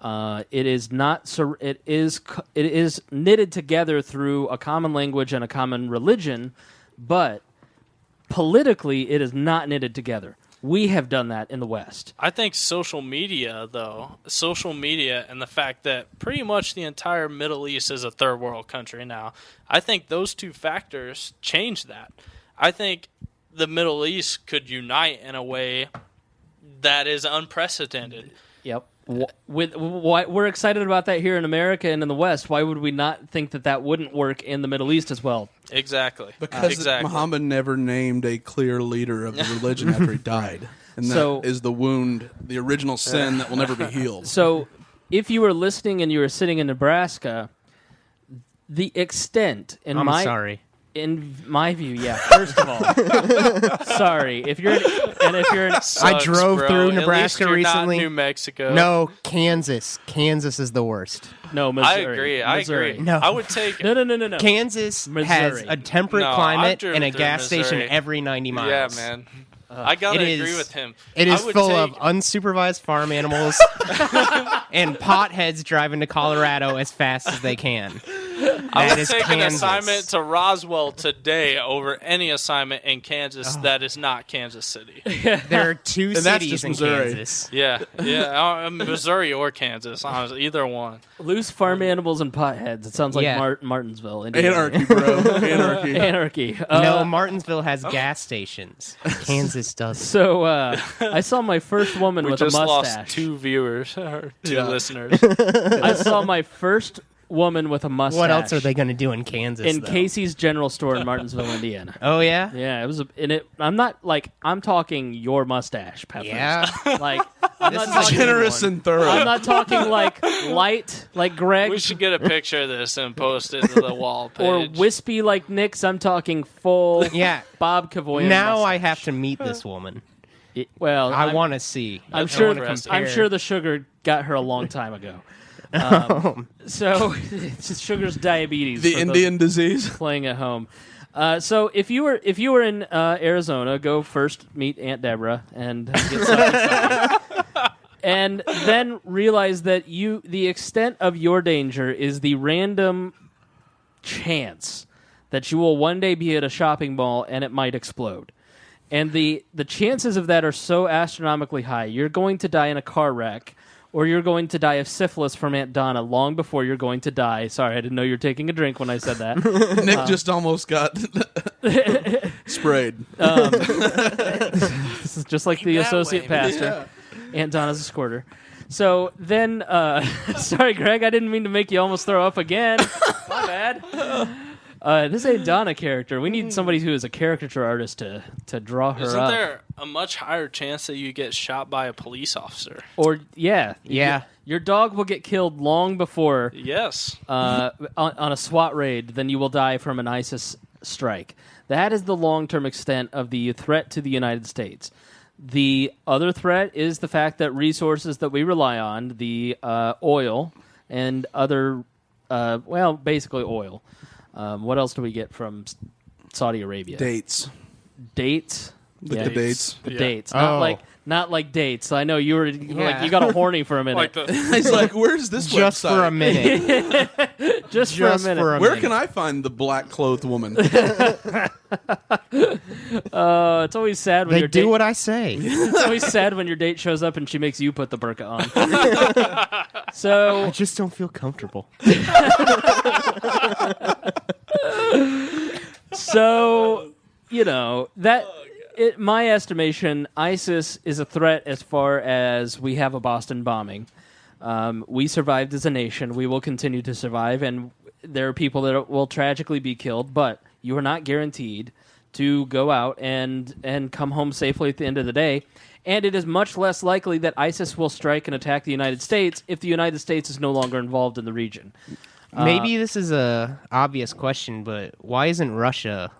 It is not. It is knitted together through a common language and a common religion, but politically, it is not knitted together. We have done that in the West. I think social media and the fact that pretty much the entire Middle East is a third world country now, I think those two factors change that. I think the Middle East could unite in a way that is unprecedented. Yep. We're excited about that here in America and in the West. Why would we not think that wouldn't work in the Middle East as well? Exactly. Because Muhammad never named a clear leader of the religion after he died. And that is the wound, the original sin that will never be healed. So if you were listening and you were sitting in Nebraska, the extent in I'm sorry. In my view, yeah. First of all, sorry if you're Sucks, I drove bro. through At Nebraska least you're recently. Not New Mexico. No, Kansas. Kansas is the worst. No, Missouri. I agree. No. I would take. No. Kansas Missouri. has a temperate No, climate I've driven and a through gas station Missouri. every 90 miles. Yeah, man. I gotta agree with him. It is I would full take- of unsupervised farm animals and potheads driving to Colorado as fast as they can. I That would is take an Kansas. assignment to Roswell today over any assignment in Kansas that is not Kansas City. There are two And that's cities just in Missouri. Kansas. Yeah, Missouri or Kansas, honestly, either one. Loose farm animals and potheads. It sounds like Yeah. Martinsville. Indiana. Anarchy, bro. Anarchy. Anarchy. No, Martinsville has gas stations. Kansas doesn't. So I saw my first woman We with just a lost mustache. 2 viewers, or 2 Yeah. listeners. I saw my first woman with a mustache. What else are they going to do in Kansas? in though? Casey's General Store in Martinsville, Indiana? Oh yeah. Yeah, it was. I'm talking your mustache, Peffers. Yeah. Like I'm not This is talking Generous and thorough. I'm not talking like light, like Greg, We should get a picture of this and post it to the wall page. or wispy like Nick's. I'm talking full. Yeah. Bob Cavoy. Now mustache. I have to meet this woman. Well, I want to see. I'm I sure. wanna I'm compare. sure the sugar got her a long time ago. So it's sugar's diabetes. The for those Indian disease. playing at home. So if you were in Arizona, go first meet Aunt Deborah and get sucky. And then realize that the extent of your danger is the random chance that you will one day be at a shopping mall and it might explode. And the chances of that are so astronomically high. You're going to die in a car wreck, or you're going to die of syphilis from Aunt Donna long before you're going to die. Sorry, I didn't know you were taking a drink when I said that. Nick just almost got sprayed. This is just like the that associate way, pastor. Aunt Donna's a squirter. So then, sorry, Greg, I didn't mean to make you almost throw up again. My bad. This Aunt Donna character, we need somebody who is a caricature artist to draw her Isn't up. there a much higher chance that you get shot by a police officer? Or, yeah. Yeah. Your dog will get killed long before Yes. on a SWAT raid than you will die from an ISIS strike. That is the long-term extent of the threat to the United States. The other threat is the fact that resources that we rely on, the oil and other, basically oil. What else do we get from Saudi Arabia? Dates. Dates? The Yeah. dates. The Yeah. dates. Oh. Not like dates. I know you were Yeah. you got a horny for a minute. Like the, He's like, where's this Just website? for a minute. just for a minute. Where can I find the black clothed woman? It's always sad when They your do date, what I say. It's always sad when your date shows up and she makes you put the burqa on. So I just don't feel comfortable. So, that my estimation, ISIS is a threat as far as we have a Boston bombing. We survived as a nation. We will continue to survive, and there are people that will tragically be killed, but you are not guaranteed to go out and come home safely at the end of the day. And it is much less likely that ISIS will strike and attack the United States if the United States is no longer involved in the region. Maybe this is a obvious question, but why isn't Russia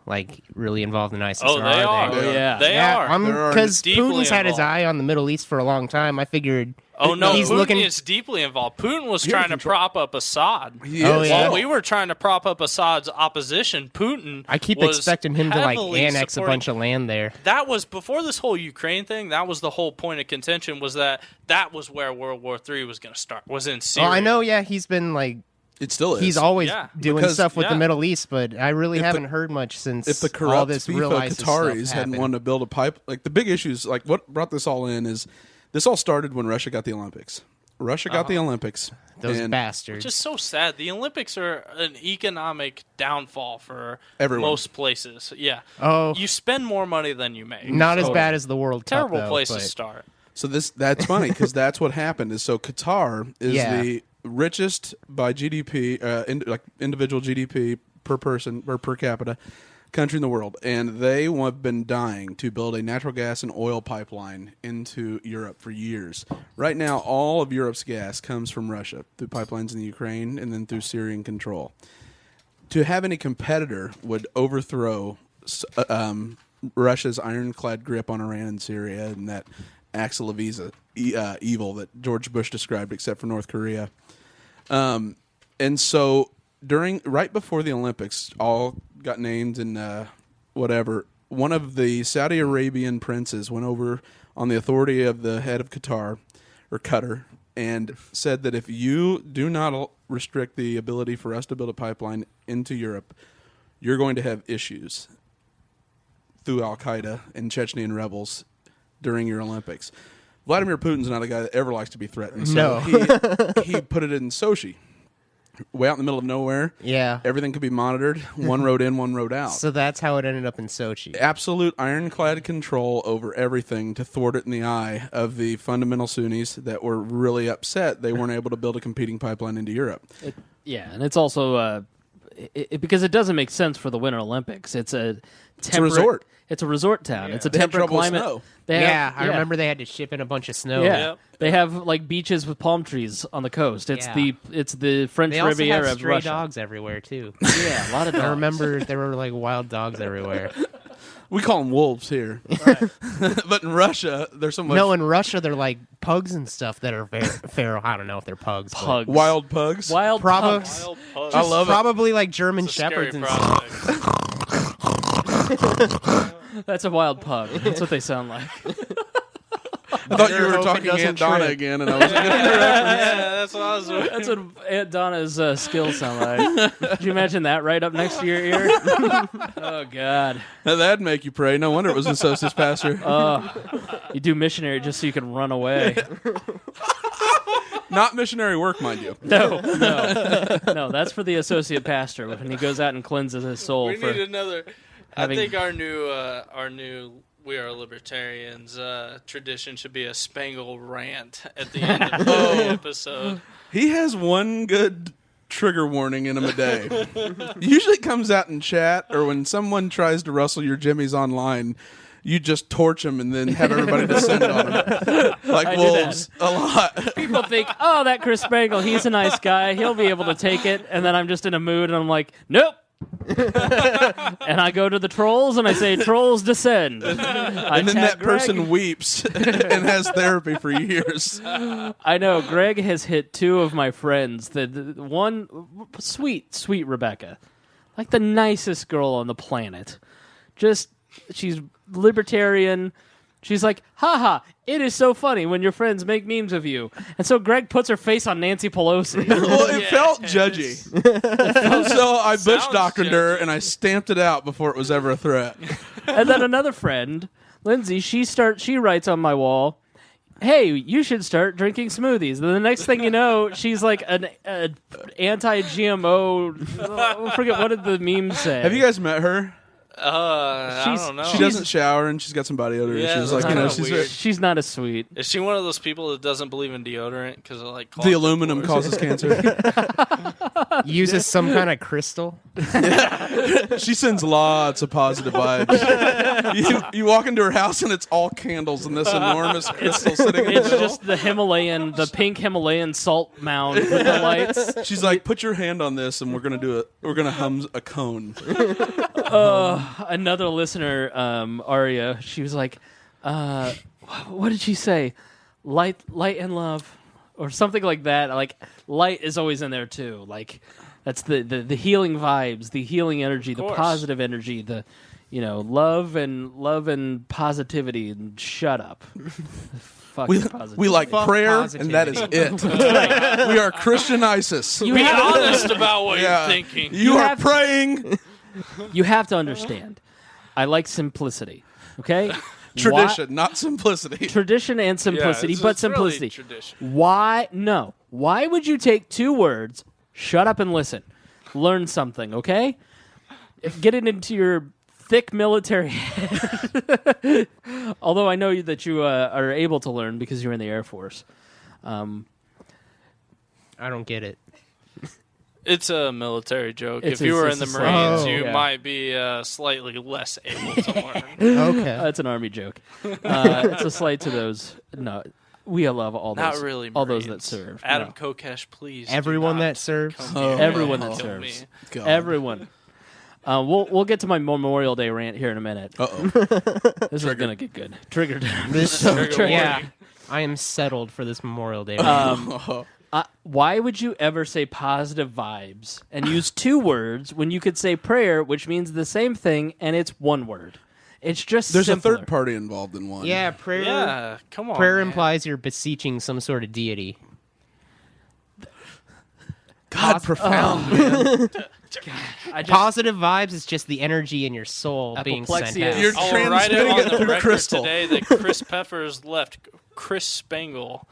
really involved in ISIS? oh, or they are. Oh, yeah. They are. Because deeply Putin's had his involved. eye on the Middle East for a long time. I figured. Oh no, he's Putin looking. is deeply involved. Putin was trying to prop up Assad. He Oh, is. yeah. While we were trying to prop up Assad's opposition, Putin I keep was expecting him to heavily annex a supporting- bunch of land there. That was before this whole Ukraine thing. That was the whole point of contention. Was that was where World War III was going to start? Was in Oh, Syria. I know. Yeah, he's been It still is. He's always doing Because- stuff with the yeah. Middle East, but I really If haven't heard much since if the all corrupt this real FIFA ISIS Qataris stuff hadn't happened. wanted to build a pipe, like the big issues, like what brought this all in is this all started when Russia got the Olympics. Russia got the Olympics. Those and bastards. Which is so sad. The Olympics are an economic downfall for Everyone. most places. Yeah. Oh. You spend more money than you make. Not as So, bad as the World Cup, terrible though, place to but- start. So that's funny because that's what happened. Is so Qatar is Yeah. the richest by GDP, like individual GDP per person or per capita country in the world, and they have been dying to build a natural gas and oil pipeline into Europe for years. Right now, all of Europe's gas comes from Russia through pipelines in the Ukraine and then through Syrian control. To have any competitor would overthrow Russia's ironclad grip on Iran and Syria and that Axel of evil that George Bush described, except for North Korea. And so right before the Olympics, all got named and whatever. One of the Saudi Arabian princes went over on the authority of the head of Qatar or Qatar and said that if you do not restrict the ability for us to build a pipeline into Europe, you're going to have issues through Al Qaeda and Chechnyan rebels during your Olympics. Vladimir Putin's not a guy that ever likes to be threatened. So No. he put it in Sochi, way out in the middle of nowhere. Yeah. Everything could be monitored. One road in, one road out. So that's how it ended up in Sochi. Absolute ironclad control over everything to thwart it in the eye of the fundamental Sunnis that were really upset they weren't able to build a competing pipeline into Europe. And it's also because it doesn't make sense for the Winter Olympics. It's a resort. It's a resort town. It's a They had temperate trouble with climate. snow. They have- I remember they had to ship in a bunch of snow. Yeah, Yep. they have like beaches with palm trees on the coast. It's Yeah. the French They also Riviera have of stray Russia. dogs everywhere, too. Yeah, a lot of dogs. I remember there were like wild dogs everywhere. We call them wolves here. But in Russia, there's so much No, in Russia, they're like pugs and stuff that are feral. I don't know if they're pugs. but- pugs. wild pugs. Wild Provo- pugs. Wild pugs. I love it. Probably like German It's a scary shepherds and stuff. prospect. That's a wild pug. That's what they sound like. I thought you Better were hope it talking doesn't Aunt Donna trip. again, and I was like, Yeah, that's what I was doing. That's what Aunt Donna's skills sound like. Could you imagine that right up next to your ear? Oh, God. that'd make you pray. No wonder it was an associate pastor. You do missionary just so you can run away. Not missionary work, mind you. No. That's for the associate pastor when he goes out and cleanses his soul. We for need another. having- I think our new We Are Libertarians tradition should be a Spangle rant at the end of the episode. He has one good trigger warning in him a day. Usually it comes out in chat or when someone tries to rustle your jimmies online. You just torch him and then have everybody descend on him. Like I do wolves. A lot. People think, oh, that Chris Spangle, he's a nice guy. He'll be able to take it. And then I'm just in a mood and I'm like, nope. And I go to the trolls and I say, trolls descend. And then that person weeps and has therapy for years. I know. Greg has hit two of my friends. The one, sweet Rebecca. Like the nicest girl on the planet. She's libertarian. She's like, haha, it is so funny when your friends make memes of you. And so Greg puts her face on Nancy Pelosi. Well, it felt judgy. So I bush Sounds doctored her judgy. and I stamped it out before it was ever a threat. And then another friend, Lindsay, she writes on my wall, hey, you should start drinking smoothies. Then the next thing you know, she's like an anti-GMO. I forget, what did the meme say? Have you guys met her? I don't know. She doesn't shower and she's got some body odor Yeah, issues. that's Like, kinda she's weird. She's not as sweet. Is she one of those people that doesn't believe in deodorant because like the aluminum causes cancer. Uses some kind of crystal. She sends lots of positive vibes. You walk into her house and it's all candles and this enormous crystal sitting in the It's middle. just the pink Himalayan salt mound with the lights. She's like, put your hand on this and we're gonna hum a cone. Another listener, Aria, she was like, what did she say? Light and love, or something like that. Like light is always in there too. Like That's the healing vibes, the healing energy, the positive energy, the love and positivity. And shut up. We like prayer, and that is it. We are Christian ISIS. Be honest about what you're thinking. You are praying. You have to understand. I like simplicity. Okay. Tradition, not simplicity. Tradition and simplicity, but simplicity. Really tradition. Why? No. Why would you take 2 words, shut up and listen, learn something, okay? Get it into your thick military head. Although I know that you are able to learn because you're in the Air Force. I don't get it. It's a military joke. If you were in the Marines, you might be slightly less able to learn. Okay. That's an Army joke. It's a slight to those. No, we love all those. Not really Marines. All those that serve. Adam Kokesh, please. Everyone that serves. Everyone that serves. God. Everyone. We'll get to my Memorial Day rant here in a minute. This is gonna get good. Triggered. Yeah. I am settled for this Memorial Day. Why would you ever say positive vibes and use 2 words when you could say prayer, which means the same thing, and it's 1 word? It's just There's simpler. a third party involved in one. Yeah, prayer. Yeah, come on. Prayer man. implies you're beseeching some sort of deity. God, profound, man. Positive vibes is just the energy in your soul being sent Apoplexia. out. You're I'll write it transmitting on it the through record crystal. today that Chris Peffers left Chris Spangle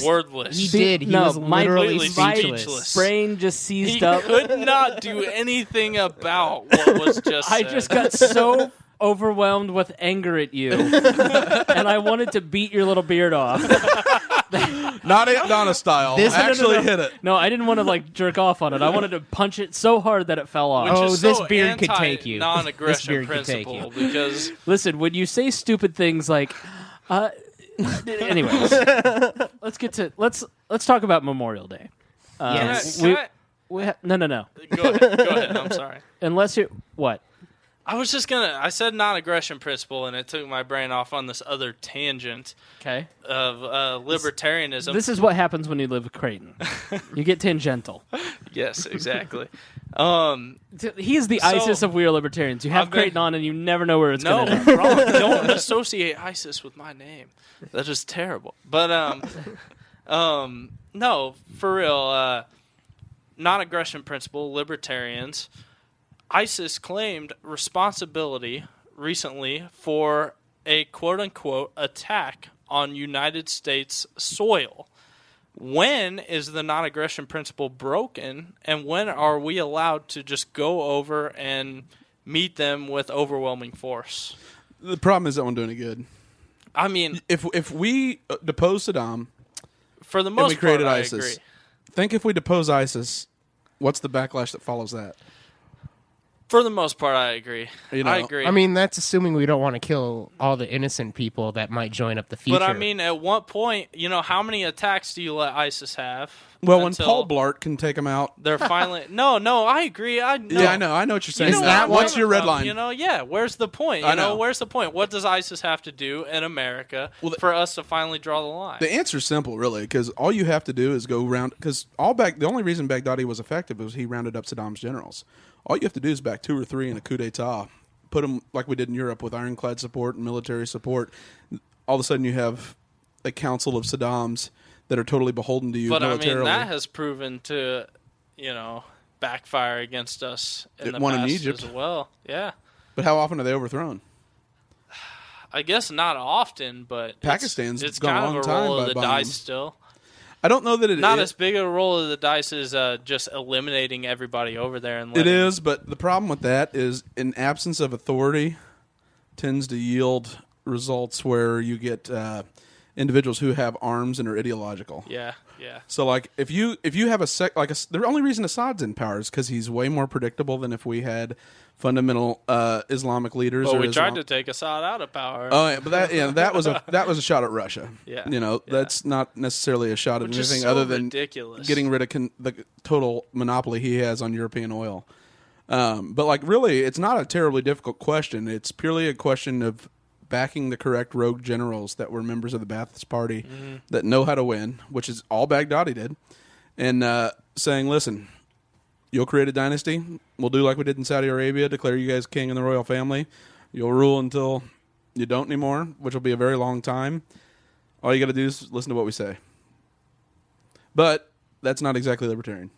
wordless. He did. He was literally completely speechless. Brain just seized He up. could not do anything about what was just I said. just got so overwhelmed with anger at you, and I wanted to beat your little beard off. Not Aunt Donna style. This- Actually hit it. No, I didn't want to jerk off on it. I wanted to punch it so hard that it fell off. Which Oh, is this so beard could take you. This Non-aggression beard could take principle you. because Listen, when you say stupid things like, anyways, let's talk about Memorial Day. Yes. Can I- No. Go ahead. I'm sorry. Unless you what? I said non-aggression principle, and it took my brain off on this other tangent Okay. of libertarianism. This is what happens when you live with Creighton. You get tangential. Yes, exactly. He is the ISIS of We Are Libertarians. You have Creighton on, and you never know where it's No, going to wrong. Don't associate ISIS with my name. That is terrible. But no, for real. Non-aggression principle, libertarians. ISIS claimed responsibility recently for a quote-unquote attack on United States soil. When is the non-aggression principle broken, and when are we allowed to just go over and meet them with overwhelming force? The problem is that won't do any good. I mean, If we depose Saddam for the and most we created part, I ISIS, agree. think if we depose ISIS, what's the backlash that follows that? For the most part, I agree. You know, I agree. I mean, that's assuming we don't want to kill all the innocent people that might join up the future. But I mean, at what point, how many attacks do you let ISIS have? Well, when until Paul Blart can take them out. they're finally no, I agree. Yeah, I know what you're saying. Is that What's what- your red line? Where's the point? I know. Where's the point? What does ISIS have to do in America for us to finally draw the line? The answer's simple, really, because all you have to do is go round. Because the only reason Baghdadi was effective was he rounded up Saddam's generals. All you have to do is back 2 or 3 in a coup d'état, put them like we did in Europe with ironclad support and military support. All of a sudden, you have a council of Saddams that are totally beholden to you but militarily. I mean, that has proven to, backfire against us in the won in past Egypt. as well. Yeah, But how often are they overthrown? I guess not often, but Pakistan's it's gone a kind long of a time roll of by the bombing. dice still. I don't know that it Not is. as big a roll of the dice as just eliminating everybody over there. And It is, but the problem with that is, in absence of authority, tends to yield results where you get individuals who have arms and are ideological. Yeah. So, like, if you have the only reason Assad's in power is because he's way more predictable than if we had fundamental Islamic leaders. Well, or we tried to take Assad out of power. Oh, yeah, but that was a shot at Russia. Yeah. That's not necessarily a shot at Which is anything so other than ridiculous. getting rid of the total monopoly he has on European oil. But like, really, it's not a terribly difficult question. It's purely a question of backing the correct rogue generals that were members of the Ba'athist Party that know how to win, which is all Baghdadi did, and saying, listen, You'll create a dynasty. We'll do like we did in Saudi Arabia, declare you guys king in the royal family. You'll rule until you don't anymore, which will be a very long time. All you got to do is listen to what we say. But that's not exactly libertarian.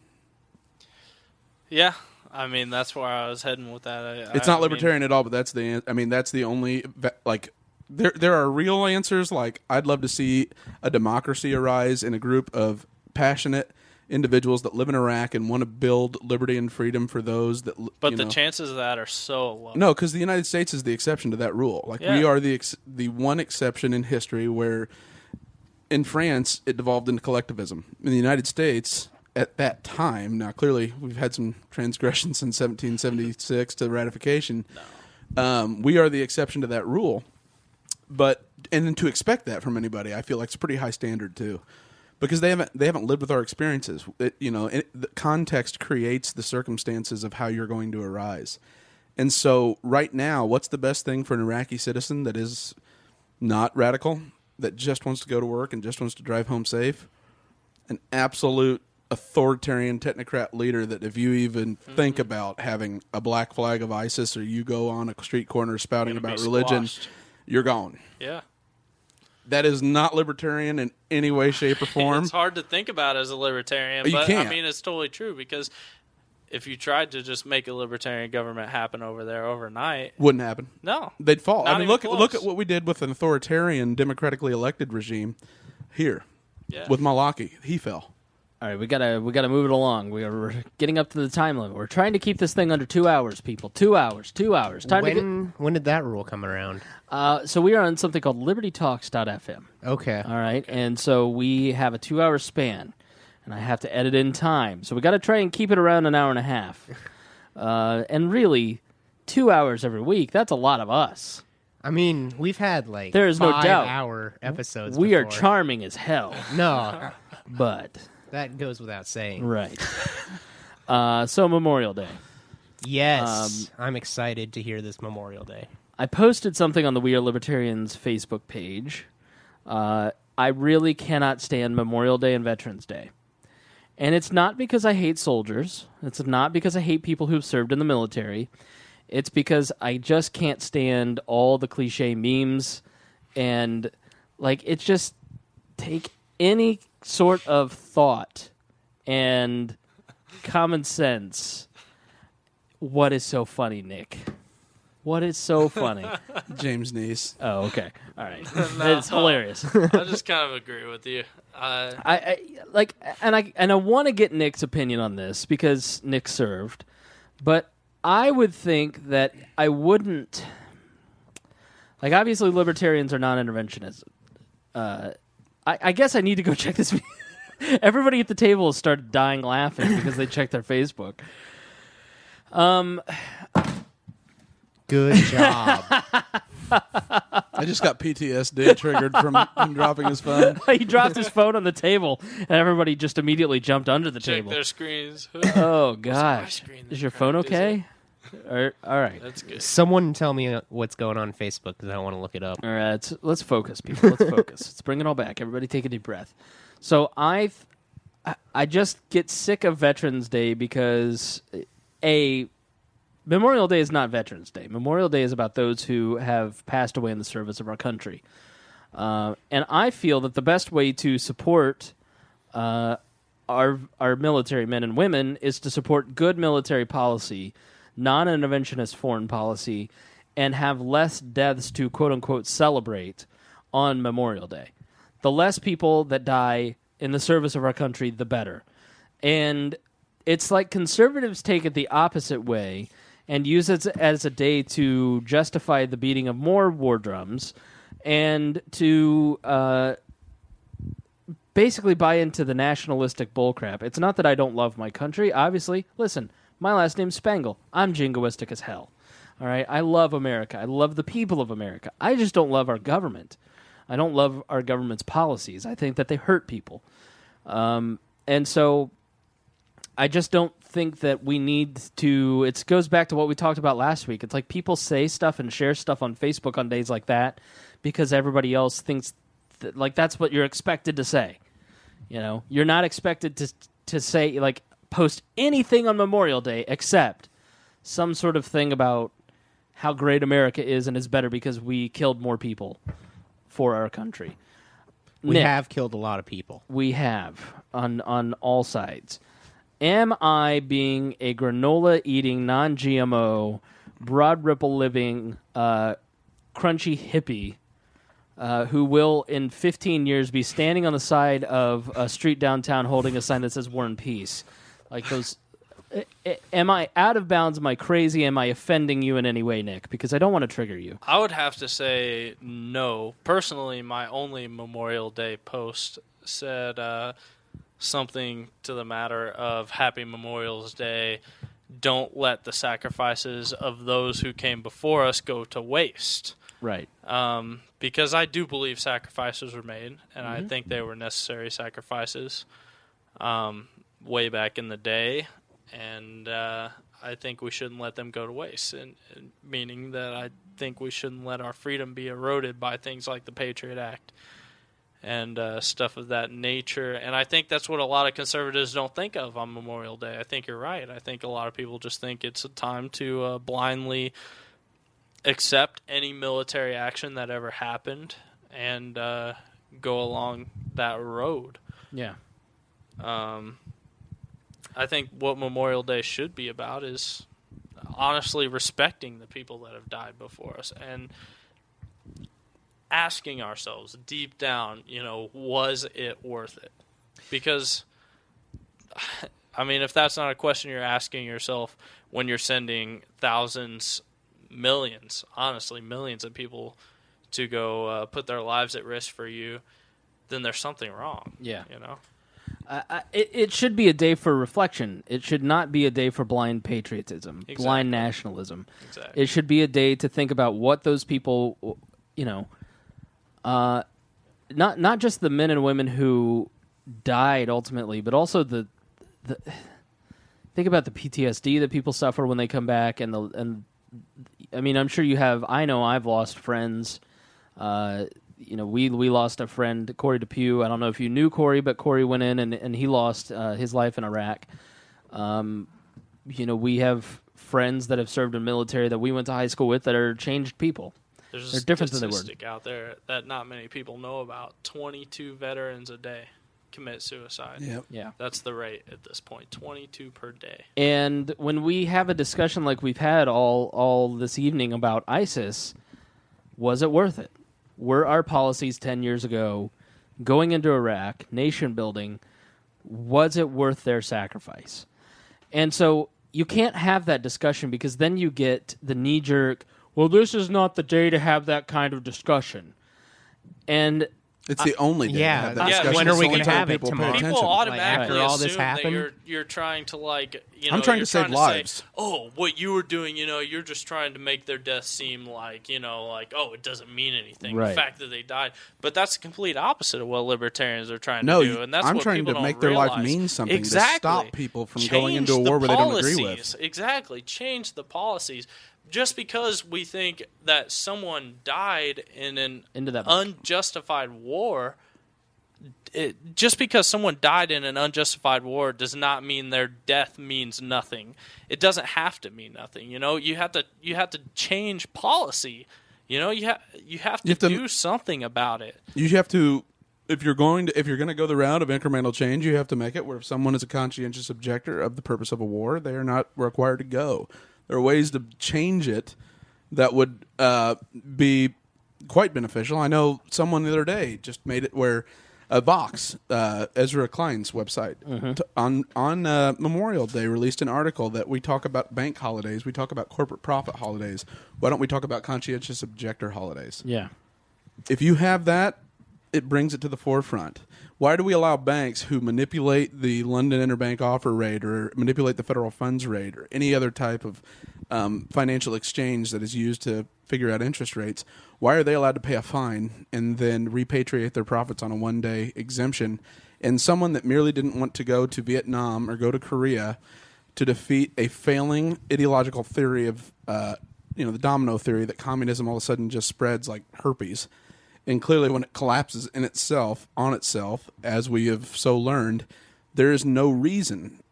Yeah, I mean, that's where I was heading with that. It's not libertarian at all, but that's the only, like, there are real answers. Like, I'd love to see a democracy arise in a group of passionate individuals that live in Iraq and want to build liberty and freedom for those that. But the chances of that are so low. No, because the United States is the exception to that rule. Like, we are the one exception in history where, in France, it devolved into collectivism. In the United States, at that time, now clearly we've had some transgressions since 1776 to ratification. No. We are the exception to that rule. But and then to expect that from anybody, I feel like it's a pretty high standard too, because they haven't lived with our experiences. The context creates the circumstances of how you're going to arise. And so, right now, what's the best thing for an Iraqi citizen that is not radical, that just wants to go to work and just wants to drive home safe? An absolute authoritarian technocrat leader that if you even think about having a black flag of ISIS or you go on a street corner spouting about religion, you're gone. Yeah. That is not libertarian in any way, shape, or form. It's hard to think about as a libertarian, but can't. I mean, it's totally true, because if you tried to just make a libertarian government happen over there overnight, wouldn't happen. No. They'd fall. Not I mean, look at what we did with an authoritarian democratically elected regime here. Yeah. With Malaki. He fell. All right, we gotta move it along. We're getting up to the time limit. We're trying to keep this thing under 2 hours, people. 2 hours. When did that rule come around? So we are on something called libertytalks.fm. Okay. All right, and so we have a 2 hour span, and I have to edit in time. So we got to try and keep it around an hour and a half. And really, 2 hours every week, that's a lot of us. I mean, we've had like there is no doubt 5-hour episodes. We before. are charming as hell. No, but that goes without saying. Right. So Memorial Day. Yes, I'm excited to hear this Memorial Day. I posted something on the We Are Libertarians Facebook page. I really cannot stand Memorial Day and Veterans Day. And it's not because I hate soldiers. It's not because I hate people who've served in the military. It's because I just can't stand all the cliche memes. And, like, it's just take any sort of thought and common sense. What is so funny, Nick? What is so funny? James Neese. Oh, okay. All right. It's hilarious. I just kind of agree with you. I want to get Nick's opinion on this because Nick served, but I would think that I wouldn't. Like, obviously, libertarians are non-interventionists. I guess I need to go check this. Everybody at the table has started dying laughing because they checked their Facebook. Good job. I just got PTSD triggered from him dropping his phone. He dropped his phone on the table, and everybody just immediately jumped under the Check table. their screens. Oh, gosh. Screen Is your phone okay? All right. That's good. Someone tell me what's going on Facebook because I want to look it up. All right. Let's focus, people. Let's focus. Let's bring it all back. Everybody take a deep breath. So I just get sick of Veterans Day because, Memorial Day is not Veterans Day. Memorial Day is about those who have passed away in the service of our country. And I feel that the best way to support our military men and women is to support good military policy, non-interventionist foreign policy, and have less deaths to quote-unquote celebrate on Memorial Day. The less people that die in the service of our country, the better. And it's like conservatives take it the opposite way and use it as a day to justify the beating of more war drums and to basically buy into the nationalistic bullcrap. It's not that I don't love my country. Obviously, listen, my last name's Spangle. I'm jingoistic as hell. All right? I love America. I love the people of America. I just don't love our government. I don't love our government's policies. I think that they hurt people. And so I just don't think that we need to. It goes back to what we talked about last week. It's like people say stuff and share stuff on Facebook on days like that because everybody else thinks like that's what you're expected to say. You know, you're not expected to say, like, post anything on Memorial Day except some sort of thing about how great America is and is better because we killed more people for our country. We Nick, have killed a lot of people. We have on all sides. Am I being a granola-eating, non-GMO, broad ripple-living, crunchy hippie who will, in 15 years, be standing on the side of a street downtown holding a sign that says "War and Peace"? Like those. Am I out of bounds? Am I crazy? Am I offending you in any way, Nick? Because I don't want to trigger you. I would have to say no. Personally, my only Memorial Day post said something to the matter of Happy Memorial's Day. Don't let the sacrifices of those who came before us go to waste. Right. Because I do believe sacrifices were made, and I think they were necessary sacrifices way back in the day. And I think we shouldn't let them go to waste, and meaning that I think we shouldn't let our freedom be eroded by things like the Patriot Act and stuff of that nature. And I think that's what a lot of conservatives don't think of on Memorial Day. I think you're right. I think a lot of people just think it's a time to blindly accept any military action that ever happened and go along that road. Yeah. I think what Memorial Day should be about is honestly respecting the people that have died before us and asking ourselves deep down, was it worth it? Because, I mean, if that's not a question you're asking yourself when you're sending thousands, millions, honestly, millions of people to go put their lives at risk for you, then there's something wrong. Yeah. It should be a day for reflection. It should not be a day for blind patriotism, Exactly. blind nationalism. Exactly. It should be a day to think about what those people, not just the men and women who died ultimately, but also the think about the PTSD that people suffer when they come back, and I mean, I'm sure you have. I know I've lost friends. We lost a friend, Corey DePew. I don't know if you knew Corey, but Corey went in and he lost his life in Iraq. We have friends that have served in the military that we went to high school with that are changed people. There's They're different a than they were. statistic out there that not many people know about. 22 veterans a day commit suicide. Yep. Yeah. That's the rate at this point, 22 per day. And when we have a discussion like we've had all this evening about ISIS, was it worth it? Were our policies 10 years ago, going into Iraq, nation building, was it worth their sacrifice? And so you can't have that discussion because then you get the knee-jerk, well, this is not the day to have that kind of discussion. And it's the only day to have that discussion. When are we It's the going to only have time it people pay tomorrow? attention. People automatically after all this assume that happened? you're trying to I'm trying to save lives. Say, oh, what you were doing, you're just trying to make their death seem like, oh, it doesn't mean anything. Right. The fact that they died, but that's the complete opposite of what libertarians are trying No, to do, and that's I'm what trying people to don't make their life realize. mean something Exactly. to stop people from Change going into a the war where they don't agree policies. with. Exactly, change the policies. Just because we think that someone died in an Into that unjustified war. Just because someone died in an unjustified war does not mean their death means nothing. It doesn't have to mean nothing. You have to change policy. You have to do something about it. You have to, if you're going to go the route of incremental change, you have to make it where if someone is a conscientious objector of the purpose of a war, they are not required to go. There are ways to change it that would be quite beneficial. I know someone the other day just made it where Vox, Ezra Klein's website, on Memorial Day released an article that we talk about bank holidays, we talk about corporate profit holidays. Why don't we talk about conscientious objector holidays? Yeah. If you have that, it brings it to the forefront. Why do we allow banks who manipulate the London Interbank Offer Rate or manipulate the federal funds rate or any other type of financial exchange that is used to figure out interest rates, why are they allowed to pay a fine and then repatriate their profits on a one-day exemption? And someone that merely didn't want to go to Vietnam or go to Korea to defeat a failing ideological theory of, the domino theory that communism all of a sudden just spreads like herpes. And clearly when it collapses in itself, on itself, as we have so learned, there is no reason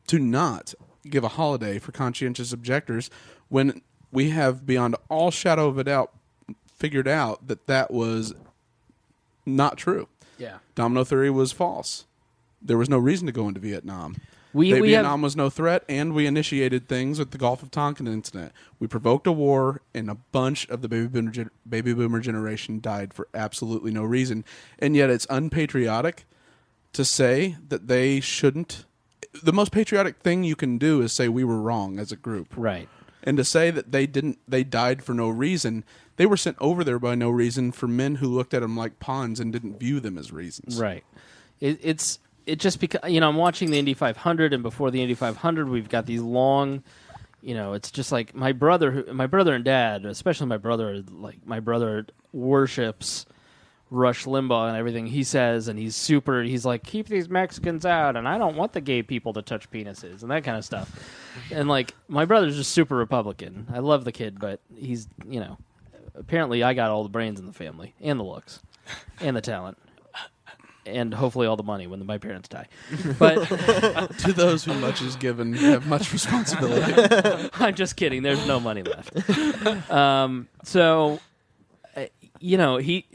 to not give a holiday for conscientious objectors when we have, beyond all shadow of a doubt, figured out that was not true. Yeah. Domino theory was false. There was no reason to go into Vietnam. Vietnam Vietnam was no threat, and we initiated things with the Gulf of Tonkin incident. We provoked a war, and a bunch of the baby boomer generation died for absolutely no reason. And yet it's unpatriotic to say that they shouldn't. The most patriotic thing you can do is say we were wrong as a group. Right. And to say that they died for no reason, they were sent over there by no reason for men who looked at them like pawns and didn't view them as reasons. Right. It just because I'm watching the Indy 500, and before the Indy 500, we've got these long, it's just like my brother and dad, especially my brother worships Rush Limbaugh and everything he says, and he's like, keep these Mexicans out, and I don't want the gay people to touch penises and that kind of stuff. And like my brother's just super Republican. I love the kid, but he's apparently I got all the brains in the family and the looks and the talent. And hopefully all the money when my parents die. But to those who much is given have much responsibility. I'm just kidding. There's no money left. He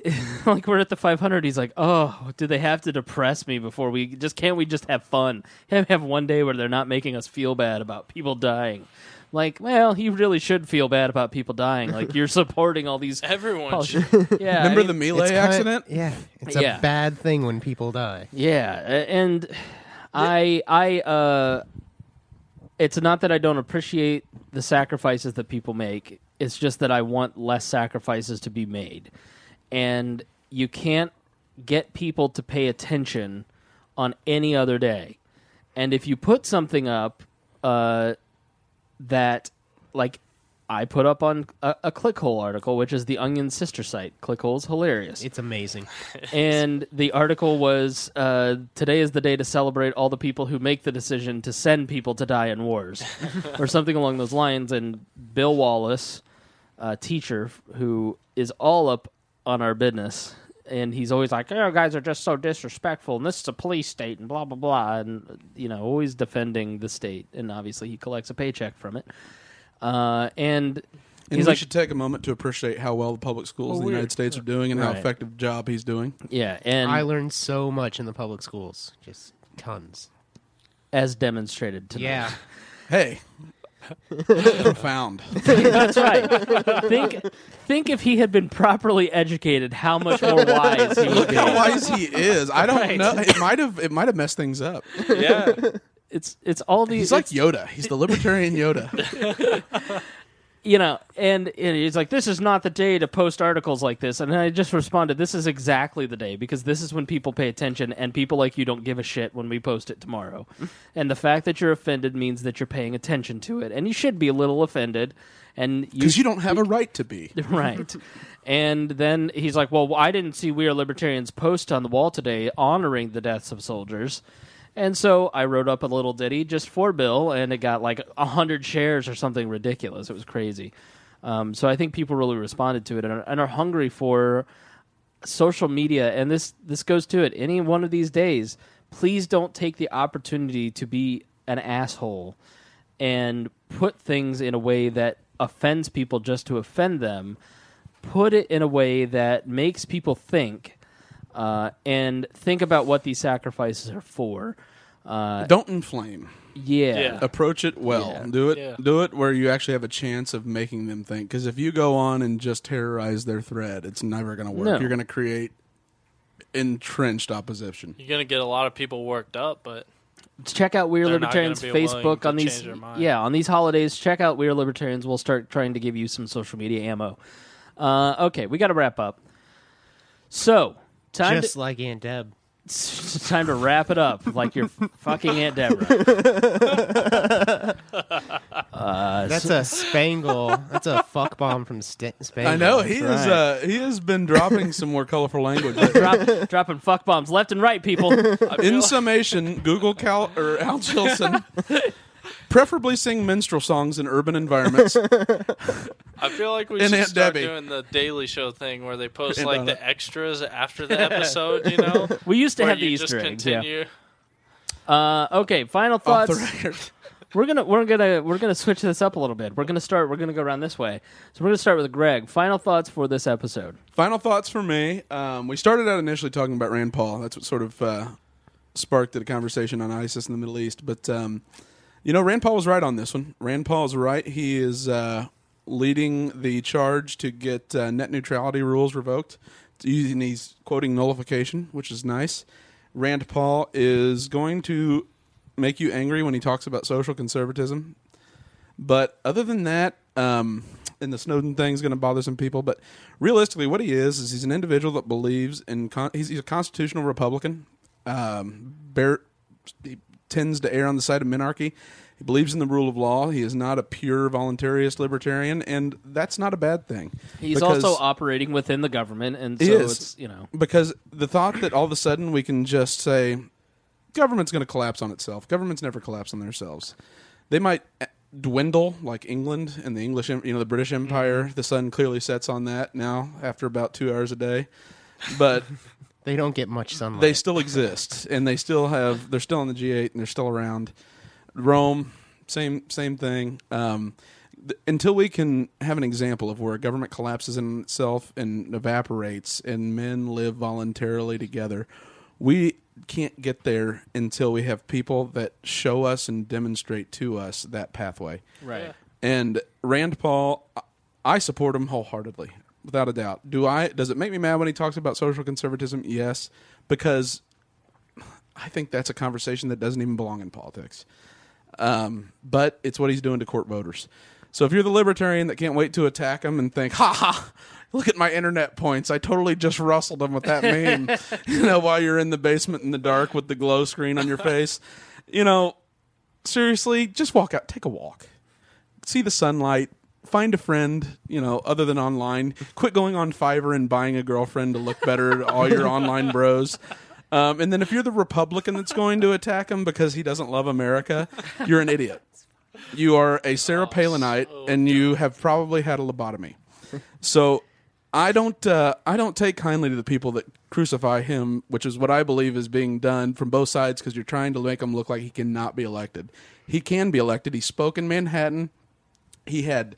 like we're at the 500. He's like, oh, do they have to depress me before can't we just have fun? Have one day where they're not making us feel bad about people dying. Like, well, you really should feel bad about people dying. Like, you're supporting all these... Everyone should. Yeah. Remember the Melee accident? It's a bad thing when people die. Yeah, and it's not that I don't appreciate the sacrifices that people make. It's just that I want less sacrifices to be made. And you can't get people to pay attention on any other day. And if you put something up... that, like, I put up on a Clickhole article, which is the Onion's sister site. Clickhole's hilarious. It's amazing. And the article was, today is the day to celebrate all the people who make the decision to send people to die in wars, or something along those lines. And Bill Wallace, a teacher who is all up on our business, and he's always like, oh, guys are just so disrespectful, and this is a police state, and blah, blah, blah, and, always defending the state. And obviously he collects a paycheck from it. And we should take a moment to appreciate how well the public schools in the United States are doing and how effective a job he's doing. Yeah, and I learned so much in the public schools. Just tons. As demonstrated tonight. Yeah. Hey. Profound. That's right. Think if he had been properly educated, how much more wise he would be. How wise he is. I don't know. It might have messed things up. Yeah. It's all these. He's like Yoda. He's the libertarian Yoda. And he's like, this is not the day to post articles like this. And I just responded, this is exactly the day, because this is when people pay attention, and people like you don't give a shit when we post it tomorrow. And the fact that you're offended means that you're paying attention to it. And you should be a little offended. Because you don't have a right to be. Right. And then he's like, well, I didn't see We Are Libertarians post on the wall today honoring the deaths of soldiers. And so I wrote up a little ditty just for Bill, and it got like 100 shares or something ridiculous. It was crazy. So I think people really responded to it and are hungry for social media. And this goes to it. Any one of these days, please don't take the opportunity to be an asshole and put things in a way that offends people just to offend them. Put it in a way that makes people think. And think about what these sacrifices are for. Don't inflame. Yeah. Approach it well. Yeah. Do it. Yeah. Do it where you actually have a chance of making them think. Because if you go on and just terrorize their thread, it's never going to work. No. You're going to create entrenched opposition. You're going to get a lot of people worked up, but check out We Are Libertarians Facebook on these. Yeah, on these holidays. Check out We Are Libertarians. We'll start trying to give you some social media ammo. Okay, we got to wrap up. So. Like Aunt Deb. It's time to wrap it up like your fucking Aunt Deborah. That's a Spangle. That's a fuck bomb from Spangle. I know he has been dropping some more colorful language. Dropping fuck bombs left and right, people. In summation, Google Al Jolson. Preferably sing minstrel songs in urban environments. I feel like we should start doing the Daily Show thing where they post like the extras after the episode, We used to have the Easter eggs. Continue. Okay, final Off thoughts. the record. We're gonna switch this up a little bit. We're gonna go around this way. So we're gonna start with Greg. Final thoughts for this episode. Final thoughts for me. We started out initially talking about Rand Paul. That's what sort of sparked the conversation on ISIS in the Middle East. But Rand Paul was right on this one. Rand Paul is right. He is leading the charge to get net neutrality rules revoked. And he's quoting nullification, which is nice. Rand Paul is going to make you angry when he talks about social conservatism. But other than that, and the Snowden thing is going to bother some people, but realistically what he is he's an individual that believes in he's a constitutional Republican. He tends to err on the side of monarchy. He believes in the rule of law. He is not a pure voluntarist libertarian, and that's not a bad thing. He's also operating within the government, and so it's, Because the thought that all of a sudden we can just say, government's going to collapse on itself. Governments never collapse on themselves. They might dwindle like England and the British Empire. Mm-hmm. The sun clearly sets on that now after about 2 hours a day. But they don't get much sunlight. They still exist, and they're still in the G8, and they're still around. Rome, same thing. Until we can have an example of where a government collapses in itself and evaporates and men live voluntarily together, we can't get there until we have people that show us and demonstrate to us that pathway. Right. Yeah. And Rand Paul, I support him wholeheartedly, without a doubt. Does it make me mad when he talks about social conservatism? Yes, because I think that's a conversation that doesn't even belong in politics. But it's what he's doing to court voters. So if you're the libertarian that can't wait to attack him and think, ha ha, look at my internet points, I totally just rustled him with that meme, while you're in the basement in the dark with the glow screen on your face, seriously, just walk out, take a walk, see the sunlight, find a friend, other than online, quit going on Fiverr and buying a girlfriend to look better to all your online bros. And then if you're the Republican that's going to attack him because he doesn't love America, you're an idiot. You are a Sarah Palinite, and you have probably had a lobotomy. So I don't take kindly to the people that crucify him, which is what I believe is being done from both sides, because you're trying to make him look like he cannot be elected. He can be elected. He spoke in Manhattan. He had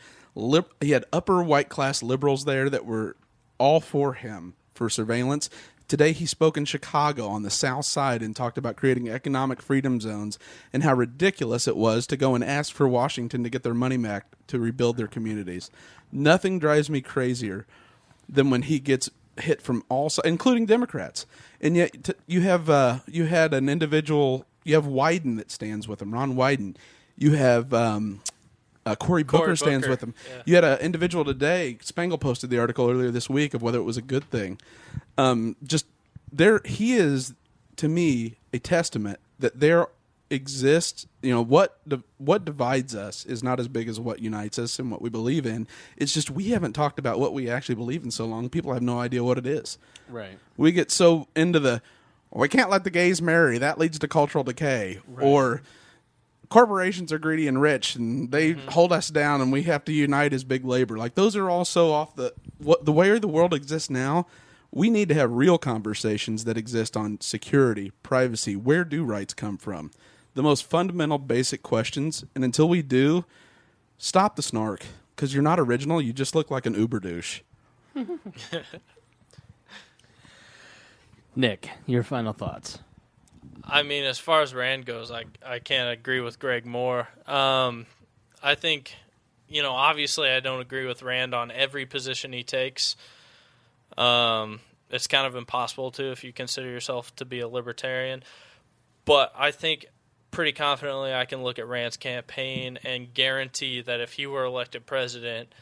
upper white class liberals there that were all for him for surveillance. Today he spoke in Chicago on the South Side and talked about creating economic freedom zones and how ridiculous it was to go and ask for Washington to get their money back to rebuild their communities. Nothing drives me crazier than when he gets hit from all sides, including Democrats. And yet you have Wyden that stands with him, Ron Wyden. You have Cory Booker stands with him. Yeah. You had an individual today, Spangle posted the article earlier this week of whether it was a good thing. He is, to me, a testament that there exists, what divides us is not as big as what unites us and what we believe in. It's just we haven't talked about what we actually believe in so long. People have no idea what it is. Right. We get so into we can't let the gays marry. That leads to cultural decay. Right. Or corporations are greedy and rich, and they hold us down, and we have to unite as big labor. Like, those are all so off the way the world exists now. We need to have real conversations that exist on security, privacy. Where do rights come from? The most fundamental, basic questions. And until we do, stop the snark, because you're not original. You just look like an Uber douche. Nick, your final thoughts. I mean, as far as Rand goes, I can't agree with Greg more. I think, obviously I don't agree with Rand on every position he takes. It's kind of impossible to if you consider yourself to be a libertarian. But I think pretty confidently I can look at Rand's campaign and guarantee that if he were elected president,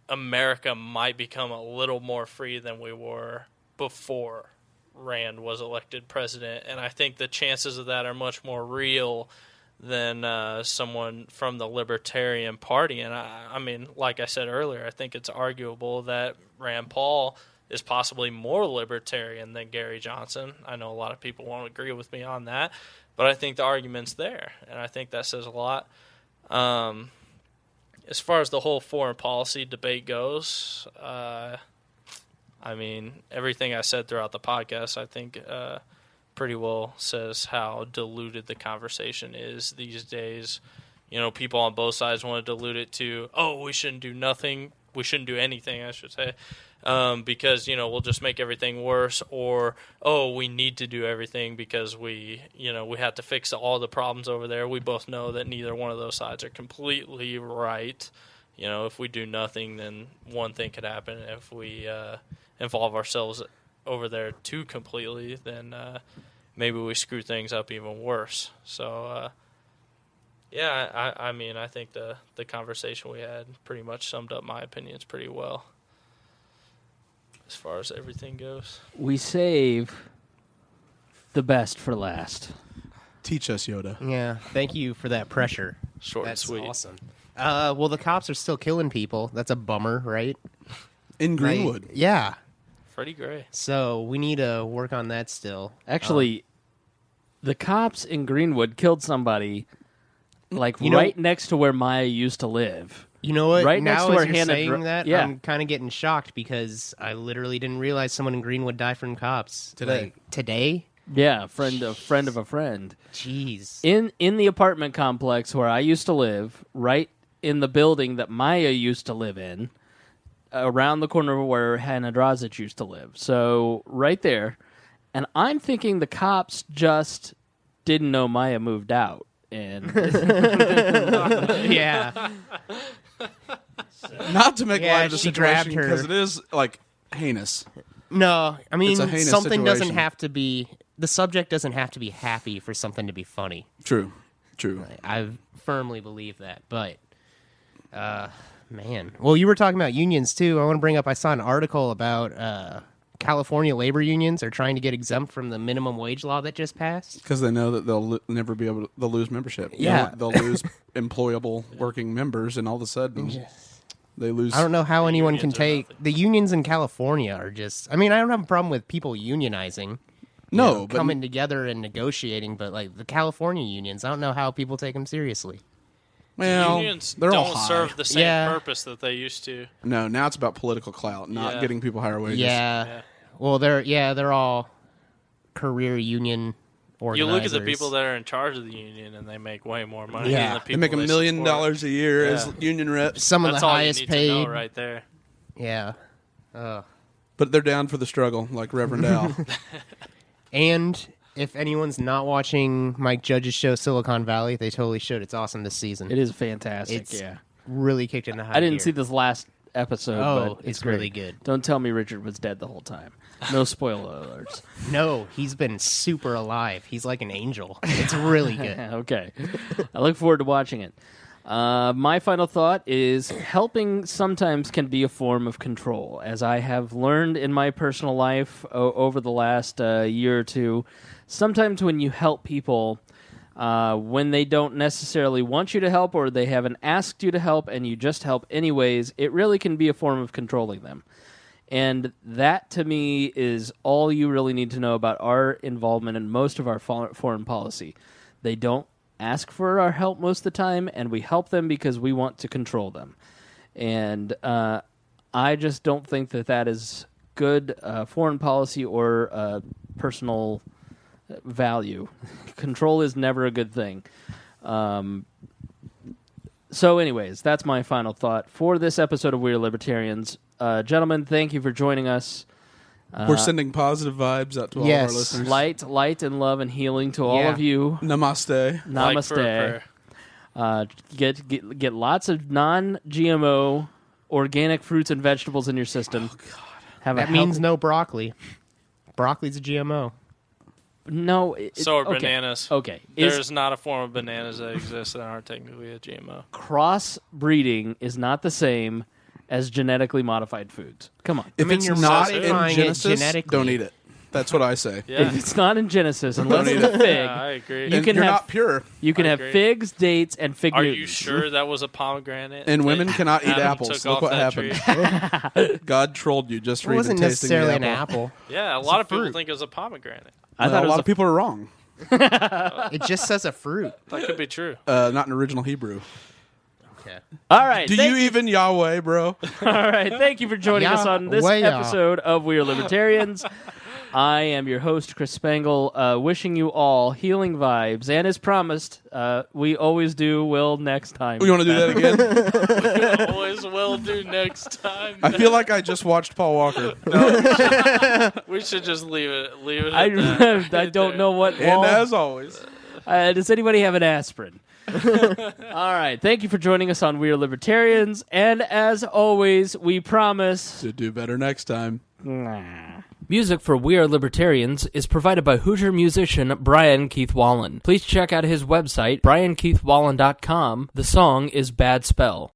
America might become a little more free than we were before Rand was elected president. And I think the chances of that are much more real than someone from the Libertarian Party. And I mean, like I said earlier, I think it's arguable that Rand Paul is possibly more libertarian than Gary Johnson. I know a lot of people won't agree with me on that, but I think the argument's there, and I think that says a lot. As far as the whole foreign policy debate goes, I mean, everything I said throughout the podcast, I think pretty well says how diluted the conversation is these days. People on both sides want to dilute it to, we shouldn't do nothing. We shouldn't do anything, I should say, because, we'll just make everything worse. Or, we need to do everything because we have to fix all the problems over there. We both know that neither one of those sides are completely right. If we do nothing, then one thing could happen. If we involve ourselves over there too completely, then maybe we screw things up even worse. So, I think the conversation we had pretty much summed up my opinions pretty well as far as everything goes. We save the best for last. Teach us, Yoda. Yeah, thank you for that pressure. Short That's and sweet. Awesome. Well, the cops are still killing people. That's a bummer, right? In Greenwood. Yeah. Freddie Gray. So we need to work on that still. Actually, the cops in Greenwood killed somebody right next to where Maya used to live. You know what? Right now next to as where you're Hannah saying that, yeah. I'm kind of getting shocked because I literally didn't realize someone in Greenwood died from cops. Today. Today? Yeah, a friend of a friend. Jeez. In the apartment complex where I used to live, right in the building that Maya used to live in, around the corner where Hannah Drazic used to live. So right there. And I'm thinking the cops just didn't know Maya moved out. And Yeah. Not to make Yeah, light of the she grabbed situation, her. because it is, heinous. No, I mean, It's a heinous something doesn't situation. have to be... The subject doesn't have to be happy for something to be funny. True. I firmly believe that, but... man. Well, you were talking about unions, too. I want to bring up... I saw an article about... California labor unions are trying to get exempt from the minimum wage law that just passed. Because they know that they'll never be able to... They'll lose membership. Yeah. They'll lose employable working members, and all of a sudden... They lose... I don't know how anyone can unions are take... nothing. The unions in California are just... I mean, I don't have a problem with people unionizing. No, but... Coming together and negotiating, but like the California unions, I don't know how people take them seriously. Well, Unions they're all don't high. serve the same Yeah. purpose that they used to. No, now it's about political clout, not Yeah. getting people higher wages. Yeah. Well, they're all career union organizers. You look at the people that are in charge of the union, and they make way more money Yeah. than the They people make $1 million support. a year as Yeah. union reps, Some of That's the all highest you need paid. to know right there. Yeah. but they're down for the struggle, like Reverend Al. And if anyone's not watching Mike Judge's show Silicon Valley, they totally should. It's awesome this season. it is fantastic, It's yeah. really kicked into high I didn't gear. see this last episode, Oh, but it's great. really good. Don't tell me Richard was dead the whole time. No spoiler alerts. No, he's been super alive. He's like an angel. It's really good. Okay. I look forward to watching it. My final thought is helping sometimes can be a form of control. As I have learned in my personal life over the last year or two, sometimes when you help people, when they don't necessarily want you to help or they haven't asked you to help and you just help anyways, it really can be a form of controlling them. And that, to me, is all you really need to know about our involvement in most of our foreign policy. They don't ask for our help most of the time, and we help them because we want to control them. And I just don't think that that is good foreign policy or personal value. Control is never a good thing. So anyways, that's my final thought for this episode of We're Libertarians. Gentlemen, thank you for joining us. We're sending positive vibes out to all Yes. of our listeners. Light and love and healing to all Yeah. of you. Namaste. Like for a Namaste. prayer. Get lots of non-GMO organic fruits and vegetables in your system. Oh God. Have That a means healthy- no broccoli. Broccoli's a GMO. no. So are okay. bananas. Okay. There's not a form of bananas that exists that aren't technically a GMO. Cross-breeding is not the same as genetically modified foods. Come on. If mean, it's you're not in modifying it Genesis, genetically. don't eat it. That's what I say. Yeah, If it's not in Genesis, unless Don't it's eat a fig, yeah I agree. You And can you're have- not pure. you can I have agree. figs, dates, and fig Are Newtons. you sure that was a pomegranate? And that women cannot eat Adam apples. took Look off what that happened. tree? God trolled you just for It even wasn't tasting necessarily the an apple. apple. Yeah, a lot of people fruit. think it was a pomegranate. I thought a it lot was of people are wrong. It just says a fruit. That could be true. Not in original Hebrew. Okay. All right. Do you even Yahweh, bro? All right. Thank you for joining us on this Yahweh. episode of We Are Libertarians. I am your host, Chris Spangle, wishing you all healing vibes. And as promised, we always do will next time. We want to do that again? We always will do next time. I feel like I just watched Paul Walker. We should just leave it. I don't know what. And as always, does anybody have an aspirin? All right. Thank you for joining us on We Are Libertarians. And as always, we promise to do better next time. Music for We Are Libertarians is provided by Hoosier musician Brian Keith Wallen. Please check out his website, briankeithwallen.com. The song is Bad Spell.